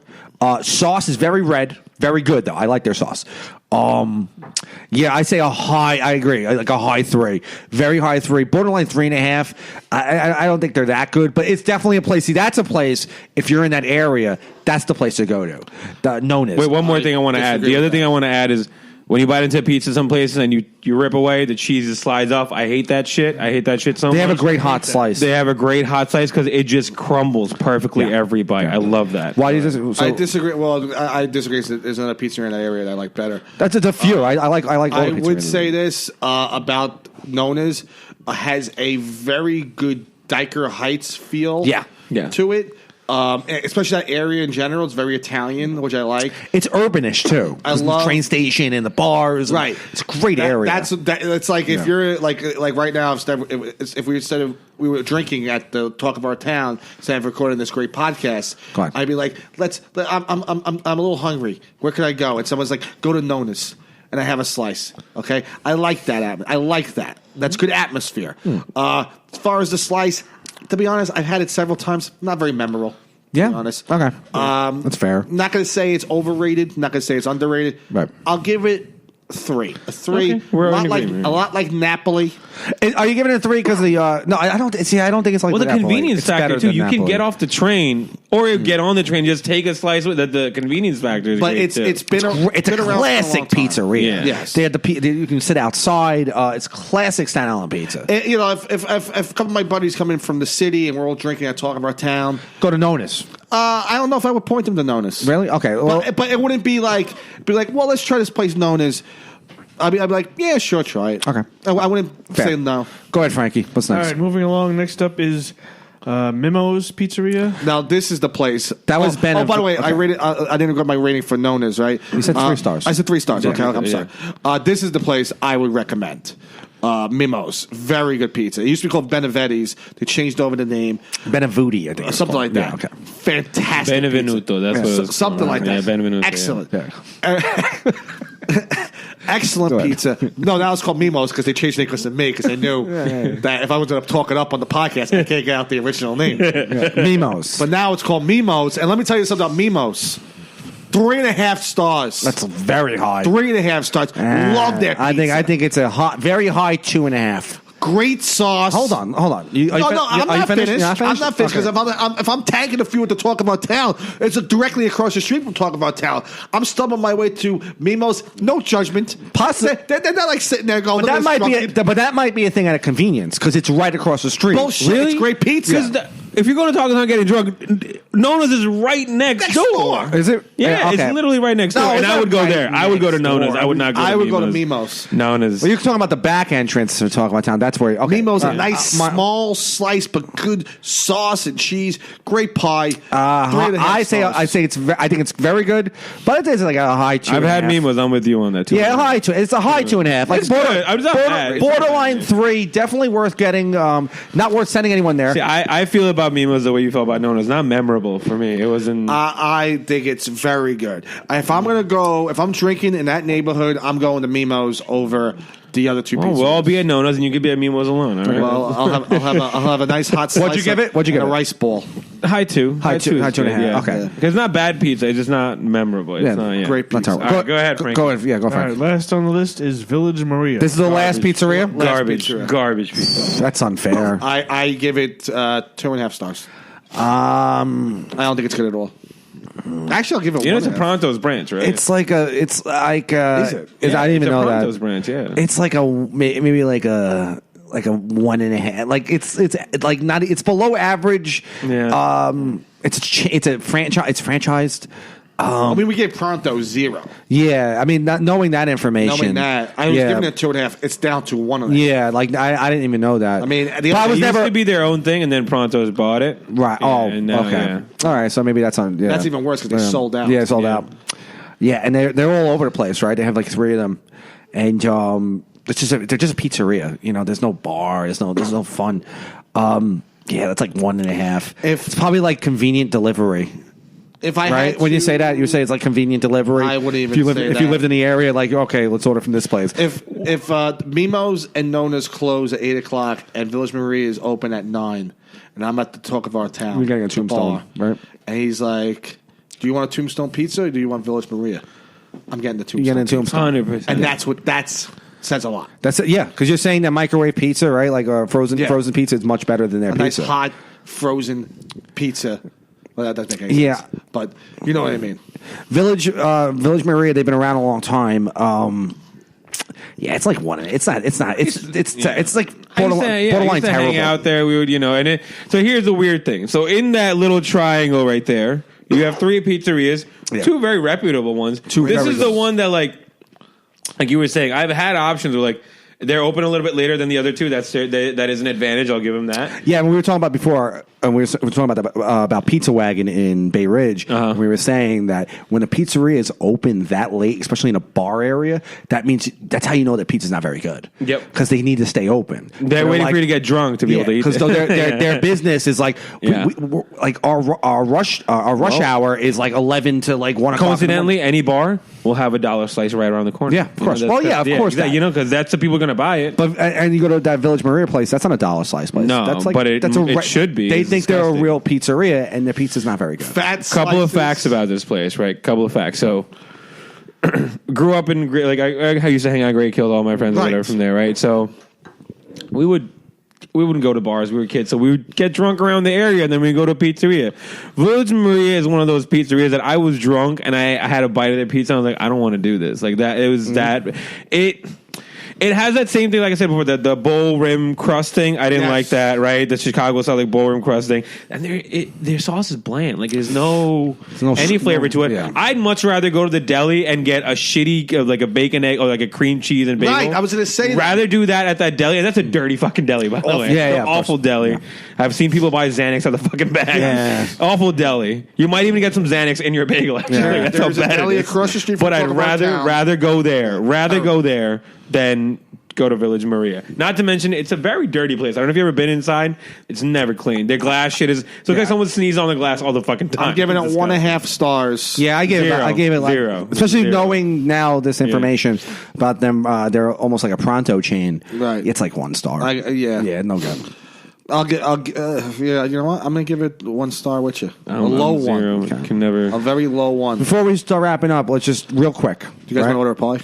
Sauce is very red. Very good, though. I like their sauce. I say I agree. Like a high 3. Very high 3. Borderline 3.5. I don't think they're that good, but it's definitely a place. See, that's a place, if you're in that area, that's the place to go to. Nona's. wait, one more thing I want to add. The other thing I want to add is when you bite into pizza some places and you rip away, the cheese just slides off. I hate that shit. So much. They have a great hot slice. They have a great hot slice because it just crumbles perfectly every bite. I love that. Why do you I disagree. Well, I disagree. There's another pizzeria in that area that I like better. That's a few. I like. All I the would pizzerias. say this about Nona's has a very good Dyker Heights feel Yeah. to it. Especially that area in general. It's very Italian, which I like. It's urbanish too. I The love- train station and the bars. Right, It's a great area. It's like if you're like right now, if we were drinking at the Talk of Our Town, instead of recording this great podcast, Go on. I'd be like, I'm a little hungry. Where can I go? And someone's like, go to Nona's, and I have a slice. Okay, I like that. I like that. That's good atmosphere. As far as the slice, to be honest, I've had it several times. Not very memorable. Yeah. To be honest. Okay. That's fair. Not going to say it's overrated. Not going to say it's underrated. Right. I'll give it 3. A 3. Okay. We're a in agreement. lot like Napoli. Are you giving it a 3 because of the? No, I don't. See, I don't think it's like Well, the Napoli. convenience It's factor better too. than You can Napoli. get off the train or get on the train, just take a slice with the convenience factor. Is But great, it's too. It's a been around for a classic long time. pizzeria. Yeah. Yes. They had you can sit outside. It's classic Staten Island pizza. You know, if a couple of my buddies come in from the city and we're all drinking and talking about town, Go to Nona's. I don't know if I would point them to Nona's. Really? Okay. Well, But it wouldn't be like, well, let's try this place known as. I'd be like, yeah, sure, try it. Okay. I wouldn't Fair. say no. go ahead, Frankie. What's All next? right, moving along. Next up is Mimo's Pizzeria. Now this is the place. That was Ben. Oh, by the way, Okay. I rated. I didn't get my rating for Nona's, right? You said 3 stars. I said 3 stars. Okay, I'm yeah. sorry. This is the place I would recommend. Mimo's, very good pizza. It used to be called Benevetti's. They changed over the name, Benevuti, I think. it's something called. like that. Yeah, okay. Fantastic. Benvenuto. That's what it's something called. like that. Yeah, Benvenuto. Excellent. Yeah. Excellent Go ahead. pizza. No, now it's called Mimo's because they changed it because of me because they knew that if I was going to talk it up on the podcast, I can't get out the original name. Mimos. But now it's called Mimo's. And let me tell you something about Mimo's. 3.5 stars. That's very high. 3.5 stars. Love their pizza. I think it's a very high 2.5. Great sauce. Hold on. I'm not finished. I'm not finished because if I'm tagging a few to talk about town, it's directly across the street from talk about town. I'm stumbling my way to Mimo's. No judgment. They're not like sitting there going. But that might be a thing at a convenience because it's right across the street. Bullshit. It's great pizza. If you're going to talk about getting drunk, Nona's is right next door. Is it? Yeah, okay. it's literally right next No, door. it's And I not would go right there. I would go to next Nona's. door. I would not go to I would go to Mimo's. Mimo's. Nona's. Well, you're talking about the back entrance to talk about town. That's where. Okay. Mimo's a All right. nice small slice, but good sauce and cheese. Great pie. 3.5 I stars. say I think it's very good, but it's like a high 2. I've had Mimo's. I'm with you on that too. Yeah, high 2. It's a high 2.5. Like It's good. I'm not bad. It's not borderline bad. 3. Definitely worth getting. Not worth sending anyone there. See, I feel about Mimo's the way you feel about Nona's. Not memorable for me. It wasn't. I think it's very good. If I'm drinking in that neighborhood, I'm going to Mimo's over the other two pizzas. We'll all be at Nona's and you could be at Mimo's alone. All right? Well, I'll have a nice hot slice. What'd you give it? What'd you give and it? a rice ball. high 2. High 2. High 2.5. Okay. It's not bad pizza. It's just not memorable. It's Yeah, not, yeah. great Not pizza. terrible. All right, go ahead, Frank. Go ahead. Yeah, go All for right, it. last on the list is Village Maria. This is the last pizzeria. Garbage. pizza. Garbage pizza. That's unfair. I give it 2.5 stars. I don't think it's good at all. Actually, I'll give it You know, it's a 1.5. Pronto's branch, right? It's like a. Is it? Yeah, I didn't even it's a know Pronto's that. branch, yeah. It's like a maybe like a 1.5. Like it's like not. It's below average. Yeah. It's a franchise. It's franchised. I mean, we gave Pronto 0. Yeah, I mean, not knowing that information. Knowing that, I was giving it 2.5. It's down to 1.5. Yeah, like I didn't even know that. I mean, But I was It never used to be their own thing, and then Pronto's bought it. right. Yeah, Oh, and now, okay. yeah. All right, so maybe that's on. Yeah. That's even worse 'cause they sold out. Yeah, sold Yeah. out. Yeah, and they're all over the place, right? They have like 3 of them, and they're just a pizzeria. You know, there's no bar, there's no fun. Yeah, that's like 1.5. It's probably like convenient delivery. If I Right had when you to- say that, you say it's like convenient delivery. I wouldn't even if you live, say if you that. lived in the area, like okay, let's order from this place. If Mimo's and Nona's close at 8:00 and Village Maria is open at 9, and I'm at the Talk of Our Town, We're getting a the Tombstone, bar, right? And he's like, "Do you want a Tombstone pizza or do you want Village Maria?" I'm getting the Tombstone. You get into pizza. 100%. and that's says a lot. That's it. Yeah, because you're saying that microwave pizza, right? Like frozen Yeah. pizza is much better than their A nice pizza. hot frozen pizza. Well, that doesn't make any Yeah. sense. But you know what I mean. Village Maria, they've been around a long time. Yeah, it's like one. It's not. It's like I used borderline, to, I borderline used to terrible. hang out there. We would, so here's the weird thing. So in that little triangle right there, you have 3 pizzerias, Yeah. 2 very reputable ones. This very is the good. one that like you were saying, I've had options where like they're open a little bit later than the other 2. That is an advantage. I'll give them that. Yeah, when we were talking about before, and we were talking about Pizza Wagon in Bay Ridge. Uh-huh. We were saying that when a pizzeria is open that late, especially in a bar area, that's how you know that pizza's not very good. Yep. because they need to stay open. They're waiting for you to get drunk to be able to eat. because it. their business is like Yeah. we're, like our rush hour is like 11 to like 1 o'clock. Coincidentally, any bar will have a $1 slice right around the corner. Yeah, of course. that's- Well, yeah, of course exactly. that. Because that's the people going to buy it. But and you go to that Village Maria place, that's not a $1 slice place. No, that's but it should be. They It's think they're a disgusting. real pizzeria, and their pizza's not very good. Fat Couple of slices. facts about this place, right? Couple of facts. So, grew up in I used to hang out at Great, killed all my friends or Right. whatever from there, right? So, we wouldn't go to bars. We were kids, so we would get drunk around the area, and then we'd go to a pizzeria. Village Maria is one of those pizzerias that I was drunk, and I had a bite of their pizza, and I was like, I don't want to do this. Like that, it was that. It has that same thing, like I said before, the bowl rim crust thing. I didn't like that, right? The Chicago style like bowl rim crust thing, and their sauce is bland. Like there's no any flavor to it. Yeah. I'd much rather go to the deli and get a shitty like a bacon egg or like a cream cheese and bagel. Right, I was going to say that. Rather do that at that deli, and that's a dirty fucking deli, by the way. Yeah, An awful deli. Yeah. I've seen people buy Xanax out of the fucking bag. Yeah. Awful deli. You might even get some Xanax in your bagel. Actually, that's There's how a bad deli it is. across the street from But I'd Town. rather go there. Go there than go to Village Maria. Not to mention, it's a very dirty place. I don't know if you've ever been inside. It's never clean. Their glass shit is. It's like someone sneezes on the glass all the fucking time. I'm giving it It's 1.5 stars. Yeah, I gave it like Zero. especially Zero. knowing now this information about them. They're almost like a pronto chain. Right. It's like 1 star. Yeah, no good. yeah, you know what? I'm going to give it 1 star with you. I A don't know, low zero. one. Can never. A very low one. Do Before we start wrapping up, let's just real quick. you guys want to order a pie?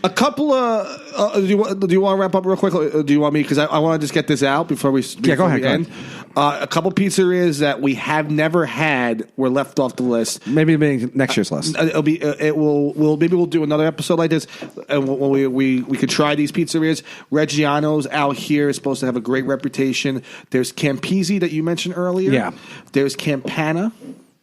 A couple of. Do you want to wrap up real quick? Or do you want me? Because I want to just get this out before we. Go ahead. End. A couple pizzerias that we have never had were left off the list. Maybe next year's list. It'll be. It will. Maybe we'll do another episode like this, and we could try these pizzerias. Reggiano's out here is supposed to have a great reputation. There's Campisi that you mentioned earlier. Yeah. There's Campana.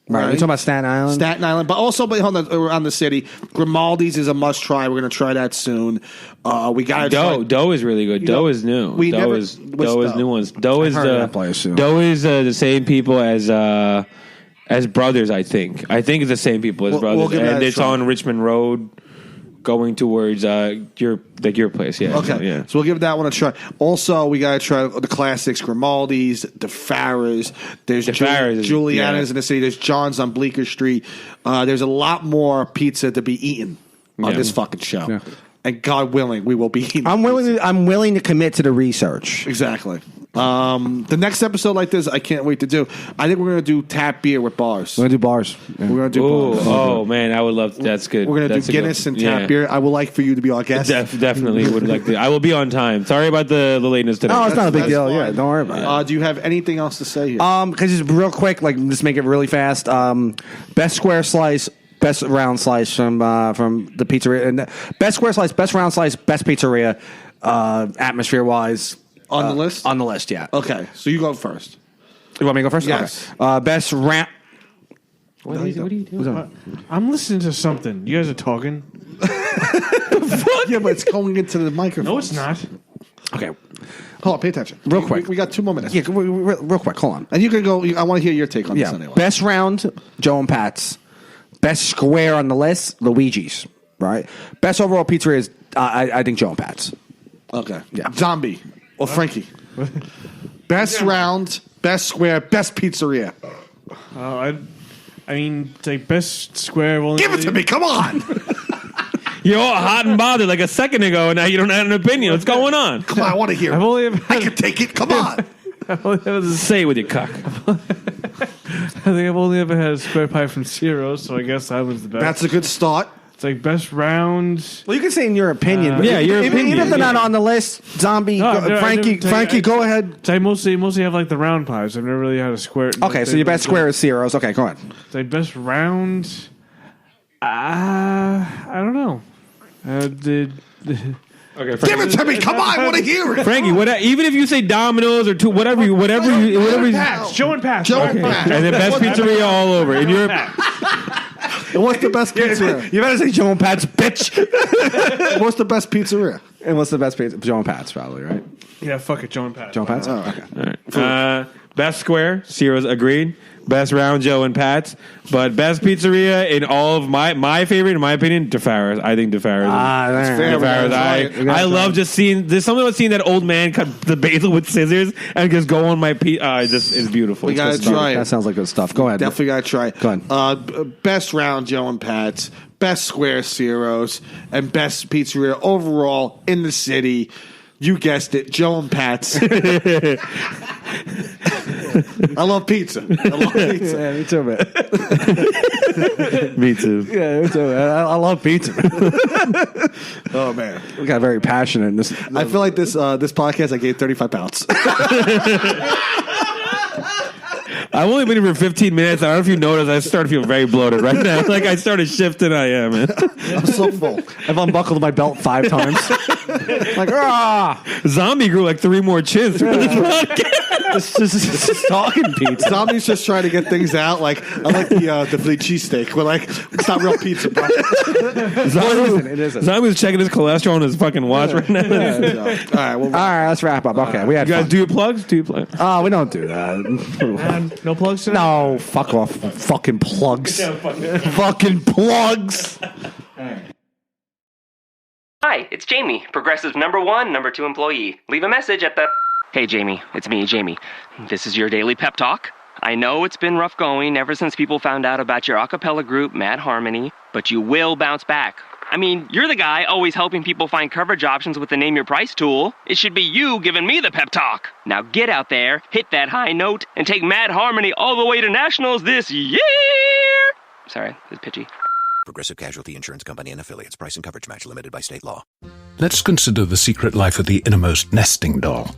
Right. We're talking about Staten Island. Staten Island, but also around the city. Grimaldi's is a must try. We're going to try that soon. We got Dough is really good. Dough is new. Dough is new ones. Dough is the same people as Brothers. I think it's the same people as Brothers, and it's on Richmond Road, going towards your place. Yeah. Okay. So, yeah. So we'll give that one a try. Also, we got to try the classics: Grimaldi's, DeFara's. There's Juliana's in the city. There's John's on Bleecker Street. There's a lot more pizza to be eaten on this fucking show. Yeah. And God willing, we will be eating. I'm willing to commit to the research. Exactly. The next episode like this, I can't wait to do. I think we're going to do tap beer with bars. We're going to do bars. Yeah. We're going to do bars. Oh man, I would love. That's good. We're going to do Guinness and tap beer. I would like for you to be our guest. Definitely would like to. I will be on time. Sorry about the lateness today. Oh, it's not a big deal. Fine. Yeah, don't worry about it. Do you have anything else to say here? Because it's real quick, like just make it really fast. Best square slice. Best round slice from the pizzeria, and best square slice, best round slice, best pizzeria, atmosphere wise on the list. On the list, yeah. Okay, so you go first. You want me to go first? Yes. Okay. Best round. What are you doing? I'm listening to something. You guys are talking. Yeah, but it's going into the microphone. No, it's not. Okay. Hold on, pay attention. Real quick. We got 2 more minutes. Yeah, real quick. Hold on. And you can go. I want to hear your take on this anyway. Best round, Joe and Pat's. Best square on the list, Luigi's. Right. Best overall pizzeria is I think Joe and Pat's. Okay. Yeah. Zombie or Frankie. Best round, best square, best pizzeria. I mean, it's like best square. Give it to me. Come on. You're all hot and bothered like a second ago, and now you don't have an opinion. What's going on? Come on, I want to hear it. I've only ever I can take it. Come on. Say it with your cock. I think I've only ever had a square pie from Zero, so I guess that was the best. That's a good start. It's like best round. Well, you can say in your opinion. But yeah, your opinion. Even if they're not on the list, Zombie, Frankie, go ahead. So I mostly have like the round pies. I've never really had a square. Okay, so your best square is Zeros. Okay, go ahead. It's like best round. I don't know. Okay, Give it to me. Come on. I want to hear it. Frankie. Even if you say Domino's or whatever. Joe and Pat's. Joe and Pat's. And the best pizzeria all over. In your And what's the best pizzeria? You better say Joe and Pat's, bitch. What's the best pizzeria? And what's the best pizza? Joe and Pat's, probably, right? Yeah, fuck it, Joe and Pat's. Joe and Pat's? Oh, okay. all right. Best square, Zeros agreed. Best round, Joe and Pat's. But best pizzeria in all of my favorite, in my opinion, DeFara's. I think DeFara's. That's fair. DeFara's. I love just seeing. There's something about seeing that old man cut the basil with scissors and just go on my pizza. It's beautiful. We gotta try it. That sounds like good stuff. Go ahead. Definitely gotta try it. Go ahead. Best round, Joe and Pat's. Best square, Zeros. And best pizzeria overall in the city. You guessed it, Joe and Pat's. I love pizza. I love pizza. Yeah, me too, man. Me too. Yeah, me too, man. I love pizza. Oh man, We got very passionate in this. I feel like this podcast I gained 35 pounds. I've only been here for 15 minutes. I don't know if you noticed. I started to feel very bloated right now. Like I started shifting. I am, man. I'm so full. I've unbuckled my belt 5 times. Like, Zombie grew like 3 more chins. this is talking pizza. Zombie's just trying to get things out. Like I like the Philly cheesesteak, but like it's not real pizza, bro. It isn't. Zombie's checking his cholesterol on his fucking watch right now. All right, well, All right, let's wrap up. Okay, we had You guys fun. do your plugs? Do your plugs? Oh, we don't do that. No plugs today? No, fuck off. Fucking plugs. Fucking plugs. Hi, it's Jamie, Progressive's #1, #2 employee. Leave a message at the... Hey, Jamie, it's me, Jamie. This is your daily pep talk. I know it's been rough going ever since people found out about your a cappella group, Mad Harmony, but you will bounce back. I mean, you're the guy always helping people find coverage options with the Name Your Price tool. It should be you giving me the pep talk. Now get out there, hit that high note, and take Mad Harmony all the way to nationals this year! Sorry, it's pitchy. Progressive Casualty Insurance Company and Affiliates. Price and coverage match limited by state law. Let's consider the secret life of the innermost nesting doll.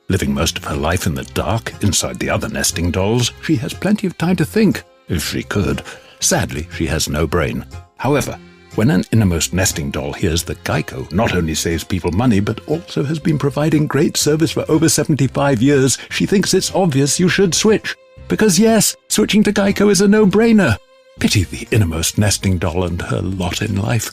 Living most of her life in the dark, inside the other nesting dolls, she has plenty of time to think, if she could. Sadly, she has no brain. However, when an innermost nesting doll hears that Geico not only saves people money, but also has been providing great service for over 75 years, she thinks it's obvious you should switch. Because yes, switching to Geico is a no-brainer. Pity the innermost nesting doll and her lot in life.